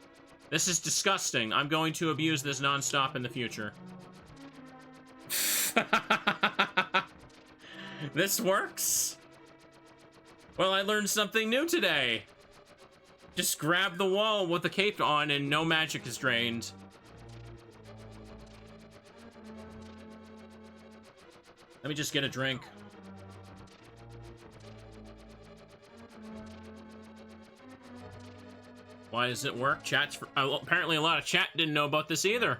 This is disgusting. I'm going to abuse this nonstop in the future. This works? Well, I learned something new today. Just grab the wall with the cape on and no magic is drained. Let me just get a drink. Why does it work? Chat's for... apparently a lot of chat didn't know about this either.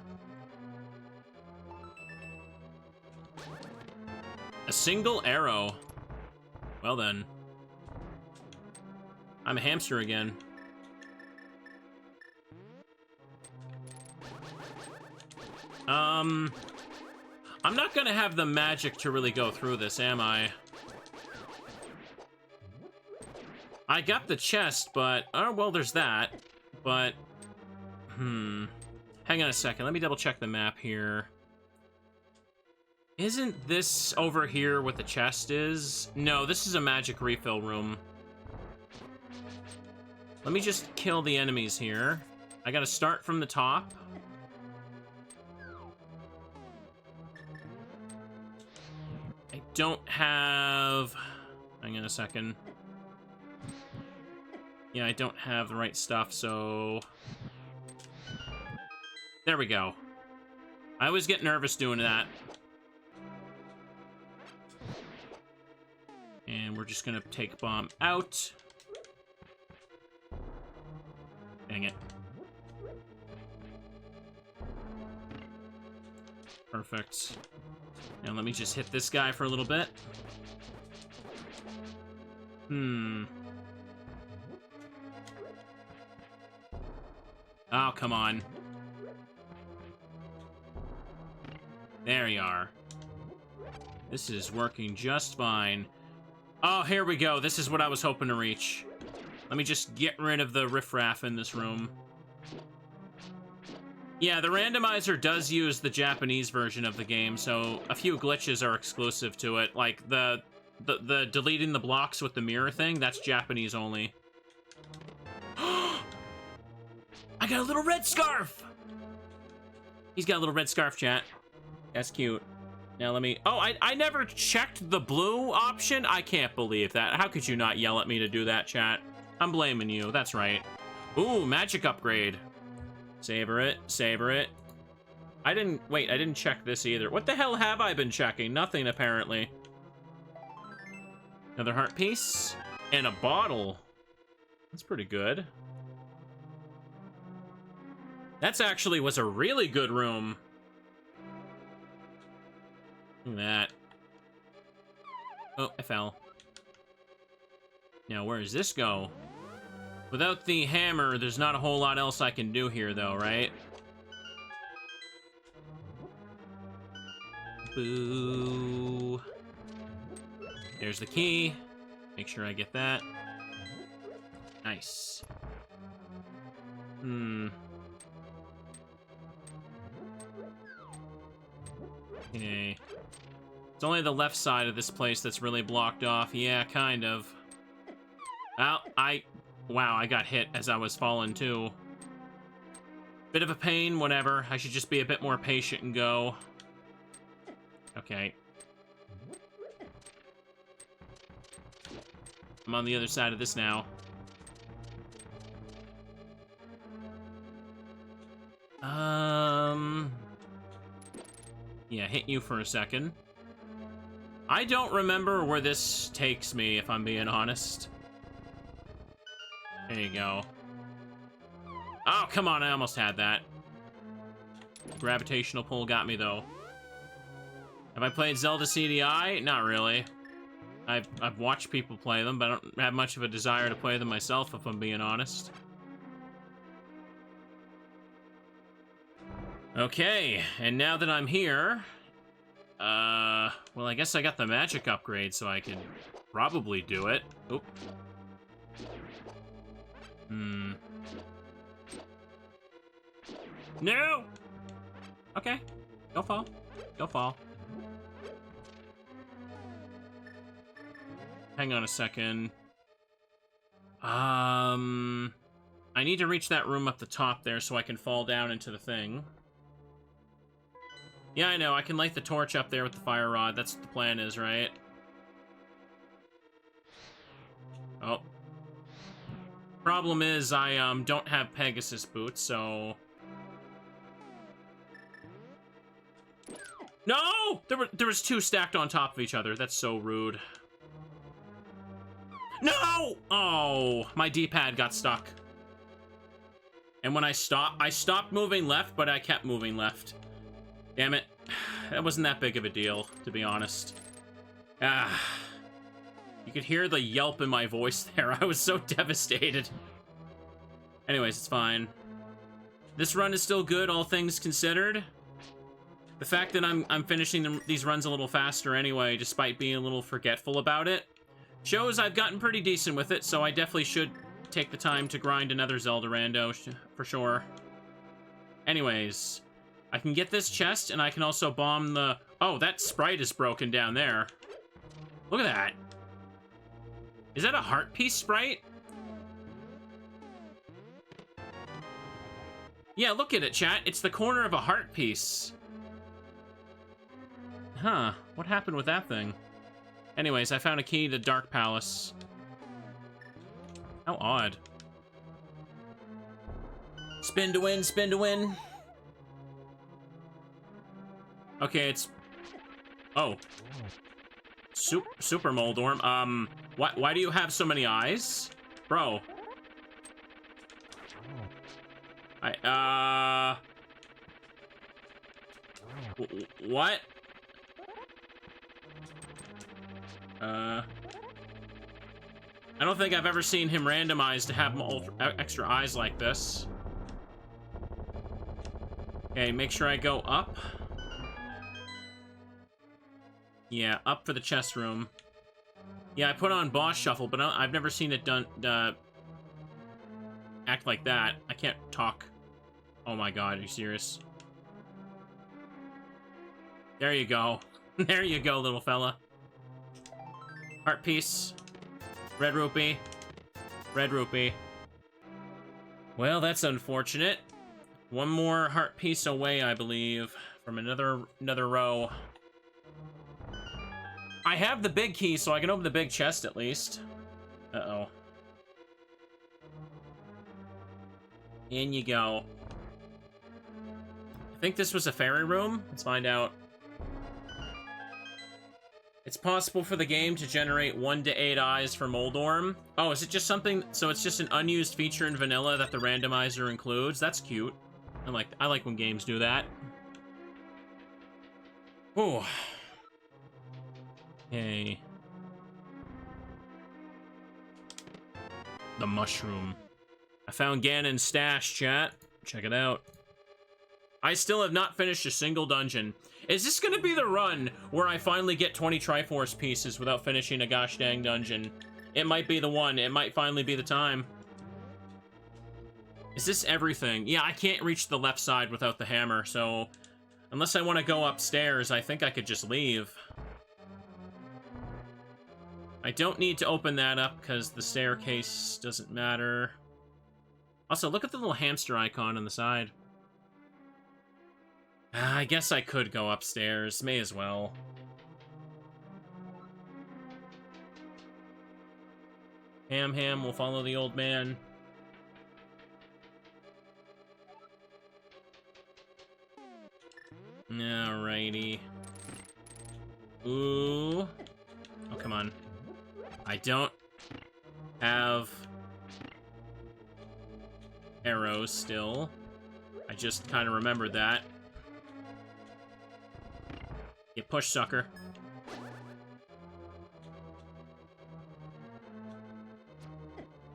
A single arrow. Well then. I'm a hamster again. I'm not gonna have the magic to really go through this, am I? I got the chest, but... oh, well, there's that. But... hang on a second. Let me double check the map here. Isn't this over here what the chest is? No, this is a magic refill room. Let me just kill the enemies here. I gotta start from the top. don't have... Hang on a second. Yeah, I don't have the right stuff, so... There we go. I always get nervous doing that. And we're just gonna take bomb out. Dang it. Perfect. Now let me just hit this guy for a little bit. Oh, come on. There you are. This is working just fine. Oh, here we go. This is what I was hoping to reach. Let me just get rid of the riffraff in this room. Yeah, the randomizer does use the Japanese version of the game, so a few glitches are exclusive to it. Like the deleting the blocks with the mirror thing, that's Japanese only. I got a little red scarf! He's got a little red scarf, chat. That's cute. Now let me... Oh, I never checked the blue option? I can't believe that. How could you not yell at me to do that, chat? I'm blaming you. That's right. Ooh, magic upgrade. Savor it. Savor it. I didn't check this either. What the hell have I been checking? Nothing, apparently. Another heart piece. And a bottle. That's pretty good. That's actually was a really good room. Look at that. Oh, I fell. Now, where does this go? Without the hammer, there's not a whole lot else I can do here, though, right? Boo. There's the key. Make sure I get that. Nice. Okay. It's only the left side of this place that's really blocked off. Yeah, kind of. Oh, wow, I got hit as I was falling, too. Bit of a pain, whatever. I should just be a bit more patient and go. Okay. I'm on the other side of this now. Yeah, hit you for a second. I don't remember where this takes me, if I'm being honest. There you go. Oh, come on, I almost had that. Gravitational pull got me, though. Have I played Zelda CDI? Not really. I've watched people play them, but I don't have much of a desire to play them myself, if I'm being honest. Okay, and now that I'm here... well, I guess I got the magic upgrade, so I can probably do it. Oop. No! Okay. Go fall. Go fall. Hang on a second. I need to reach that room up the top there so I can fall down into the thing. Yeah, I know. I can light the torch up there with the fire rod. That's what the plan is, right? Oh. Problem is, I don't have Pegasus boots, so... No! There was two stacked on top of each other. That's so rude. No! Oh, my D-pad got stuck. And when I stopped moving left, but I kept moving left. Damn it. That wasn't that big of a deal, to be honest. You could hear the yelp in my voice there. I was so devastated. Anyways, it's fine. This run is still good, all things considered. The fact that I'm finishing these runs a little faster anyway, despite being a little forgetful about it, shows I've gotten pretty decent with it, so I definitely should take the time to grind another Zelda rando, for sure. Anyways, I can get this chest, and I can also bomb the... Oh, that sprite is broken down there. Look at that. Is that a heart piece sprite? Yeah, look at it, chat. It's the corner of a heart piece. Huh. What happened with that thing? Anyways, I found a key to Dark Palace. How odd. Spin to win, spin to win. Okay, it's... Oh. Super Moldorm. Why do you have so many eyes? Bro. What? I don't think I've ever seen him randomized to have extra eyes like this. Okay, make sure I go up. Yeah, up for the chest room. Yeah, I put on boss shuffle, but I've never seen it done, act like that. I can't talk. Oh my god, are you serious? There you go. There you go, little fella. Heart piece. Red rupee. Red rupee. Well, that's unfortunate. One more heart piece away, I believe, from another row. I have the big key, so I can open the big chest at least. Uh-oh. In you go. I think this was a fairy room. Let's find out. It's possible for the game to generate 1 to 8 eyes for Moldorm. Oh, is it just something... So it's just an unused feature in vanilla that the randomizer includes? That's cute. I like when games do that. Ooh. Okay. The mushroom. I found Ganon's stash, chat. Check it out. I still have not finished a single dungeon. Is this gonna be the run where I finally get 20 Triforce pieces without finishing a gosh dang dungeon? It might be the one. It might finally be the time. Is this everything? Yeah, I can't reach the left side without the hammer, so... Unless I want to go upstairs, I think I could just leave. I don't need to open that up because the staircase doesn't matter. Also, look at the little hamster icon on the side. I guess I could go upstairs. May as well. Ham will follow the old man. Alrighty. Ooh. Oh, come on. I don't have arrows still. I just kind of remembered that. Get pushed, sucker.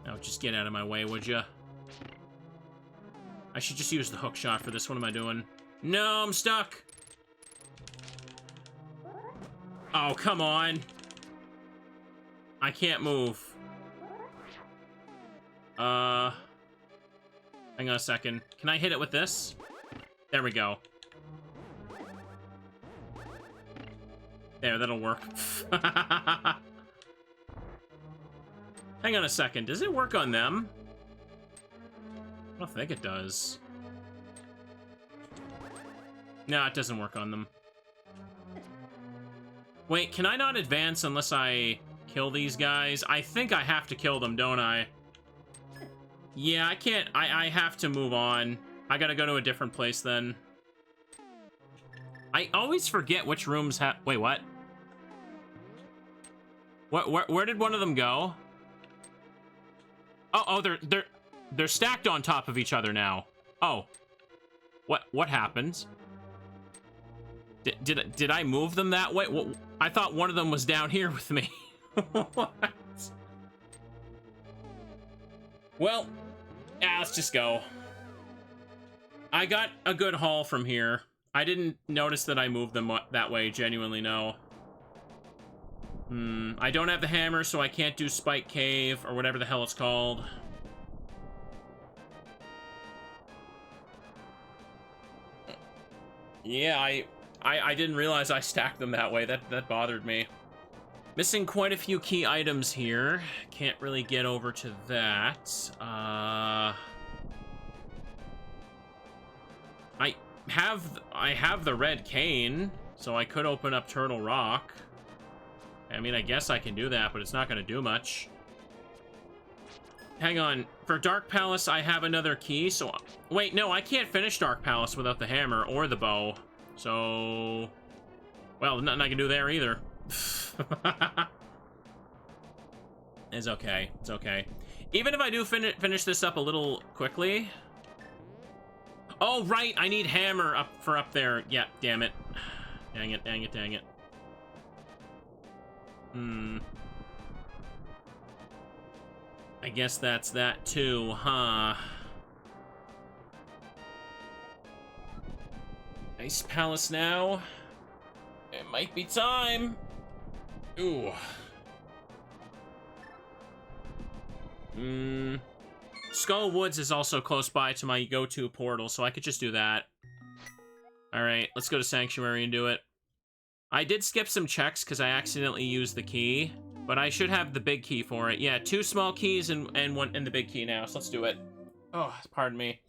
Oh, just get out of my way, would ya? I should just use the hook shot for this. What am I doing? No, I'm stuck! Oh, come on. I can't move. Hang on a second. Can I hit it with this? There we go. There, that'll work. Hang on a second. Does it work on them? I don't think it does. No, it doesn't work on them. Wait, can I not advance unless I kill these guys? I think I have to kill them, don't I? Yeah, I can't. I have to move on. I gotta go to a different place then. I always forget which rooms have... Wait, what? Where did one of them go? Oh, they're stacked on top of each other now. Oh. What happened? Did I move them that way? I thought one of them was down here with me. What? Well, yeah, let's just go. I got a good haul from here. I didn't notice that I moved them that way, genuinely, no. I don't have the hammer, so I can't do Spike Cave, or whatever the hell it's called. Yeah, I didn't realize I stacked them that way. That bothered me. Missing quite a few key items here. Can't really get over to that. I have the red cane, so I could open up Turtle Rock. I mean, I guess I can do that, but it's not going to do much. Hang on. For Dark Palace, I have another key, so... Wait, no, I can't finish Dark Palace without the hammer or the bow. So... Well, nothing I can do there either. It's okay. It's okay. Even if I do finish this up a little quickly... Oh, right! I need hammer up there. Yeah, damn it. Dang it, dang it, dang it. I guess that's that too, huh? Ice Palace now. It might be time. Ooh. Skull Woods is also close by to my go-to portal, so I could just do that. Alright, let's go to Sanctuary and do it. I did skip some checks because I accidentally used the key, but I should have the big key for it. Yeah, 2 small keys and one and the big key now, so let's do it. Oh, pardon me.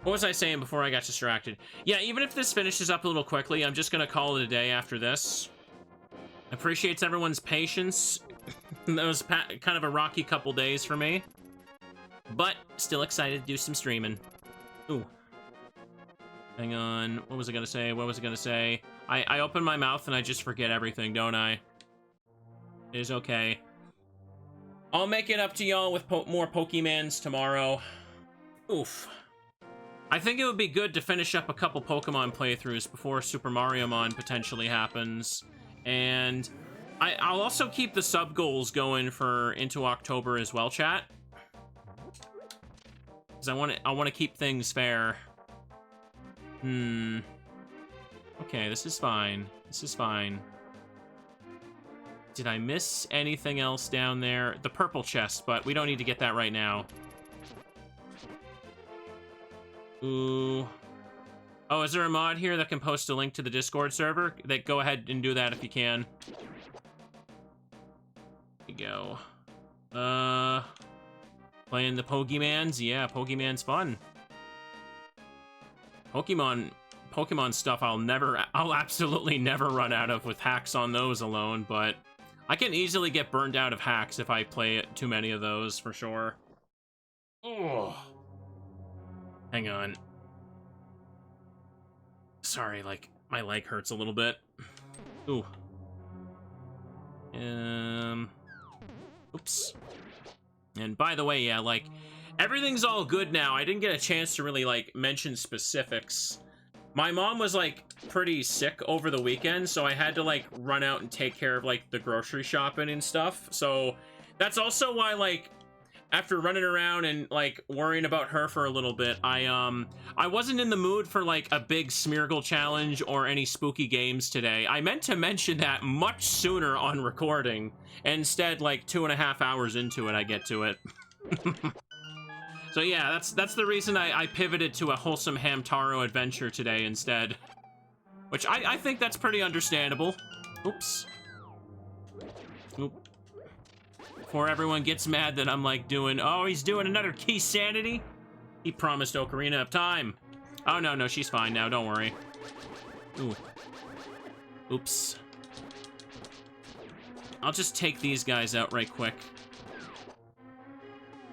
What was I saying before I got distracted? Yeah, even if this finishes up a little quickly, I'm just gonna call it a day after this. Appreciates everyone's patience. That was kind of a rocky couple days for me. But, still excited to do some streaming. Ooh. Hang on. What was I gonna say? What was I gonna say? I open my mouth and I just forget everything, don't I? It is okay. I'll make it up to y'all with more Pokemans tomorrow. Oof. I think it would be good to finish up a couple Pokemon playthroughs before Super Mario Mon potentially happens. And I'll also keep the sub goals going for into October as well, chat. Because I want to keep things fair. Okay, this is fine. This is fine. Did I miss anything else down there? The purple chest, but we don't need to get that right now. Ooh. Oh, is there a mod here that can post a link to the Discord server? Go ahead and do that if you can. There you go. Playing the Pokemans? Yeah, Pokemon's fun. Pokemon stuff I'll absolutely never run out of with hacks on those alone, but I can easily get burned out of hacks if I play too many of those, for sure. Oh. Hang on. Sorry, like, my leg hurts a little bit. Ooh. Oops. And by the way, yeah, like, everything's all good now. I didn't get a chance to really, like, mention specifics. My mom was, like, pretty sick over the weekend, so I had to, like, run out and take care of, like, the grocery shopping and stuff. So that's also why, like, after running around and, like, worrying about her for a little bit, I wasn't in the mood for, like, a big Smeargle challenge or any spooky games today. I meant to mention that much sooner on recording. Instead, like, 2.5 hours into it, I get to it. So yeah, that's the reason I pivoted to a wholesome Hamtaro adventure today instead. Which I think that's pretty understandable. Oops. Oop. Before everyone gets mad that I'm like doing, oh, he's doing another Keysanity? He promised Ocarina of Time. Oh, no, she's fine now, don't worry. Ooh. Oops. I'll just take these guys out right quick.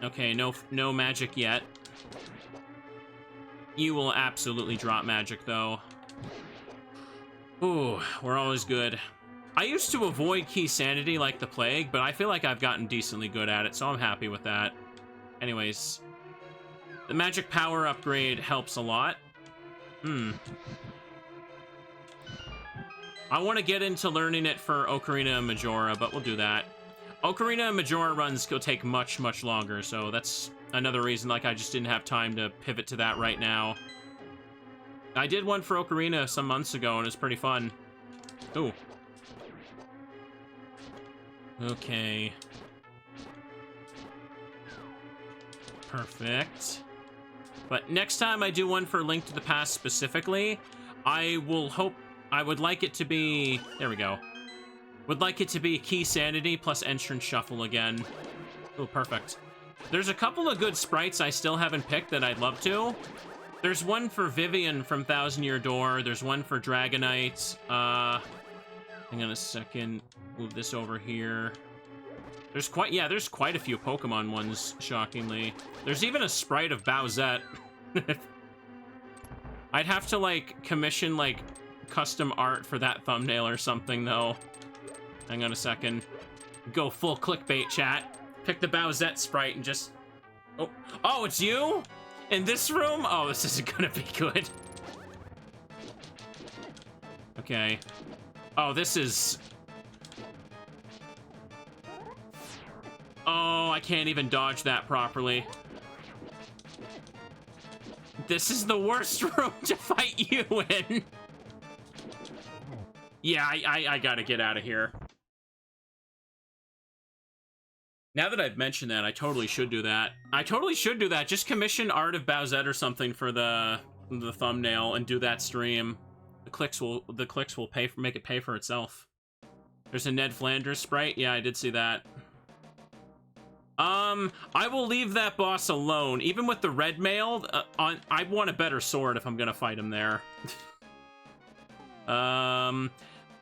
Okay, no magic yet. You will absolutely drop magic, though. Ooh, we're always good. I used to avoid Keysanity like the plague, but I feel like I've gotten decently good at it, so I'm happy with that. Anyways, the magic power upgrade helps a lot. I want to get into learning it for Ocarina and Majora, but we'll do that. Ocarina and Majora runs will take much, much longer, so that's another reason, like, I just didn't have time to pivot to that right now. I did one for Ocarina some months ago, and it was pretty fun. Ooh. Okay. Perfect. But next time I do one for Link to the Past specifically, I would like it to be... There we go. Would like it to be Keysanity plus Entrance Shuffle again. Oh, perfect. There's a couple of good sprites I still haven't picked that I'd love to. There's one for Vivian from Thousand Year Door. There's one for Dragonite. Hang on a second. Move this over here. There's quite a few Pokemon ones, shockingly. There's even a sprite of Bowsette. I'd have to, like, commission, like, custom art for that thumbnail or something, though. Hang on a second. Go full clickbait, chat. Pick the Bowsette sprite and just... Oh, it's you? In this room? Oh, this isn't gonna be good. Okay. Oh, this is... Oh, I can't even dodge that properly. This is the worst room to fight you in. Yeah, I gotta get out of here. Now that I've mentioned that, I totally should do that. Just commission art of Bowsette or something for the thumbnail and do that stream. The clicks will make it pay for itself. There's a Ned Flanders sprite. Yeah, I did see that. I will leave that boss alone. Even with the red mail, I want a better sword if I'm gonna fight him there. Bow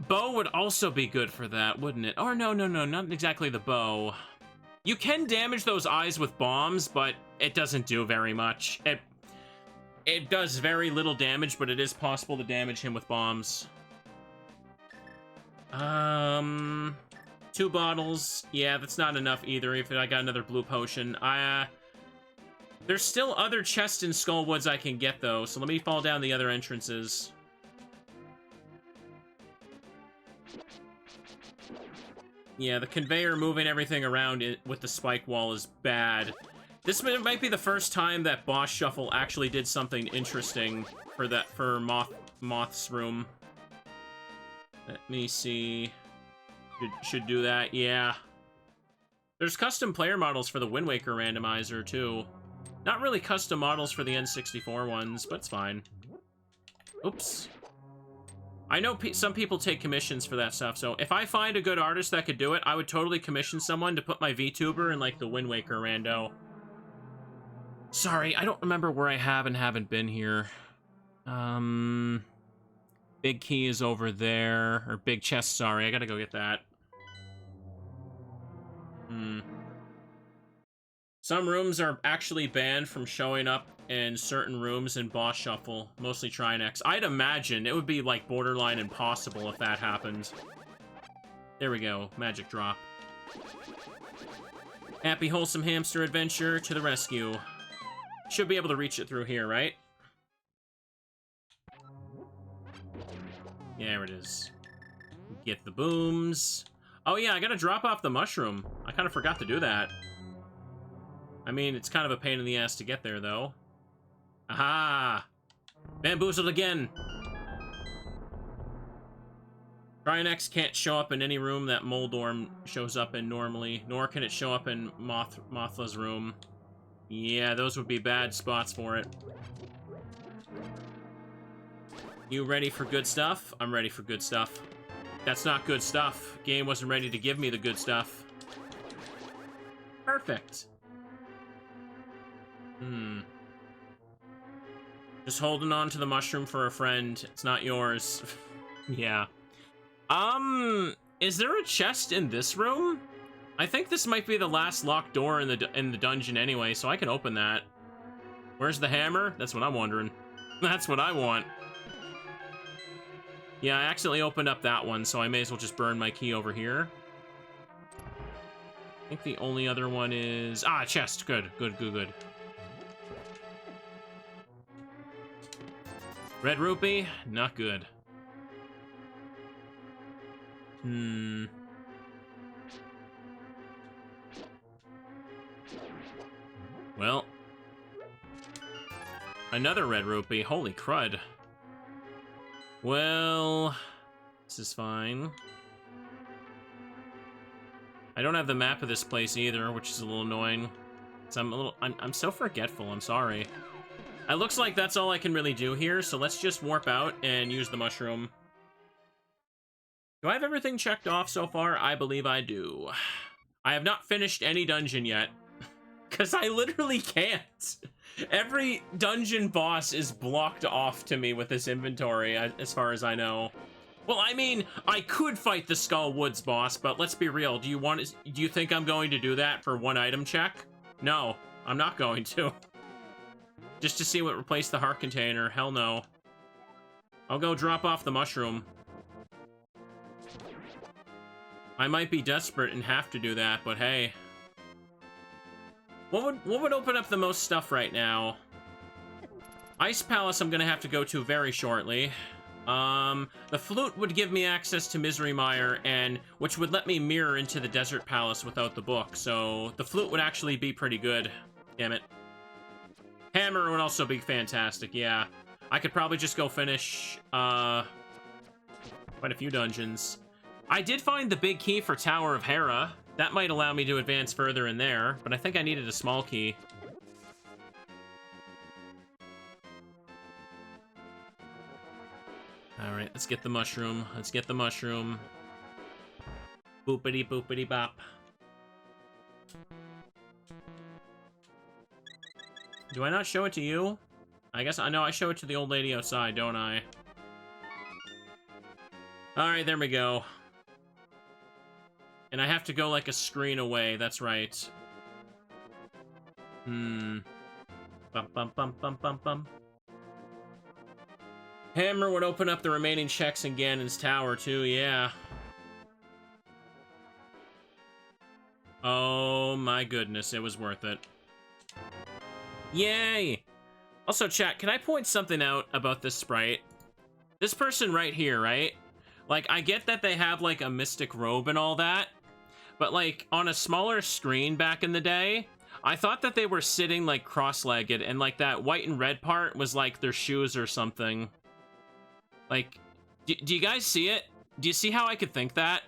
would also be good for that, wouldn't it? Or no, not exactly the bow. You can damage those eyes with bombs, but it doesn't do very much. It does very little damage, but it is possible to damage him with bombs. 2 bottles. Yeah, that's not enough either. If I got another blue potion. There's still other chests in Skullwoods I can get, though, so let me fall down the other entrances. Yeah, the conveyor moving everything around with the spike wall is bad. This might be the first time that Boss Shuffle actually did something interesting for Moth's room. Let me see. Should do that, yeah. There's custom player models for the Wind Waker randomizer, too. Not really custom models for the N64 ones, but it's fine. Oops. I know some people take commissions for that stuff, so if I find a good artist that could do it, I would totally commission someone to put my VTuber in, like, the Wind Waker rando. Sorry, I don't remember where I have and haven't been here. Big key is over there. Or big chest, sorry. I gotta go get that. Some rooms are actually banned from showing up in certain rooms in Boss Shuffle. Mostly Trinex. I'd imagine it would be, like, borderline impossible if that happened. There we go. Magic drop. Happy Wholesome Hamster Adventure to the rescue. Should be able to reach it through here, right? Yeah, there it is. Get the booms. Oh yeah, I gotta drop off the mushroom. I kind of forgot to do that. I mean, it's kind of a pain in the ass to get there, though. Aha! Bamboozled again! Trinex can't show up in any room that Moldorm shows up in normally, nor can it show up in Mothla's room. Yeah, those would be bad spots for it. You ready for good stuff? I'm ready for good stuff. That's not good stuff. Game wasn't ready to give me the good stuff. Perfect. Just holding on to the mushroom for a friend. It's not yours. Yeah. Is there a chest in this room? I think this might be the last locked door in the dungeon anyway, so I can open that. Where's the hammer? That's what I'm wondering. That's what I want. Yeah, I accidentally opened up that one, so I may as well just burn my key over here. I think the only other one is... Ah, chest. Good. Red rupee? Not good. Well. Another red rupee. Holy crud. Well, this is fine. I don't have the map of this place either, which is a little annoying. So I'm so forgetful, I'm sorry. It looks like that's all I can really do here, so let's just warp out and use the mushroom. Do I have everything checked off so far? I believe I do. I have not finished any dungeon yet, because I literally can't. Every dungeon boss is blocked off to me with this inventory, as far as I know. Well, I mean, I could fight the Skull Woods boss, but let's be real. Do you think I'm going to do that for one item check? No, I'm not going to. Just to see what replaced the heart container. Hell no. I'll go drop off the mushroom. I might be desperate and have to do that, but hey. What would open up the most stuff right now? Ice Palace I'm gonna have to go to very shortly. The flute would give me access to Misery Mire, and which would let me mirror into the Desert Palace without the book, so the flute would actually be pretty good. Damn it. Hammer would also be fantastic, yeah. I could probably just go finish, quite a few dungeons. I did find the big key for Tower of Hera. That might allow me to advance further in there, but I think I needed a small key. Alright, let's get the mushroom. Let's get the mushroom. Boopity boopity bop. Do I not show it to you? I guess I know I show it to the old lady outside, don't I? Alright, there we go. And I have to go like a screen away, that's right. Bum bum bum bum bum bum. Hammer would open up the remaining checks in Ganon's tower too, yeah. Oh my goodness, it was worth it. Yay! Also, chat, can I point something out about this sprite? This person right here, right? Like, I get that they have, like, a mystic robe and all that, but, like, on a smaller screen back in the day, I thought that they were sitting, like, cross-legged, and, like, that white and red part was, like, their shoes or something. Like, do you guys see it? Do you see how I could think that?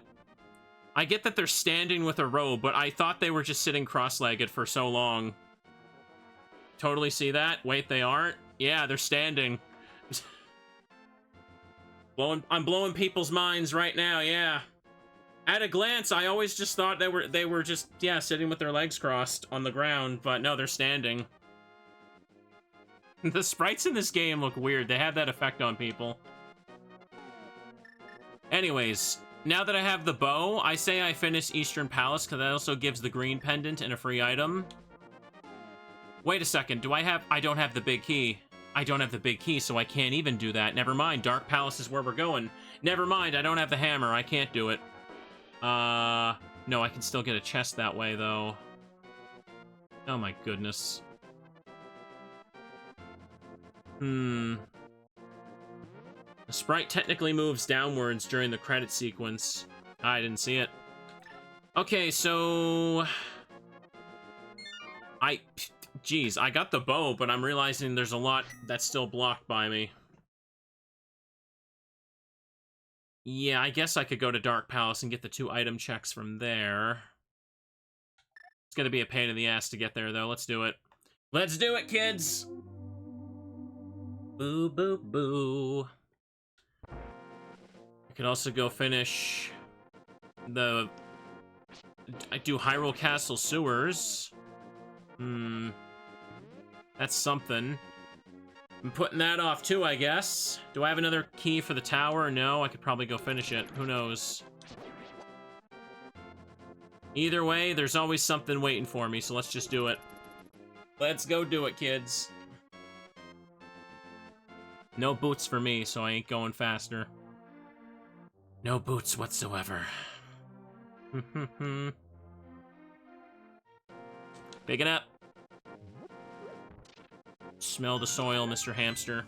I get that they're standing with a robe, but I thought they were just sitting cross-legged for so long. Totally see that? Wait, they aren't? Yeah, they're standing. I'm blowing people's minds right now, yeah. At a glance, I always just thought they were just, yeah, sitting with their legs crossed on the ground, but no, they're standing. The sprites in this game look weird. They have that effect on people. Anyways, now that I have the bow, I say I finish Eastern Palace, because that also gives the green pendant and a free item. Wait a second, I don't have the big key. I don't have the big key, so I can't even do that. Never mind, Dark Palace is where we're going. Never mind, I don't have the hammer, I can't do it. No, I can still get a chest that way, though. Oh my goodness. The sprite technically moves downwards during the credit sequence. I didn't see it. Okay, so... Geez, I got the bow, but I'm realizing there's a lot that's still blocked by me. Yeah, I guess I could go to Dark Palace and get the 2 item checks from there. It's gonna be a pain in the ass to get there, though. Let's do it. Let's do it, kids! Boo, boo, boo. I could also go finish the... I do Hyrule Castle Sewers. That's something. I'm putting that off too, I guess. Do I have another key for the tower? No, I could probably go finish it. Who knows? Either way, there's always something waiting for me, so let's just do it. Let's go do it, kids. No boots for me, so I ain't going faster. No boots whatsoever. Picking up. Smell the soil, Mr. Hamster.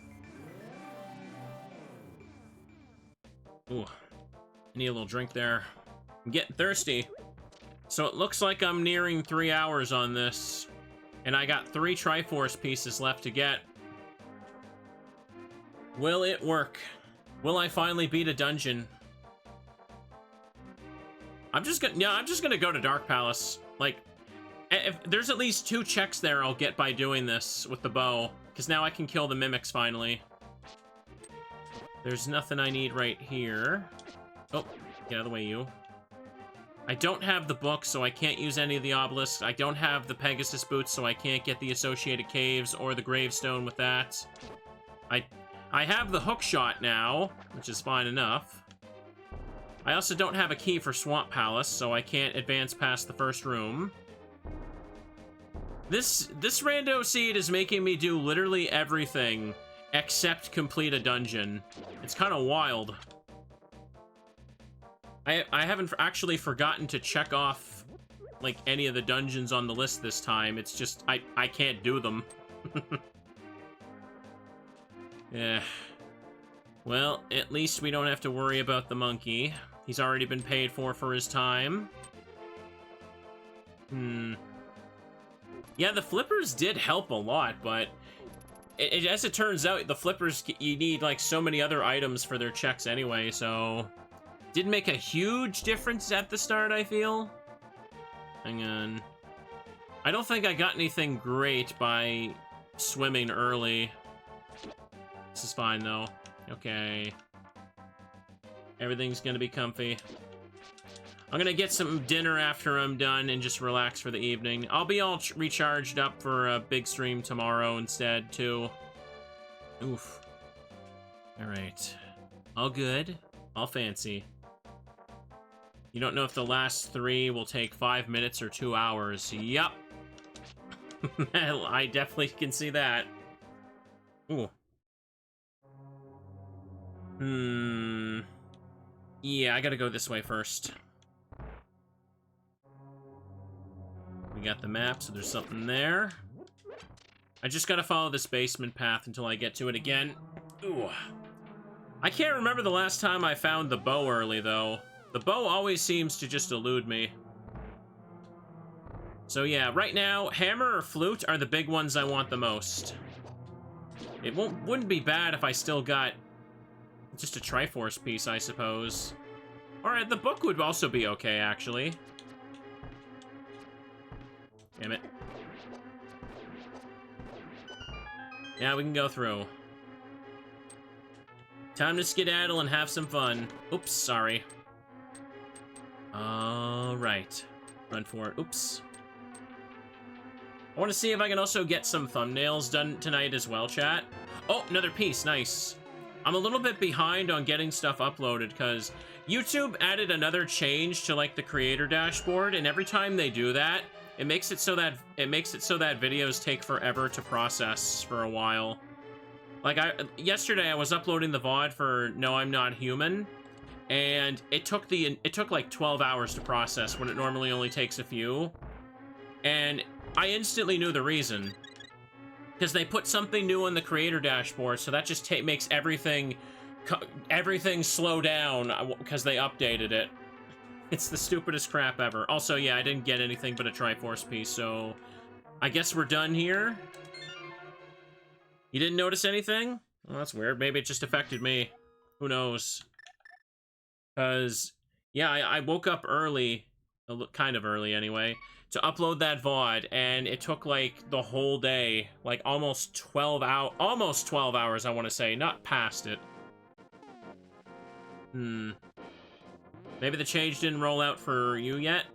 Ooh. I need a little drink there. I'm getting thirsty. So it looks like I'm nearing 3 hours on this. And I got 3 Triforce pieces left to get. Will it work? Will I finally beat a dungeon? I'm just gonna go to Dark Palace. Like, if there's at least 2 checks there I'll get by doing this with the bow. Because now I can kill the mimics finally. There's nothing I need right here. Oh, get out of the way, you. I don't have the book, so I can't use any of the obelisks. I don't have the Pegasus boots, so I can't get the associated caves or the gravestone with that. I have the hook shot now, which is fine enough. I also don't have a key for Swamp Palace, so I can't advance past the first room. This rando seed is making me do literally everything except complete a dungeon. It's kind of wild. I haven't actually forgotten to check off, like, any of the dungeons on the list this time. It's just, I can't do them. Yeah. Well, at least we don't have to worry about the monkey. He's already been paid for his time. Yeah, the flippers did help a lot, but as it turns out, the flippers, you need, like, so many other items for their checks anyway, so... Didn't make a huge difference at the start, I feel. Hang on. I don't think I got anything great by swimming early. This is fine, though. Okay. Everything's gonna be comfy. I'm gonna get some dinner after I'm done and just relax for the evening. I'll be all recharged up for a big stream tomorrow instead, too. Oof. Alright. All good. All fancy. You don't know if the last 3 will take 5 minutes or 2 hours. Yup. I definitely can see that. Ooh. Yeah, I gotta go this way first. We got the map, so there's something there. I just gotta follow this basement path until I get to it again. Ooh. I can't remember the last time I found the bow early, though. The bow always seems to just elude me. So yeah, right now, hammer or flute are the big ones I want the most. It wouldn't be bad if I still got just a Triforce piece, I suppose. Alright, the book would also be okay, actually. Damn it. Yeah, we can go through. Time to skedaddle and have some fun. Oops, sorry. Alright. Run for it. Oops. I want to see if I can also get some thumbnails done tonight as well, chat. Oh, another piece. Nice. I'm a little bit behind on getting stuff uploaded because YouTube added another change to, like, the creator dashboard, and every time they do that, it makes it so that videos take forever to process for a while. Like, yesterday I was uploading the VOD for No I'm Not Human, and it took like 12 hours to process when it normally only takes a few. And I instantly knew the reason. Because they put something new on the creator dashboard, so that just makes everything slow down because they updated it. It's the stupidest crap ever. Also, yeah, I didn't get anything but a Triforce piece, so I guess we're done here. You didn't notice anything? Well, that's weird. Maybe it just affected me. Who knows? Because, yeah, I woke up early, kind of early anyway, to upload that VOD, and it took, like, the whole day, like, almost 12 hours, I want to say, not past it. Maybe the change didn't roll out for you yet?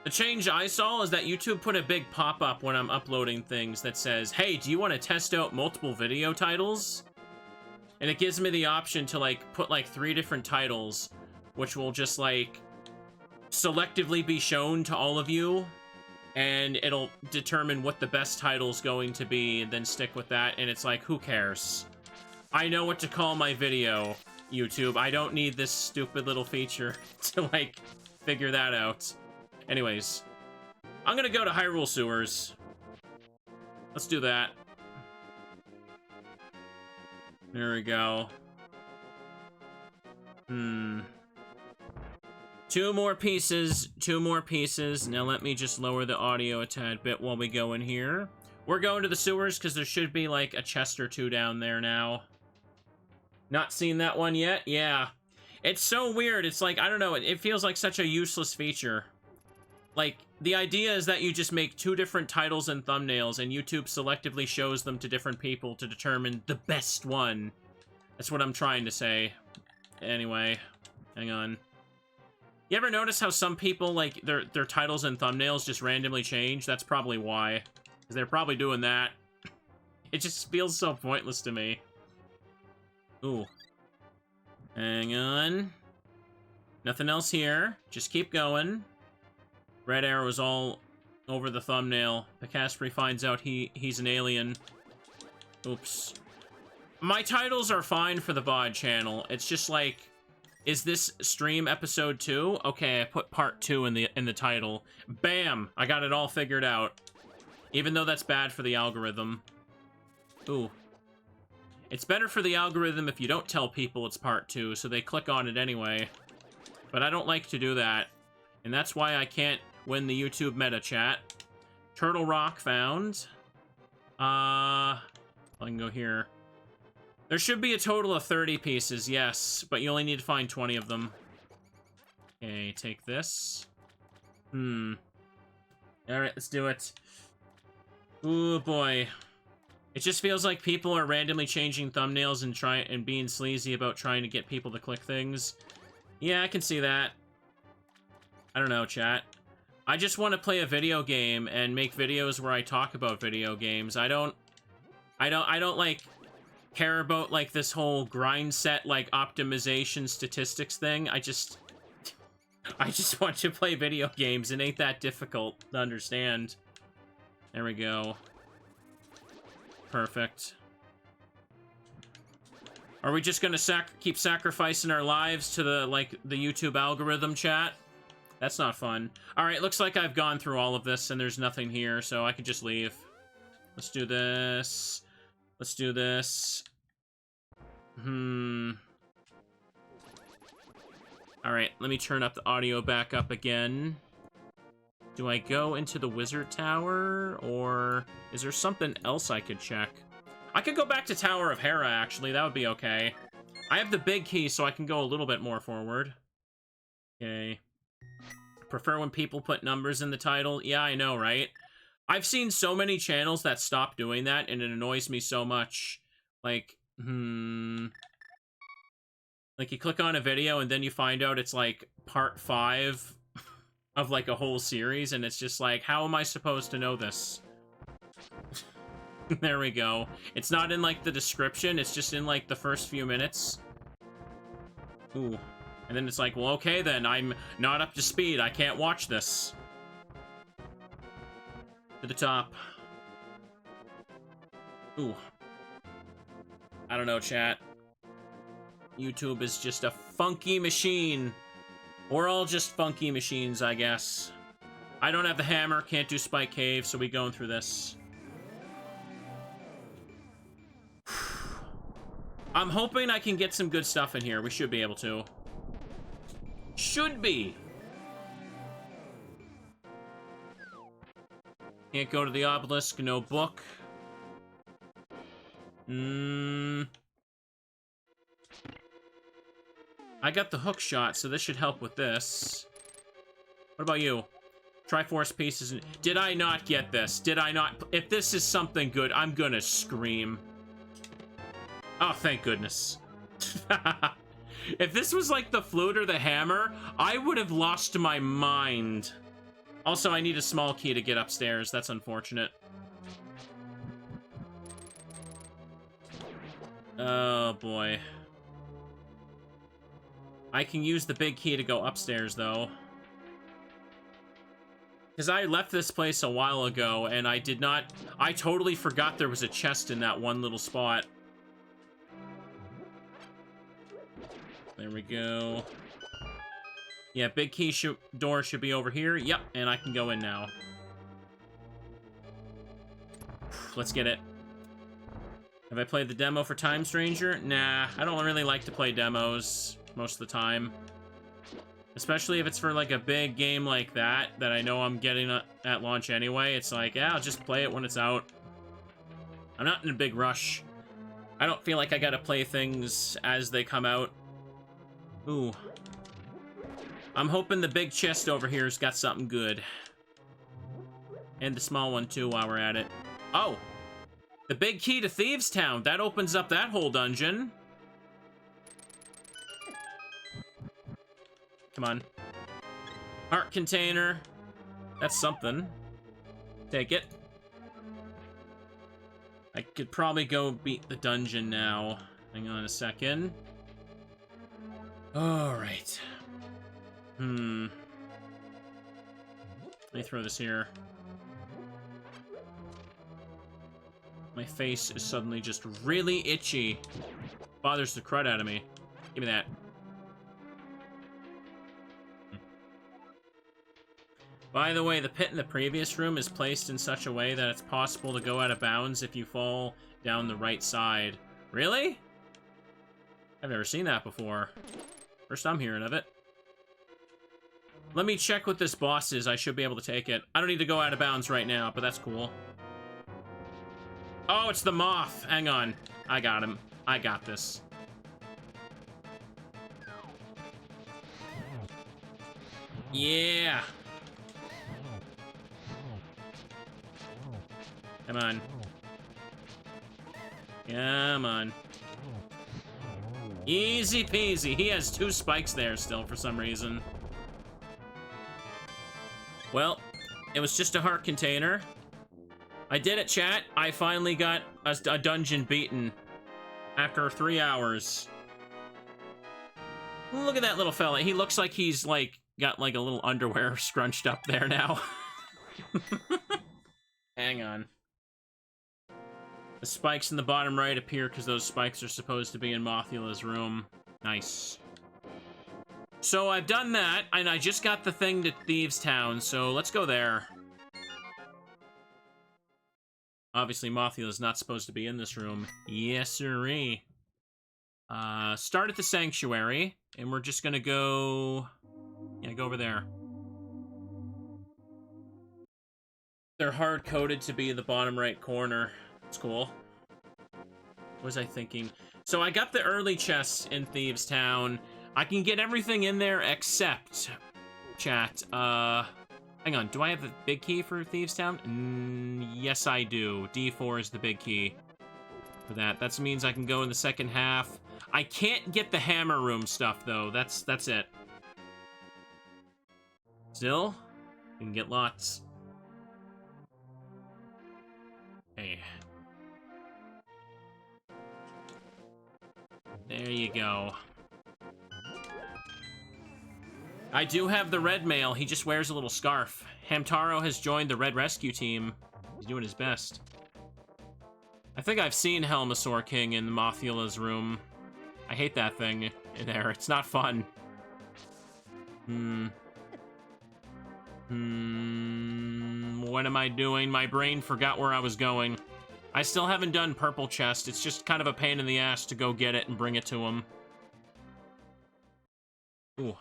The change I saw is that YouTube put a big pop-up when I'm uploading things that says, hey, do you want to test out multiple video titles? And it gives me the option to, like, put, like, 3 different titles, which will just, like, selectively be shown to all of you, and it'll determine what the best title's going to be, and then stick with that, and it's like, who cares? I know what to call my video, YouTube. I don't need this stupid little feature to, like, figure that out. Anyways, I'm gonna go to Hyrule Sewers. Let's do that. There we go. 2 more pieces, 2 more pieces. Now let me just lower the audio a tad bit while we go in here. We're going to the sewers because there should be, like, a chest or 2 down there now. Not seen that one yet? Yeah. It's so weird. It's like, I don't know, it feels like such a useless feature. Like, the idea is that you just make 2 different titles and thumbnails, and YouTube selectively shows them to different people to determine the best one. That's what I'm trying to say. Anyway, hang on. You ever notice how some people, like, their titles and thumbnails just randomly change? That's probably why. Because they're probably doing that. It just feels so pointless to me. Ooh. Hang on. Nothing else here. Just keep going. Red arrow is all over the thumbnail. Picaspri finds out he's an alien. Oops. My titles are fine for the VOD channel. It's just like, is this stream episode 2? Okay, I put part 2 in the title. Bam! I got it all figured out. Even though that's bad for the algorithm. Ooh. It's better for the algorithm if you don't tell people it's part 2, so they click on it anyway. But I don't like to do that. And that's why I can't win the YouTube meta chat. Turtle Rock found. I can go here. There should be a total of 30 pieces, yes, but you only need to find 20 of them. Okay, take this. Alright, let's do it. Ooh, boy. It just feels like people are randomly changing thumbnails and being sleazy about trying to get people to click things. Yeah, I can see that. I don't know, chat. I just want to play a video game and make videos where I talk about video games. I don't like care about like this whole grind set like optimization statistics thing. I just want to play video games. It ain't that difficult to understand. There we go. Perfect. Are we just gonna keep sacrificing our lives to the YouTube algorithm, chat? That's not fun. Alright, looks like I've gone through all of this and there's nothing here, so I could just leave. Let's do this. Let's do this. Alright, let me turn up the audio back up again. Do I go into the wizard tower, or is there something else I could check? I could go back to Tower of Hera, actually. That would be okay. I have the big key, so I can go a little bit more forward. Okay. Prefer when people put numbers in the title. Yeah, I know, right? I've seen so many channels that stop doing that, and it annoys me so much. Like, like, you click on a video, and then you find out it's, like, part 5 of, like, a whole series, and it's just like, how am I supposed to know this? There we go. It's not in, like, the description, it's just in, like, the first few minutes. Ooh. And then it's like, well, okay, then, I'm not up to speed, I can't watch this. To the top. Ooh. I don't know, chat. YouTube is just a funky machine. We're all just funky machines, I guess. I don't have the hammer, can't do Spike Cave, so we going through this. I'm hoping I can get some good stuff in here. We should be able to. Should be! Can't go to the obelisk, no book. I got the hook shot, so this should help with this. What about you? Triforce pieces. Did I not get this? Did I not? If this is something good, I'm gonna scream. Oh, thank goodness. If this was like the flute or the hammer, I would have lost my mind. Also, I need a small key to get upstairs. That's unfortunate. Oh, boy. I can use the big key to go upstairs, though. Because I left this place a while ago, and I did not... I totally forgot there was a chest in that one little spot. There we go. Yeah, big key door should be over here. Yep, and I can go in now. Let's get it. Have I played the demo for Time Stranger? Nah, I don't really like to play demos most of the time. Especially if it's for like a big game like that I know I'm getting at launch anyway. It's like, yeah, I'll just play it when it's out. I'm not in a big rush. I don't feel like I gotta play things as they come out. Ooh. I'm hoping the big chest over here's got something good. And the small one too while we're at it. Oh! The big key to Thieves Town! That opens up that whole dungeon. Come on. Heart container. That's something. Take it. I could probably go beat the dungeon now. Hang on a second. Alright. Let me throw this here. My face is suddenly just really itchy. Bothers the crud out of me. Give me that. By the way, the pit in the previous room is placed in such a way that it's possible to go out of bounds if you fall down the right side. Really? I've never seen that before. First I'm hearing of it. Let me check what this boss is. I should be able to take it. I don't need to go out of bounds right now, but that's cool. Oh, it's the moth. Hang on. I got him. I got this. Yeah. Come on. Come on. Easy peasy. He has 2 spikes there still for some reason. Well, it was just a heart container. I did it, chat. I finally got a dungeon beaten after 3 hours. Look at that little fella. He looks like he's, like, got, like, a little underwear scrunched up there now. Hang on. The spikes in the bottom right appear because those spikes are supposed to be in Mothula's room. Nice. So I've done that, and I just got the thing to Thieves Town, so let's go there. Obviously, Mothula's not supposed to be in this room. Yes, sirree. Start at the Sanctuary, and we're just gonna go... Yeah, go over there. They're hard-coded to be the bottom right corner. That's cool. What was I thinking? So I got the early chests in Thieves Town. I can get everything in there except... Chat, hang on, do I have the big key for Thieves Town? Yes, I do. D4 is the big key for that. That means I can go in the second half. I can't get the hammer room stuff, though. That's it. Still, you can get lots. Okay. There you go. I do have the red male. He just wears a little scarf. Hamtaro has joined the Red Rescue team. He's doing his best. I think I've seen Helmasaur King in Mothula's room. I hate that thing in there. It's not fun. What am I doing? My brain forgot where I was going. I still haven't done Purple Chest. It's just kind of a pain in the ass to go get it and bring it to him. Ooh.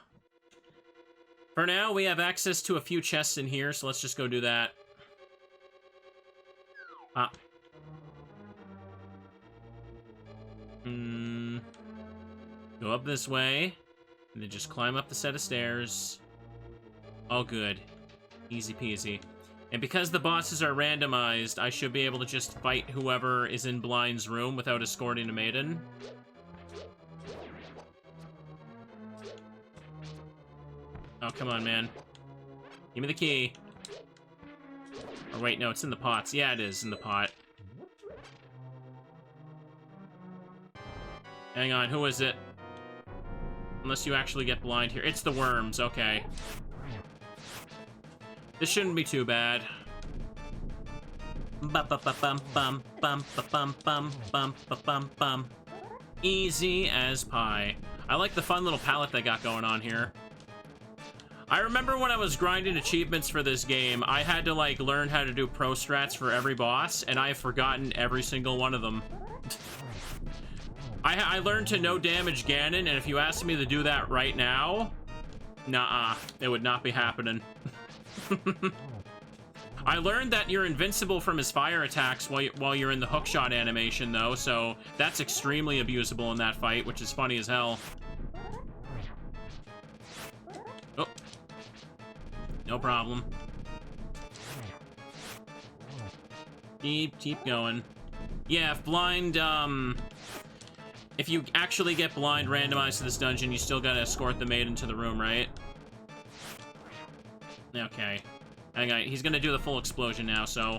For now, we have access to a few chests in here, so let's just go do that. Ah. Go up this way, and then just climb up the set of stairs. All good. Easy peasy. And because the bosses are randomized, I should be able to just fight whoever is in Blind's room without escorting a maiden. Oh, come on, man. Give me the key. Or wait, no, it's in the pots. Yeah, it is in the pot. Hang on, who is it? Unless you actually get blind here. It's the worms, okay. This shouldn't be too bad. Easy as pie. I like the fun little palette they got going on here. I remember when I was grinding achievements for this game, I had to, like, learn how to do pro strats for every boss, and I have forgotten every single one of them. I learned to no damage Ganon, and if you asked me to do that right now, nah, it would not be happening. I learned that you're invincible from his fire attacks while you're in the hookshot animation, though, so that's extremely abusable in that fight, which is funny as hell. Oh. No problem. Keep going. Yeah, if blind, if you actually get blind randomized to this dungeon, you still gotta escort the maiden to the room, right? Okay. Hang on, he's gonna do the full explosion now, so...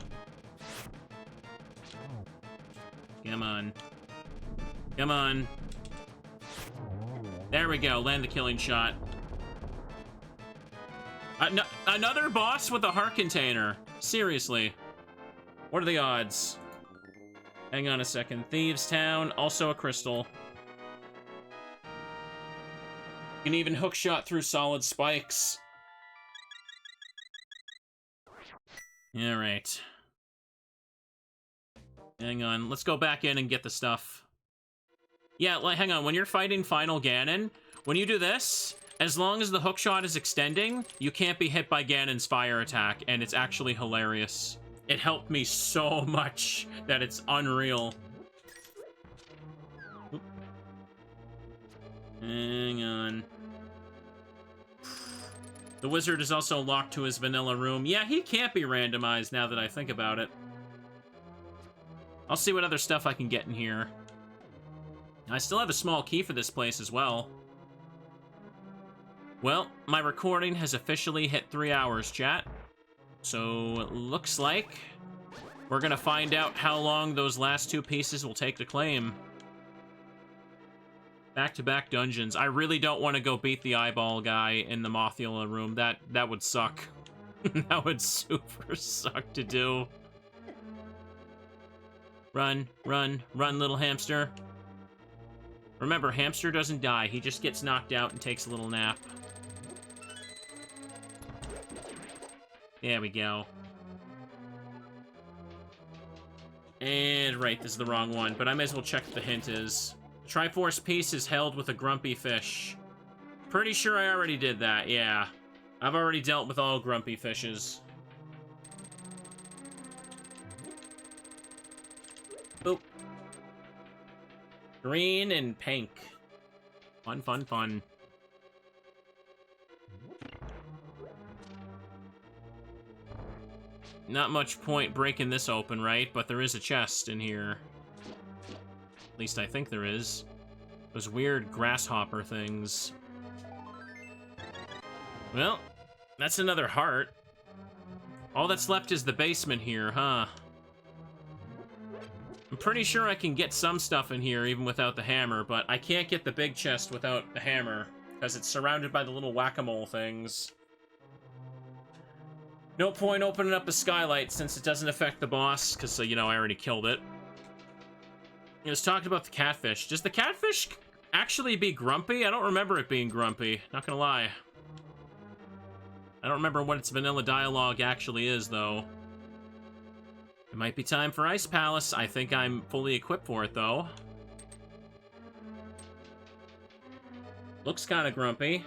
Come on. Come on. There we go, land the killing shot. Another boss with a heart container. Seriously. What are the odds? Hang on a second. Thieves Town, also a crystal. You can even hookshot through solid spikes. Alright. Hang on. Let's go back in and get the stuff. Yeah, like, hang on. When you're fighting Final Ganon, when you do this, as long as the hookshot is extending, you can't be hit by Ganon's fire attack, and it's actually hilarious. It helped me so much that it's unreal. Oop. Hang on. The wizard is also locked to his vanilla room. Yeah, he can't be randomized now that I think about it. I'll see what other stuff I can get in here. I still have a small key for this place as well. Well, my recording has officially hit 3 hours, chat. So it looks like we're gonna find out how long those last 2 pieces will take to claim. Back-to-back dungeons. I really don't want to go beat the eyeball guy in the Mothula room. That would suck. That would super suck to do. Run, run, run, little hamster. Remember, hamster doesn't die. He just gets knocked out and takes a little nap. There we go. And right, this is the wrong one, but I may as well check what the hint is. Triforce piece is held with a grumpy fish. Pretty sure I already did that, yeah. I've already dealt with all grumpy fishes. Boop. Green and pink. Fun, fun, fun. Not much point breaking this open, right? But there is a chest in here. At least I think there is. Those weird grasshopper things. Well, that's another heart. All that's left is the basement here, huh? I'm pretty sure I can get some stuff in here even without the hammer, but I can't get the big chest without the hammer, because it's surrounded by the little whack-a-mole things. No point opening up a skylight since it doesn't affect the boss, because, you know, I already killed it. It was talked about the catfish. Does the catfish actually be grumpy? I don't remember it being grumpy, not gonna lie. I don't remember what its vanilla dialogue actually is, though. It might be time for Ice Palace. I think I'm fully equipped for it, though. Looks kind of grumpy.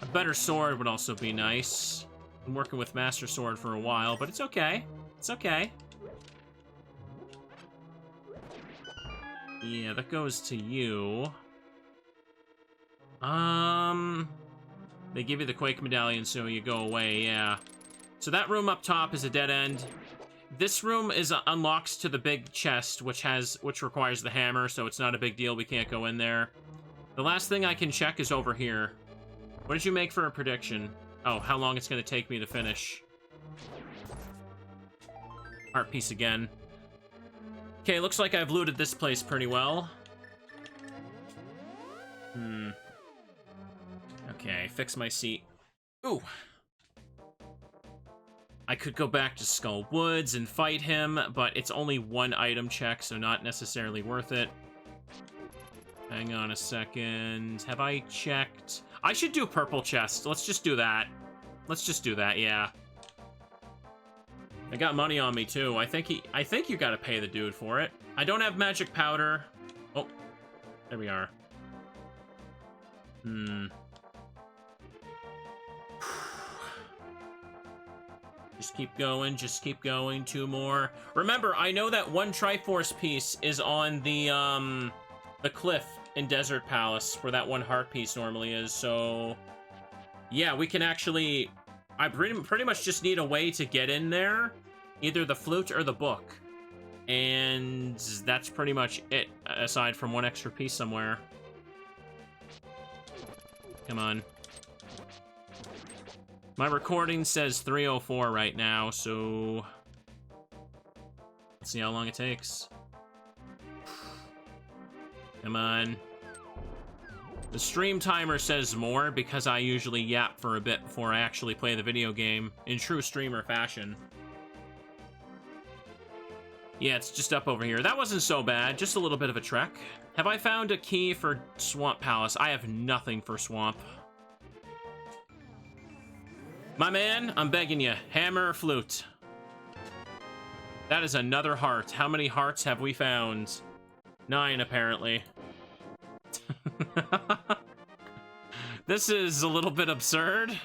A better sword would also be nice. Been working with Master Sword for a while, but it's okay. It's okay. Yeah, that goes to you. They give you the Quake Medallion, so you go away, yeah. So that room up top is a dead end. This room is unlocks to the big chest, which requires the hammer, so it's not a big deal. We can't go in there. The last thing I can check is over here. What did you make for a prediction? Oh, how long it's going to take me to finish. Art piece again. Okay, looks like I've looted this place pretty well. Okay, fix my seat. Ooh. I could go back to Skull Woods and fight him, but it's only 1 item check, so not necessarily worth it. Hang on a second. Have I checked? I should do purple chest. Let's just do that. Let's just do that, yeah. I got money on me, too. I think you gotta pay the dude for it. I don't have magic powder. Oh, there we are. Just keep going, 2 more. Remember, I know that 1 Triforce piece is on the cliff in Desert Palace, where that 1 heart piece normally is, so... Yeah, we can actually... I pretty much just need a way to get in there, either the flute or the book. And that's pretty much it, aside from 1 extra piece somewhere. Come on. My recording says 3:04 right now, so... Let's see how long it takes. Come on. The stream timer says more because I usually yap for a bit before I actually play the video game in true streamer fashion. Yeah, it's just up over here. That wasn't so bad, just a little bit of a trek. Have I found a key for Swamp Palace? I have nothing for Swamp. My man, I'm begging you, hammer or flute? That is another heart. How many hearts have we found? 9, apparently. This is a little bit absurd.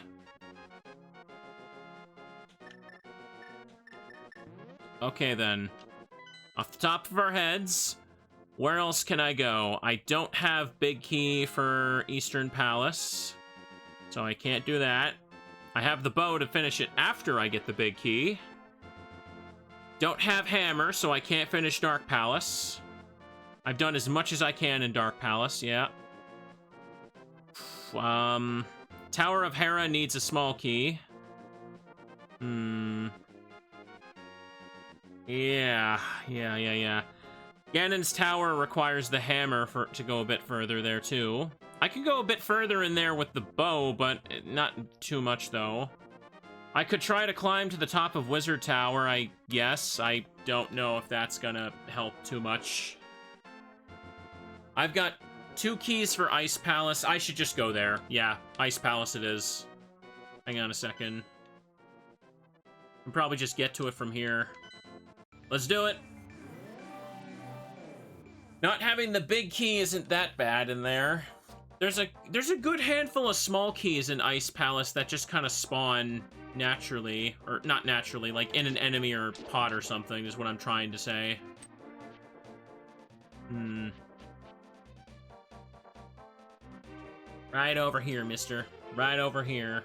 Okay, then. Off the top of our heads, where else can I go? I don't have big key for Eastern Palace, so I can't do that. I have the bow to finish it after I get the big key. Don't have hammer, so I can't finish Dark Palace. I've done as much as I can in Dark Palace, yeah. Tower of Hera needs a small key. Yeah. Ganon's Tower requires the hammer to go a bit further there, too. I can go a bit further in there with the bow, but not too much, though. I could try to climb to the top of Wizard Tower, I guess. I don't know if that's gonna help too much. I've got 2 keys for Ice Palace. I should just go there. Yeah, Ice Palace it is. Hang on a second. Can probably just get to it from here. Let's do it. Not having the big key isn't that bad in there. There's a good handful of small keys in Ice Palace that just kind of spawn naturally, or not naturally, like in an enemy or pot or something is what I'm trying to say. Right over here, mister. Right over here.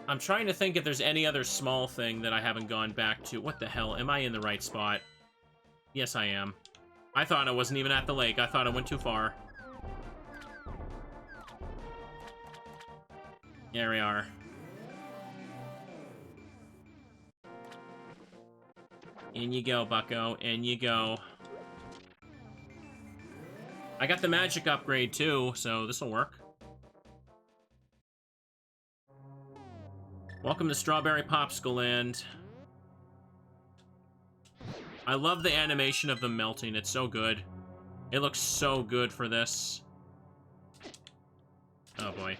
I'm trying to think if there's any other small thing that I haven't gone back to. What the hell? Am I in the right spot? Yes, I am. I thought I wasn't even at the lake. I thought I went too far. There we are. In you go, bucko. In you go. I got the magic upgrade, too, so this'll work. Welcome to Strawberry Popsicle Land. I love the animation of them melting. It's so good. It looks so good for this. Oh, boy.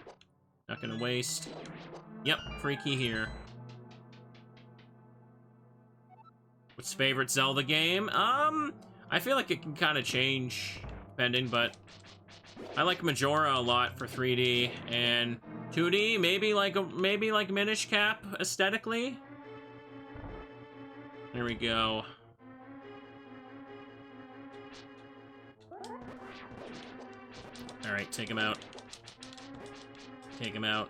Not gonna waste. Yep, free key here. What's favorite Zelda game? I feel like it can kind of change, depending, but I like Majora a lot for 3D, and 2D, maybe like Minish Cap aesthetically. There we go. Alright, take him out. Take him out.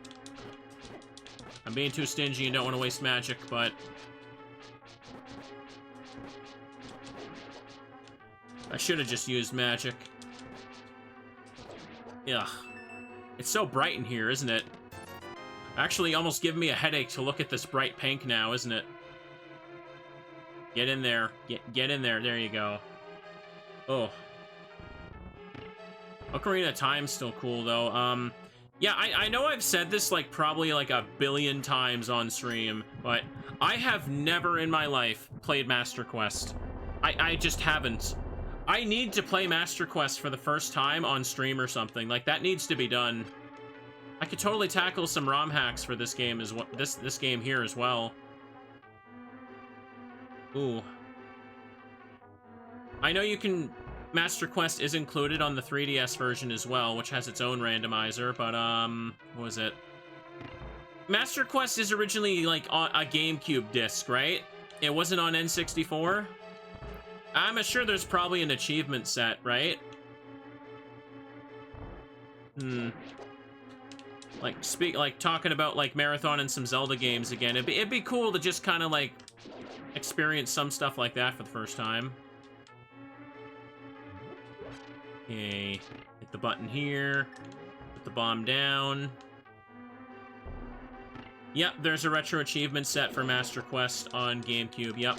I'm being too stingy and don't want to waste magic, but... I should have just used magic. Ugh. It's so bright in here, isn't it? Actually, almost giving me a headache to look at this bright pink now, isn't it? Get in there. Get in there. There you go. Oh. Ocarina of Time's still cool, though. Yeah, I know I've said this, like, probably, like, 1 billion times on stream, but I have never in my life played Master Quest. I just haven't. I need to play Master Quest for the first time on stream or something. Like, that needs to be done. I could totally tackle some ROM hacks for this game as well. This game here as well. Ooh. I know you can... Master Quest is included on the 3DS version as well, which has its own randomizer, but, what was it? Master Quest is originally, like, on a GameCube disc, right? It wasn't on N64? I'm sure there's probably an achievement set, right? Like, talking about, like, Marathon and some Zelda games again. It'd be cool to just kind of, like, experience some stuff like that for the first time. Okay, hit the button here, put the bomb down. Yep, there's a retro achievement set for Master Quest on GameCube, yep.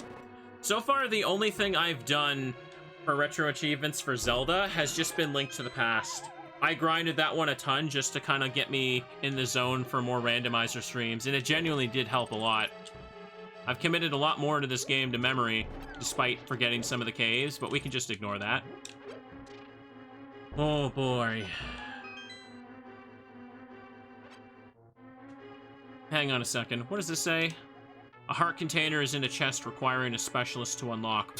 So far, the only thing I've done for retro achievements for Zelda has just been Link to the Past. I grinded that one a ton just to kind of get me in the zone for more randomizer streams, and it genuinely did help a lot. I've committed a lot more to this game to memory, despite forgetting some of the caves, but we can just ignore that. Oh boy. Hang on a second. What does this say? A heart container is in a chest requiring a specialist to unlock.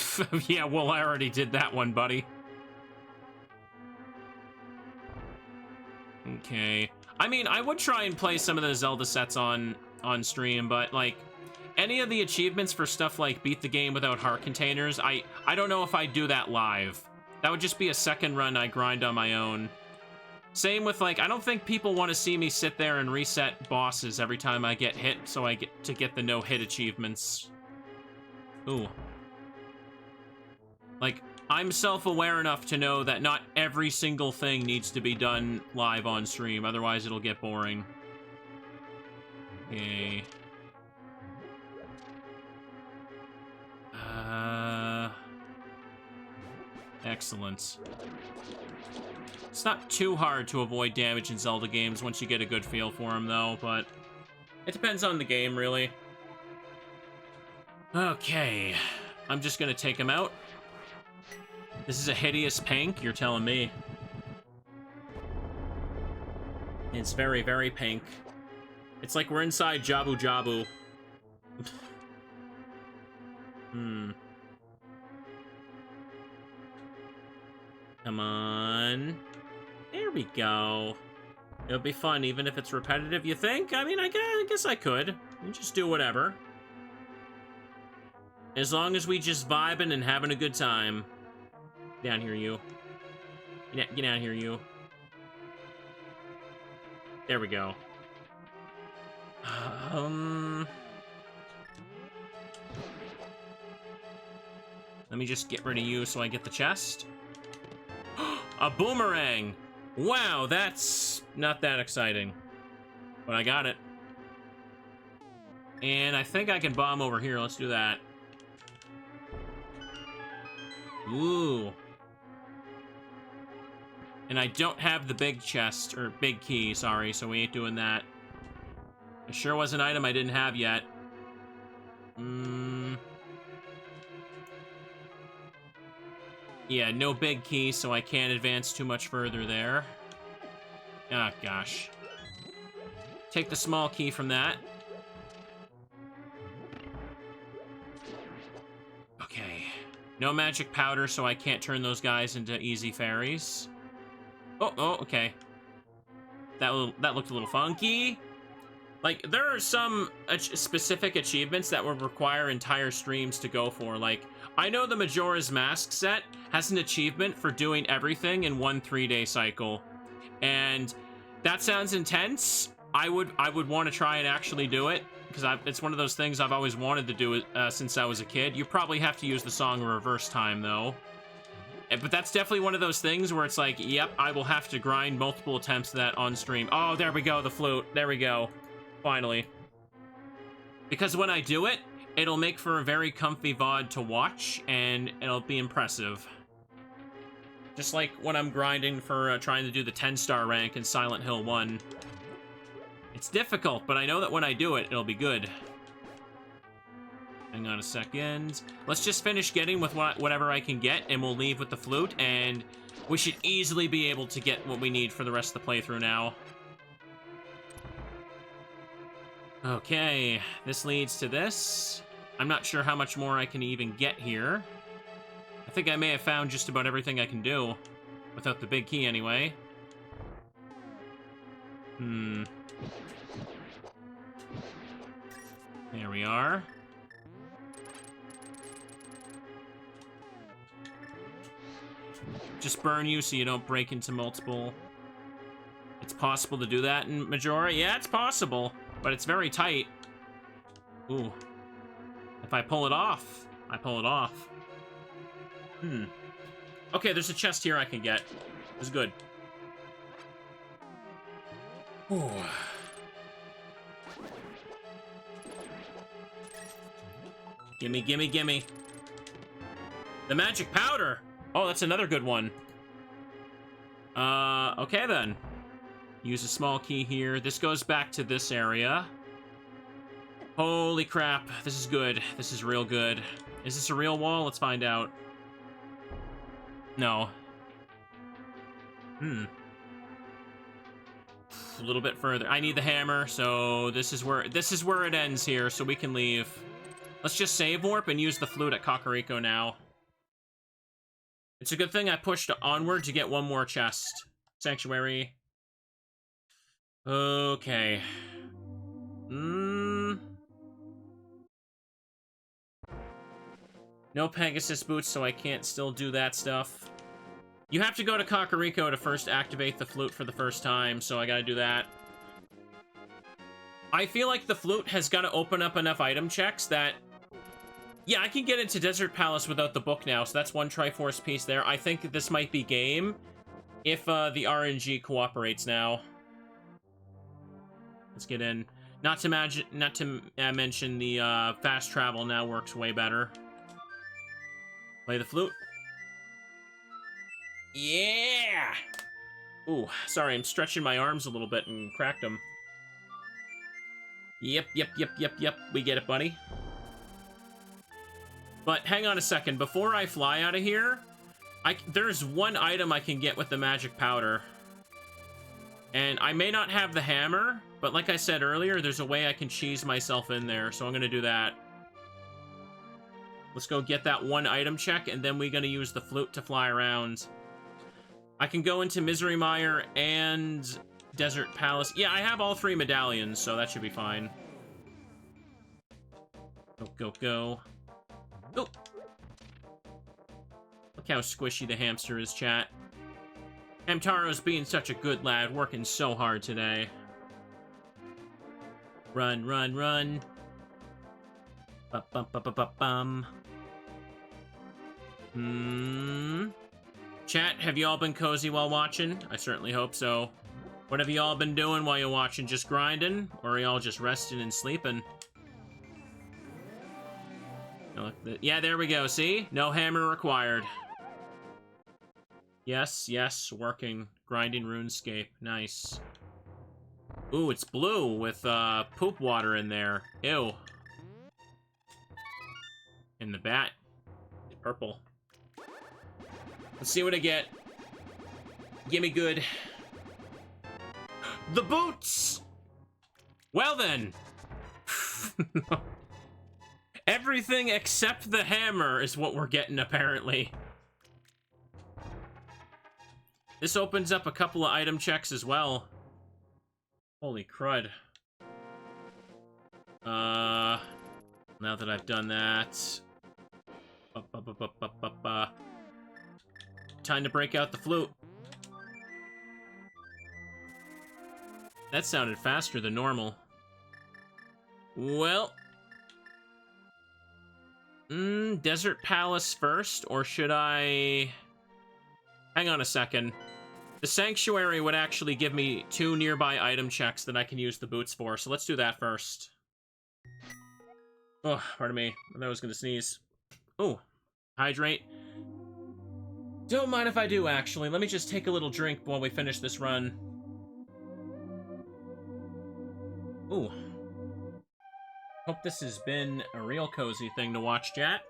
Yeah, well, I already did that one, buddy. Okay. I mean, I would try and play some of the Zelda sets on stream, but, like, any of the achievements for stuff like beat the game without heart containers, I don't know if I'd do that live. That would just be a second run I grind on my own. Same with, like, I don't think people want to see me sit there and reset bosses every time I get hit, so I get to get the no-hit achievements. Ooh. Like, I'm self-aware enough to know that not every single thing needs to be done live on stream, otherwise it'll get boring. Okay. Excellent. It's not too hard to avoid damage in Zelda games once you get a good feel for them, though, but it depends on the game, really. Okay. I'm just gonna take him out. This is a hideous pink, you're telling me. It's very, very pink. It's like we're inside Jabu Jabu. Come on. There we go. It'll be fun, even if it's repetitive, you think? I mean, I guess I could. You just do whatever. As long as we just vibing and having a good time. Get down here, you. Get down here, you. There we go. Let me just get rid of you so I get the chest. A boomerang! Wow, that's not that exciting. But I got it. And I think I can bomb over here. Let's do that. Ooh. And I don't have the big chest, or big key, sorry, so we ain't doing that. It sure was an item I didn't have yet. Yeah, no big key, so I can't advance too much further there. Ah, gosh. Take the small key from that. Okay. No magic powder, so I can't turn those guys into easy fairies. Oh, okay. That looked a little funky. Like, there are some specific achievements that would require entire streams to go for. Like, I know the Majora's Mask set has an achievement for doing everything in one 3-day cycle. And that sounds intense. I would want to try and actually do it, because it's one of those things I've always wanted to do since I was a kid. You probably have to use the song in reverse time, though. But that's definitely one of those things where it's like, yep, I will have to grind multiple attempts of that on stream. Oh, there we go, the flute. There we go. Finally. Because when I do it, it'll make for a very comfy VOD to watch, and it'll be impressive. Just like when I'm grinding for trying to do the 10-star rank in Silent Hill 1. It's difficult, but I know that when I do it, it'll be good. Hang on a second. Let's just finish getting with whatever I can get, and we'll leave with the flute, and we should easily be able to get what we need for the rest of the playthrough now. Okay, this leads to this. I'm not sure how much more I can even get here. I think I may have found just about everything I can do. Without the big key, anyway. There we are. Just burn you so you don't break into multiple... It's possible to do that in Majora? Yeah, it's possible. But it's very tight. Ooh. If I pull it off, I pull it off. Okay, there's a chest here I can get. It's good. Ooh. Gimme, gimme, gimme. The magic powder! Oh, that's another good one. Okay then. Use a small key here. This goes back to this area. Holy crap, this is good. This is real good. Is this a real wall? Let's find out. No. A little bit further. I need the hammer, so this is where it ends here, so we can leave. Let's just save warp and use the flute at Kakariko now. It's a good thing I pushed onward to get one more chest. Sanctuary. Okay. No Pegasus boots, so I can't still do that stuff. You have to go to Kakariko to first activate the flute for the first time, so I gotta do that. I feel like the flute has got to open up enough item checks that... Yeah, I can get into Desert Palace without the book now, so that's one Triforce piece there. I think this might be game if the RNG cooperates now. Let's get in. Not to mention the fast travel now works way better. Play the flute. Yeah! Ooh, sorry, I'm stretching my arms a little bit and cracked them. Yep. We get it, buddy. But hang on a second. Before I fly out of here, there's one item I can get with the magic powder. And I may not have the hammer, but like I said earlier, there's a way I can cheese myself in there, so I'm gonna do that. Let's go get that one item check, and then we're gonna use the flute to fly around. I can go into Misery Mire and Desert Palace. Yeah, I have all 3 medallions, so that should be fine. Go. Oh! Look how squishy the hamster is, chat. Hamtaro's being such a good lad, working so hard today. Run. Bum. Chat, have you all been cozy while watching? I certainly hope so. What have you all been doing while you're watching? Just grinding? Or are y'all just resting and sleeping? Yeah, there we go, see? No hammer required. Yes, working. Grinding RuneScape. Nice. Ooh, it's blue with poop water in there. Ew. And the bat. Purple. Let's see what I get. Gimme good. The boots! Well then. Everything except the hammer is what we're getting, apparently. This opens up a couple of item checks as well. Holy crud. Now that I've done that... Time to break out the flute. That sounded faster than normal. Well... Desert Palace first, or should I... Hang on a second. The Sanctuary would actually give me 2 nearby item checks that I can use the boots for, so let's do that first. Oh, pardon me. I thought I was gonna sneeze. Oh, hydrate. Don't mind if I do, actually. Let me just take a little drink while we finish this run. Ooh. Hope this has been a real cozy thing to watch, chat.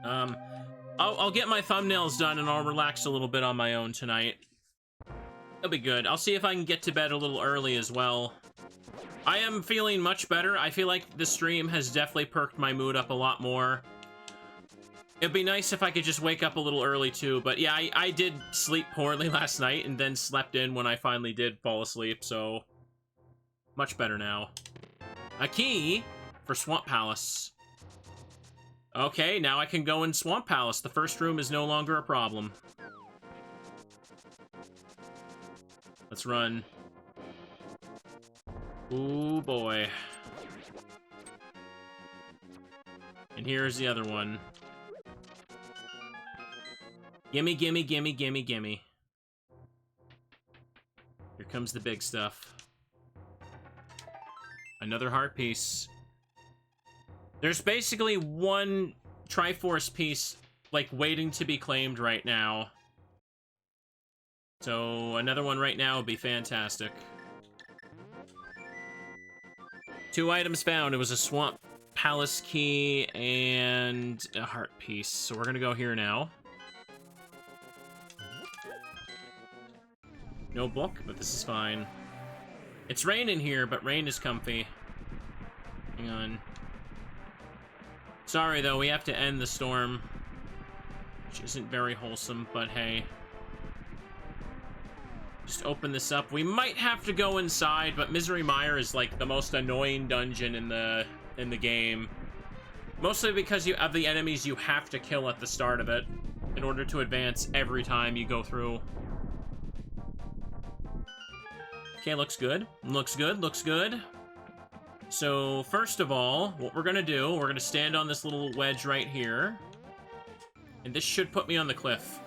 I'll get my thumbnails done and I'll relax a little bit on my own tonight. That'll be good. I'll see if I can get to bed a little early as well. I am feeling much better. I feel like the stream has definitely perked my mood up a lot more. It'd be nice if I could just wake up a little early too, but yeah, I did sleep poorly last night and then slept in when I finally did fall asleep, so... Much better now. A key for Swamp Palace. Okay, now I can go in Swamp Palace. The first room is no longer a problem. Let's run. Ooh, boy. And here's the other one. Gimme. Here comes the big stuff. Another heart piece. There's basically one Triforce piece like, waiting to be claimed right now. So, another one right now would be fantastic. 2 items found. It was a Swamp Palace key and a heart piece. So we're gonna go here now. No book, but this is fine. It's raining here, but rain is comfy. Hang on. Sorry, though, we have to end the storm. Which isn't very wholesome, but hey. Just open this up. We might have to go inside, but Misery Mire is like the most annoying dungeon in the game. Mostly because you have the enemies you have to kill at the start of it in order to advance every time you go through. Okay, looks good. Looks good, looks good. So, first of all, what we're gonna do, we're gonna stand on this little wedge right here. And this should put me on the cliff.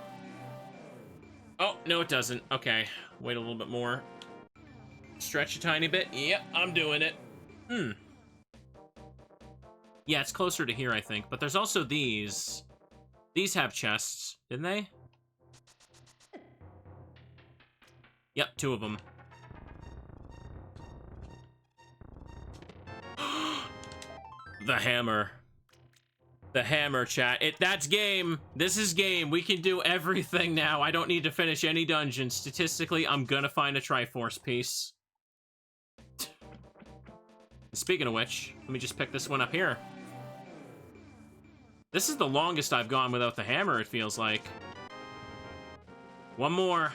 Oh, no it doesn't. Okay, wait a little bit more. Stretch a tiny bit. Yep, I'm doing it. Yeah, it's closer to here, I think. But there's also these. These have chests, didn't they? Yep, 2 of them. The hammer. The hammer, chat. That's game. This is game. We can do everything now. I don't need to finish any dungeon. Statistically, I'm gonna find a Triforce piece. Speaking of which, let me just pick this one up here. This is the longest I've gone without the hammer, it feels like. One more.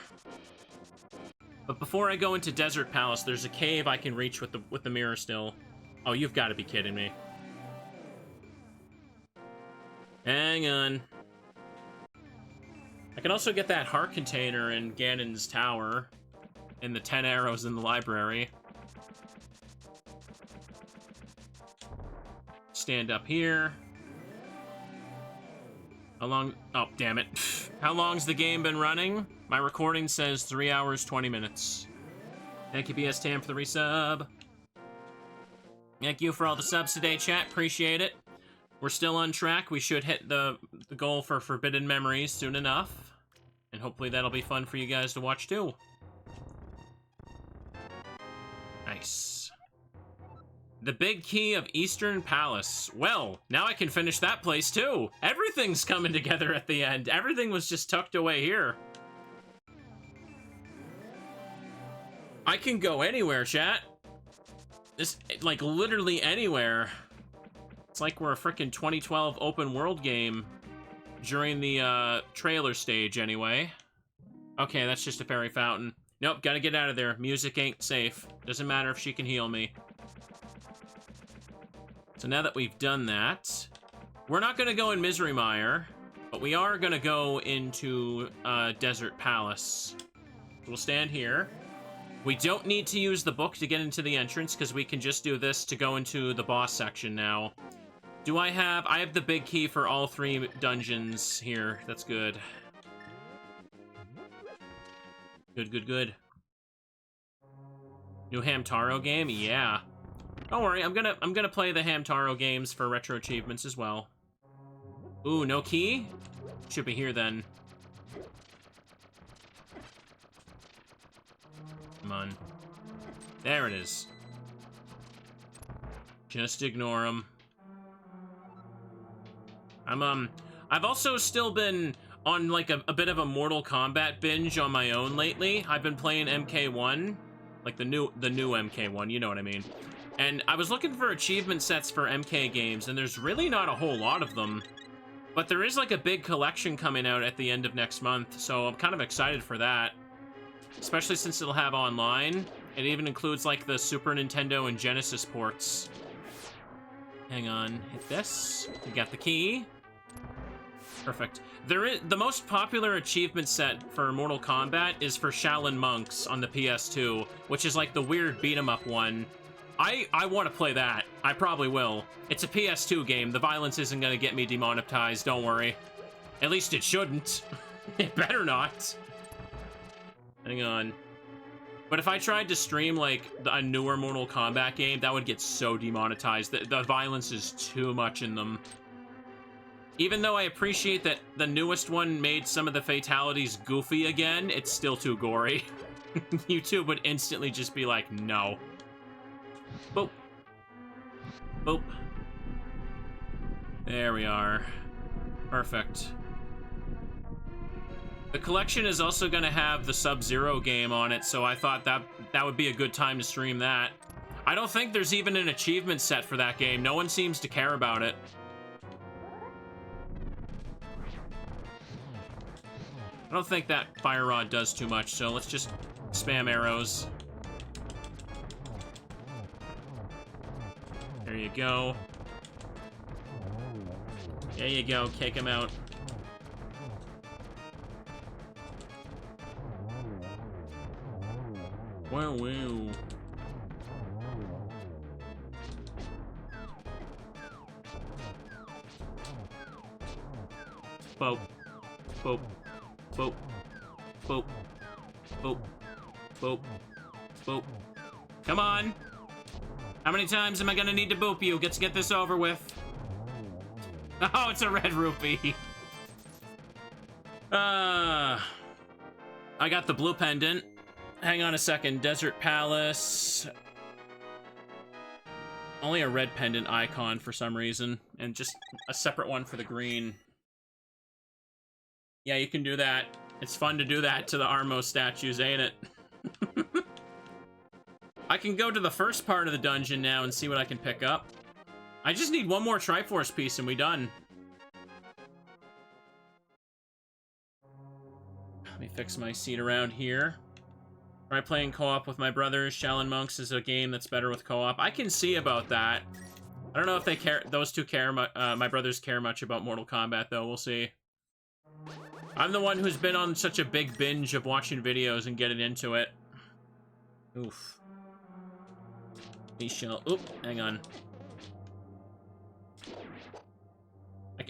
But before I go into Desert Palace, there's a cave I can reach with the mirror still. Oh, you've got to be kidding me. Hang on. I can also get that heart container in Ganon's tower. And the 10 arrows in the library. Stand up here. How long? Oh, damn it. How long's the game been running? My recording says 3 hours, 20 minutes. Thank you, BS Tam, for the resub. Thank you for all the subs today, chat. Appreciate it. We're still on track. We should hit the goal for Forbidden Memories soon enough. And hopefully that'll be fun for you guys to watch too. Nice. The big key of Eastern Palace. Well, now I can finish that place too. Everything's coming together at the end. Everything was just tucked away here. I can go anywhere, chat. This, like, literally anywhere. It's like we're a frickin' 2012 open world game. During the, trailer stage, anyway. Okay, that's just a fairy fountain. Nope, gotta get out of there. Music ain't safe. Doesn't matter if she can heal me. So now that we've done that, we're not gonna go in Misery Mire, but we are gonna go into, Desert Palace. We'll stand here. We don't need to use the book to get into the entrance, because we can just do this to go into the boss section now. Do I have the big key for all 3 dungeons here. That's good. Good, good, good. New Hamtaro game? Yeah. Don't worry, I'm gonna play the Hamtaro games for retro achievements as well. Ooh, no key? Should be here then. Come on. There it is. Just ignore him. I've also still been on, like, a bit of a Mortal Kombat binge on my own lately. I've been playing MK1. Like, the new MK1, you know what I mean. And I was looking for achievement sets for MK games, and there's really not a whole lot of them. But there is, like, a big collection coming out at the end of next month, so I'm kind of excited for that. Especially since it'll have online. It even includes, like, the Super Nintendo and Genesis ports. Hang on, hit this. We got the key. Perfect. The most popular achievement set for Mortal Kombat is for Shaolin Monks on the PS2, which is like the weird beat-em-up one. I want to play that. I probably will. It's a PS2 game. The violence isn't going to get me demonetized, don't worry. At least it shouldn't. It better not. Hang on. But if I tried to stream, like, a newer Mortal Kombat game, that would get so demonetized. The violence is too much in them. Even though I appreciate that the newest one made some of the fatalities goofy again, it's still too gory. YouTube would instantly just be like, no. Boop. Boop. There we are. Perfect. The collection is also going to have the Sub-Zero game on it, so I thought that would be a good time to stream that. I don't think there's even an achievement set for that game. No one seems to care about it. I don't think that fire rod does too much, so let's just spam arrows. There you go. There you go, kick him out. Wow, wow. Boop. Boop. Boop. Boop. Boop. Boop. Boop. Come on! How many times am I gonna need to boop you? Let's get this over with. Oh, it's a red rupee. I got the blue pendant. Hang on a second. Desert Palace. Only a red pendant icon for some reason. And just a separate one for the green. Yeah, you can do that. It's fun to do that to the Armo statues, ain't it? I can go to the first part of the dungeon now and see what I can pick up. I just need one more Triforce piece and we done. Let me fix my seat around here. Try playing co-op with my brothers. Shaolin Monks is a game that's better with co-op. I can see about that. I don't know if they care. Those two care. My brothers care much about Mortal Kombat, though. We'll see. I'm the one who's been on such a big binge of watching videos and getting into it. Oof. We shall. Oop. Hang on.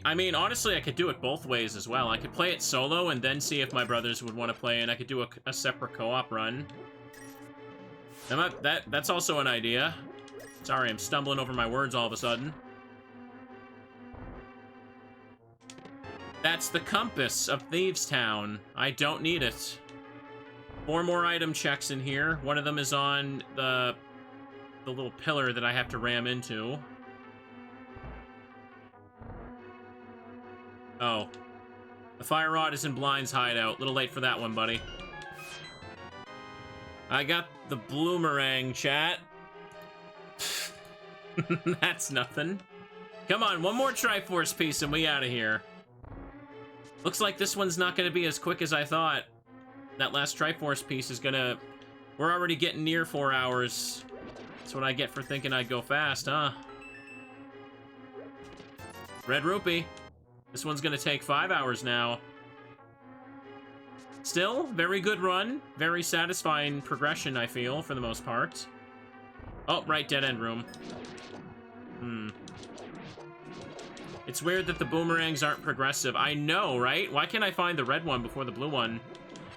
I mean, honestly, I could do it both ways as well. I could play it solo and then see if my brothers would want to play, and I could do a separate co-op run. That's also an idea. Sorry, I'm stumbling over my words all of a sudden. That's the compass of Thieves Town. I don't need it. 4 more item checks in here. One of them is on the little pillar that I have to ram into. Oh. The fire rod is in Blind's hideout. Little late for that one, buddy. I got the bloomerang, chat. That's nothing. Come on, one more Triforce piece and we out of here. Looks like this one's not going to be as quick as I thought. That last Triforce piece is going to... We're already getting near 4 hours. That's what I get for thinking I'd go fast, huh? Red rupee. This one's gonna take 5 hours now. Still, very good run. Very satisfying progression, I feel, for the most part. Oh, right, dead end room. It's weird that the boomerangs aren't progressive. I know, right? Why can't I find the red one before the blue one?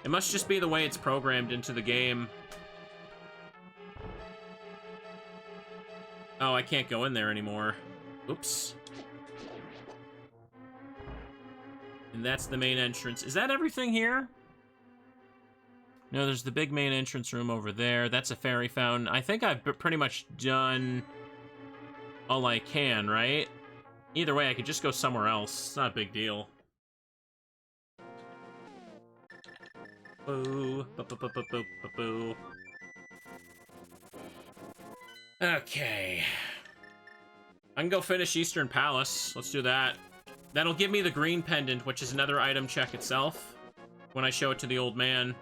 It must just be the way it's programmed into the game. Oh, I can't go in there anymore. Oops. And that's the main entrance. Is that everything here? No, there's the big main entrance room over there. That's a fairy fountain. I think I've pretty much done all I can, right? Either way, I could just go somewhere else. It's not a big deal. Boo. Boo. Okay. I can go finish Eastern Palace. Let's do that. That'll give me the green pendant, which is another item check itself, when I show it to the old man.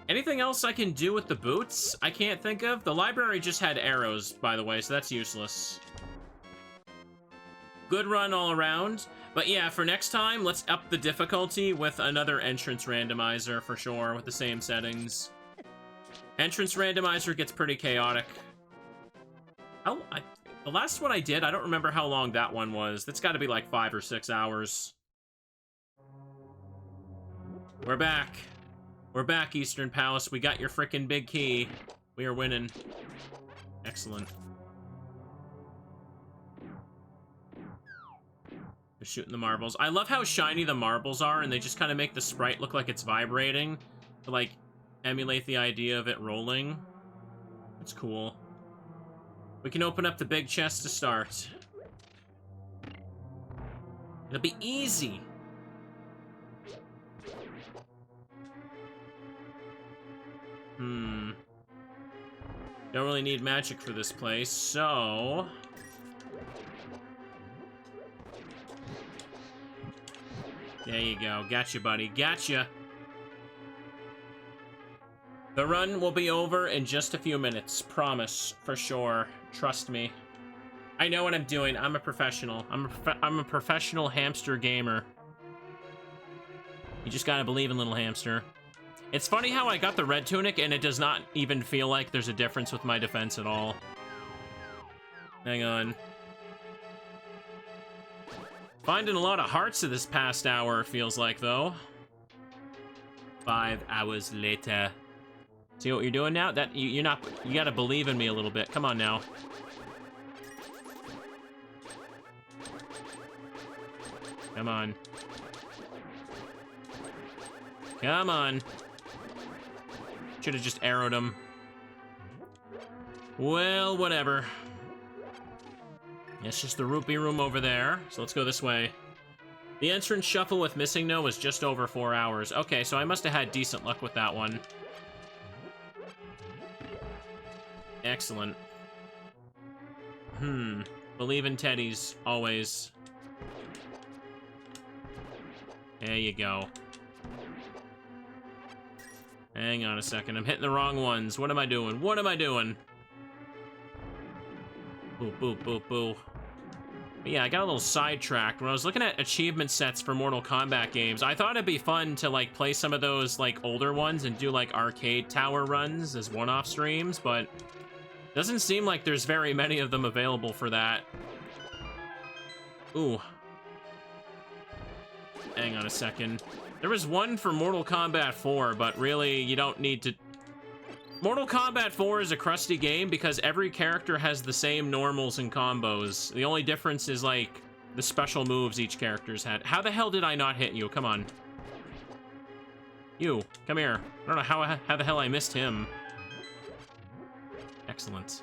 Anything else I can do with the boots? I can't think of. The library just had arrows, by the way, so that's useless. Good run all around. But yeah, for next time, let's up the difficulty with another entrance randomizer, for sure, with the same settings. Entrance randomizer gets pretty chaotic. The last one I did, I don't remember how long that one was. That's got to be like 5 or 6 hours. We're back. We're back, Eastern Palace. We got your frickin' big key. We are winning. Excellent. They're shooting the marbles. I love how shiny the marbles are, and they just kind of make the sprite look like it's vibrating to, like, emulate the idea of it rolling. That's cool. We can open up the big chest to start. It'll be easy. Don't really need magic for this place, so... There you go. Gotcha, buddy. Gotcha. The run will be over in just a few minutes. Promise. For sure. Trust me. I know what I'm doing. I'm a professional. I'm a professional hamster gamer. You just gotta believe in little hamster. It's funny how I got the red tunic and it does not even feel like there's a difference with my defense at all. Hang on. Finding a lot of hearts of this past hour, feels like, though. 5 hours later. See what you're doing now? That you're not. You gotta believe in me a little bit. Come on now. Come on. Come on. Should have just arrowed him. Well, whatever. It's just the rupee room over there, so let's go this way. The entrance shuffle with Missing No was just over 4 hours. Okay, so I must have had decent luck with that one. Excellent. Believe in teddies, always. There you go. Hang on a second, I'm hitting the wrong ones. What am I doing? What am I doing? Boo, boo, boo, boo. But yeah, I got a little sidetracked. When I was looking at achievement sets for Mortal Kombat games, I thought it'd be fun to, like, play some of those, like, older ones and do, like, arcade tower runs as one-off streams, but doesn't seem like there's very many of them available for that. Ooh. Hang on a second. There was one for Mortal Kombat 4, but really, you don't need to... Mortal Kombat 4 is a crusty game because every character has the same normals and combos. The only difference is, like, the special moves each character's had. How the hell did I not hit you? Come on. You, come here. I don't know how the hell I missed him. Excellent.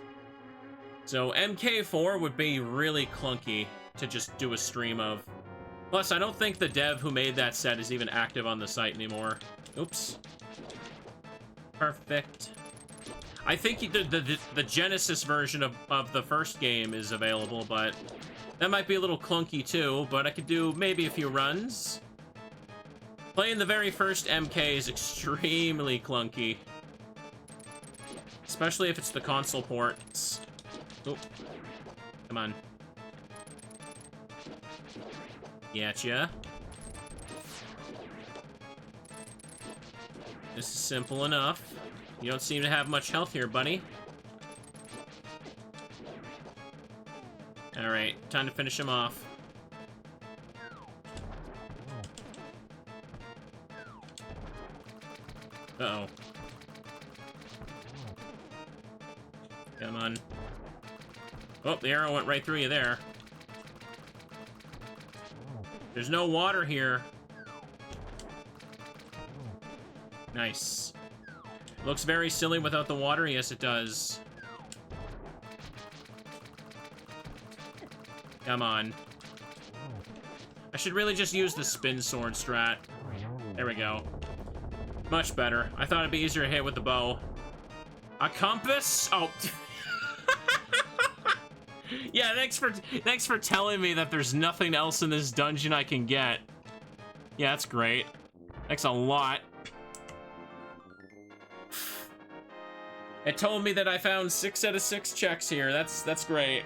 So MK4 would be really clunky to just do a stream of. Plus, I don't think the dev who made that set is even active on the site anymore. Oops. Perfect. I think the Genesis version of the first game is available, but that might be a little clunky too, but I could do maybe a few runs. Playing the very first MK is extremely clunky. Especially if it's the console ports. Oh, come on. Gotcha. This is simple enough. You don't seem to have much health here, buddy. Alright, time to finish him off. Uh-oh. Come on. Oh, the arrow went right through you there. There's no water here. Nice. Looks very silly without the water. Yes, it does. Come on. I should really just use the spin sword strat. There we go. Much better. I thought it'd be easier to hit with the bow. A compass? Oh. Yeah, thanks for telling me that there's nothing else in this dungeon I can get. Yeah, that's great. Thanks a lot. It told me that I found 6 out of 6 checks here. That's great.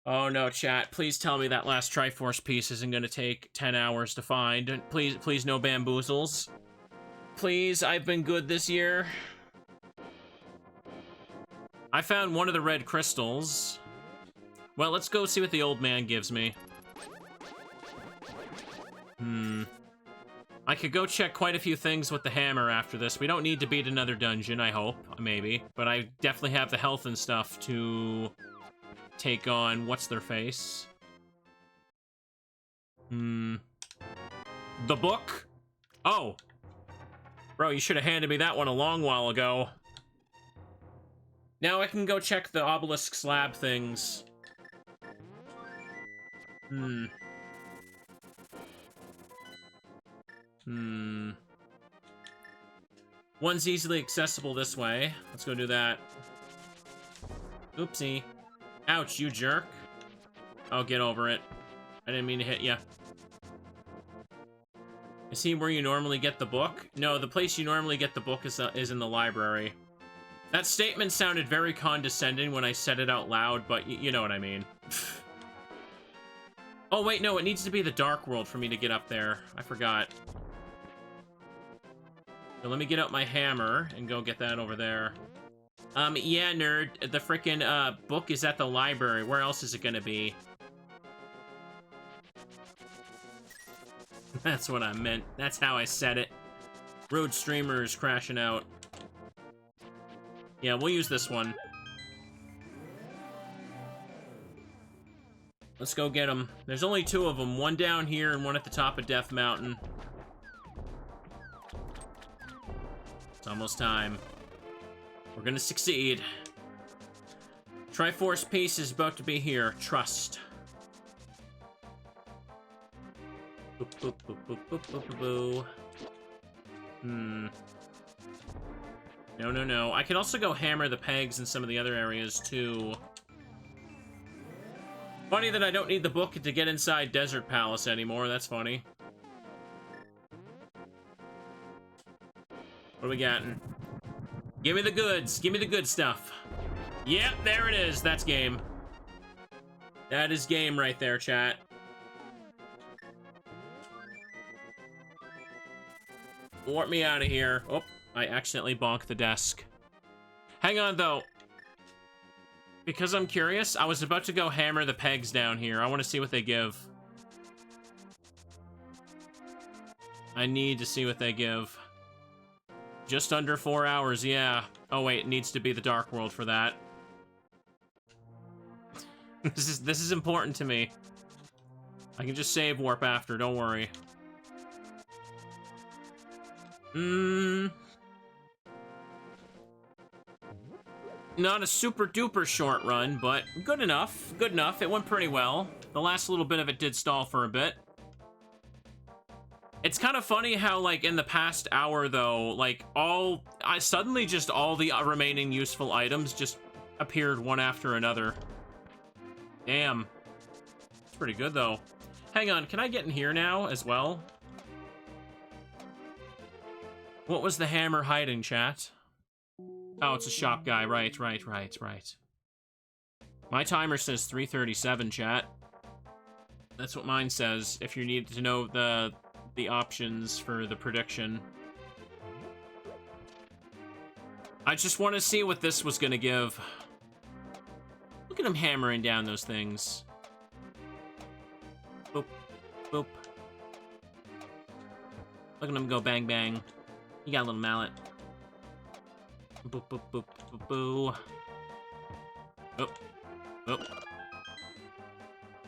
Oh no, chat. Please tell me that last Triforce piece isn't gonna take 10 hours to find. Please no bamboozles. Please, I've been good this year. I found one of the red crystals. Well, let's go see what the old man gives me. I could go check quite a few things with the hammer after this. We don't need to beat another dungeon, I hope, maybe. But I definitely have the health and stuff to take on what's their face. The book? Oh. Bro, you should have handed me that one a long while ago. Now I can go check the obelisk slab things. One's easily accessible this way. Let's go do that. Oopsie. Ouch, you jerk. Oh, get over it. I didn't mean to hit ya. Is he where you normally get the book? No, the place you normally get the book is in the library. That statement sounded very condescending when I said it out loud, but you know what I mean. Oh, wait, no, it needs to be the Dark World for me to get up there. I forgot. So let me get out my hammer and go get that over there. Yeah, nerd, the frickin' book is at the library. Where else is it gonna be? That's what I meant. That's how I said it. Road streamers crashing out. Yeah, we'll use this one. Let's go get them. There's only two of them. One down here and one at the top of Death Mountain. It's almost time. We're gonna succeed. Triforce Peace is about to be here. Trust. Boop, boop, boop, boop, boop, boop, boop, boop. No, no, no. I could also go hammer the pegs in some of the other areas, too. Funny that I don't need the book to get inside Desert Palace anymore. That's funny. What are we getting? Give me the goods. Give me the good stuff. Yep, there it is. That's game. That is game right there, chat. Warp me out of here. Oh, I accidentally bonked the desk. Hang on, though. Because I'm curious, I was about to go hammer the pegs down here. I want to see what they give. I need to see what they give. Just under 4 hours, yeah. Oh, wait, it needs to be the Dark World for that. This is important to me. I can just save warp after, don't worry. Not a super duper short run, but good enough. Good enough. It went pretty well. The last little bit of it did stall for a bit. It's kind of funny how, like, in the past hour, though, like, suddenly just all the remaining useful items just appeared one after another. Damn. It's pretty good, though. Hang on, can I get in here now as well? What was the hammer hiding, chat? Oh, it's a shop guy. Right. My timer says 3:37, chat. That's what mine says, if you need to know the options for the prediction. I just want to see what this was going to give. Look at him hammering down those things. Boop. Boop. Look at him go bang bang. You got a little mallet. Boop, boop, boop, boop, boo. Oh. Oh.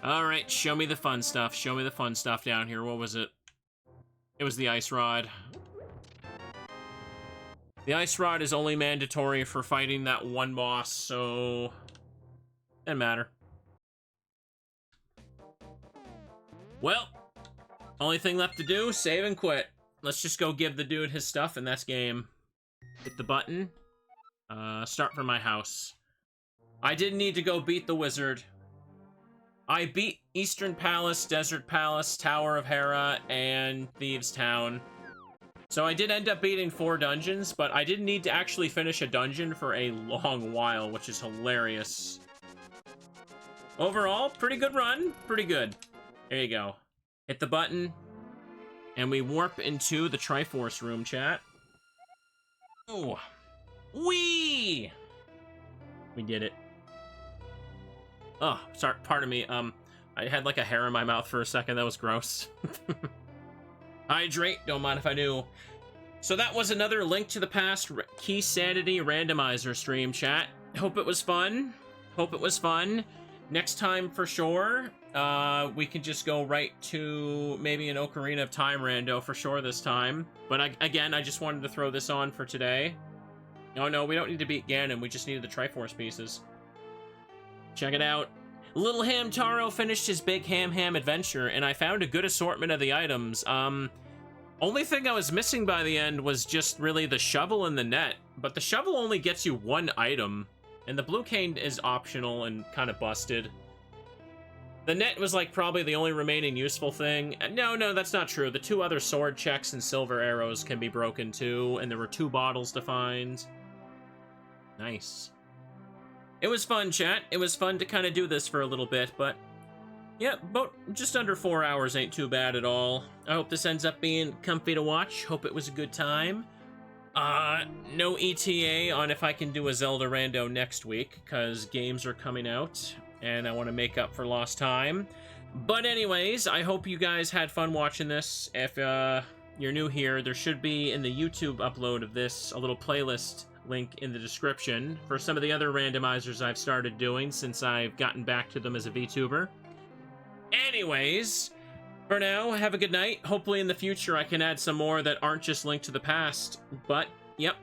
Alright, show me the fun stuff. Show me the fun stuff down here. What was it? It was the ice rod. The ice rod is only mandatory for fighting that one boss, so... doesn't matter. Well, only thing left to do, save and quit. Let's just go give the dude his stuff, and that's game. Hit the button. Start from my house. I didn't need to go beat the wizard. I beat Eastern Palace, Desert Palace, Tower of Hera, and Thieves Town. So I did end up beating 4 dungeons, but I didn't need to actually finish a dungeon for a long while, which is hilarious. Overall, pretty good run. Pretty good. There you go. Hit the button, and we warp into the Triforce room, chat. Oh. Whee! We did it. Oh, sorry, pardon me. I had like a hair in my mouth for a second. That was gross. Hydrate, don't mind if I do. So that was another Link to the Past Keysanity Randomizer stream, chat. Hope it was fun. Hope it was fun. Next time, for sure, we can just go right to maybe an Ocarina of Time rando for sure this time. But again, I just wanted to throw this on for today. Oh no, we don't need to beat Ganon, we just needed the Triforce pieces. Check it out. Little Hamtaro finished his big ham adventure, and I found a good assortment of the items. Only thing I was missing by the end was just really the shovel and the net, but the shovel only gets you one item, and the blue cane is optional and kind of busted. The net was like probably the only remaining useful thing. No, that's not true. The 2 other sword checks and silver arrows can be broken too, and there were 2 bottles to find. Nice. It was fun, chat. It was fun to kind of do this for a little bit, but yeah, about just under 4 hours ain't too bad at all. I hope this ends up being comfy to watch. Hope it was a good time. No ETA on if I can do a Zelda rando next week, because games are coming out, and I want to make up for lost time. But anyways, I hope you guys had fun watching this. If you're new here, there should be, in the YouTube upload of this, a little playlist link in the description for some of the other randomizers I've started doing since I've gotten back to them as a VTuber. Anyways, for now, have a good night. Hopefully in the future I can add some more that aren't just linked to the past. But, yep,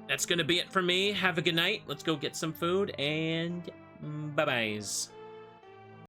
that's gonna be it for me. Have a good night. Let's go get some food, and bye-byes.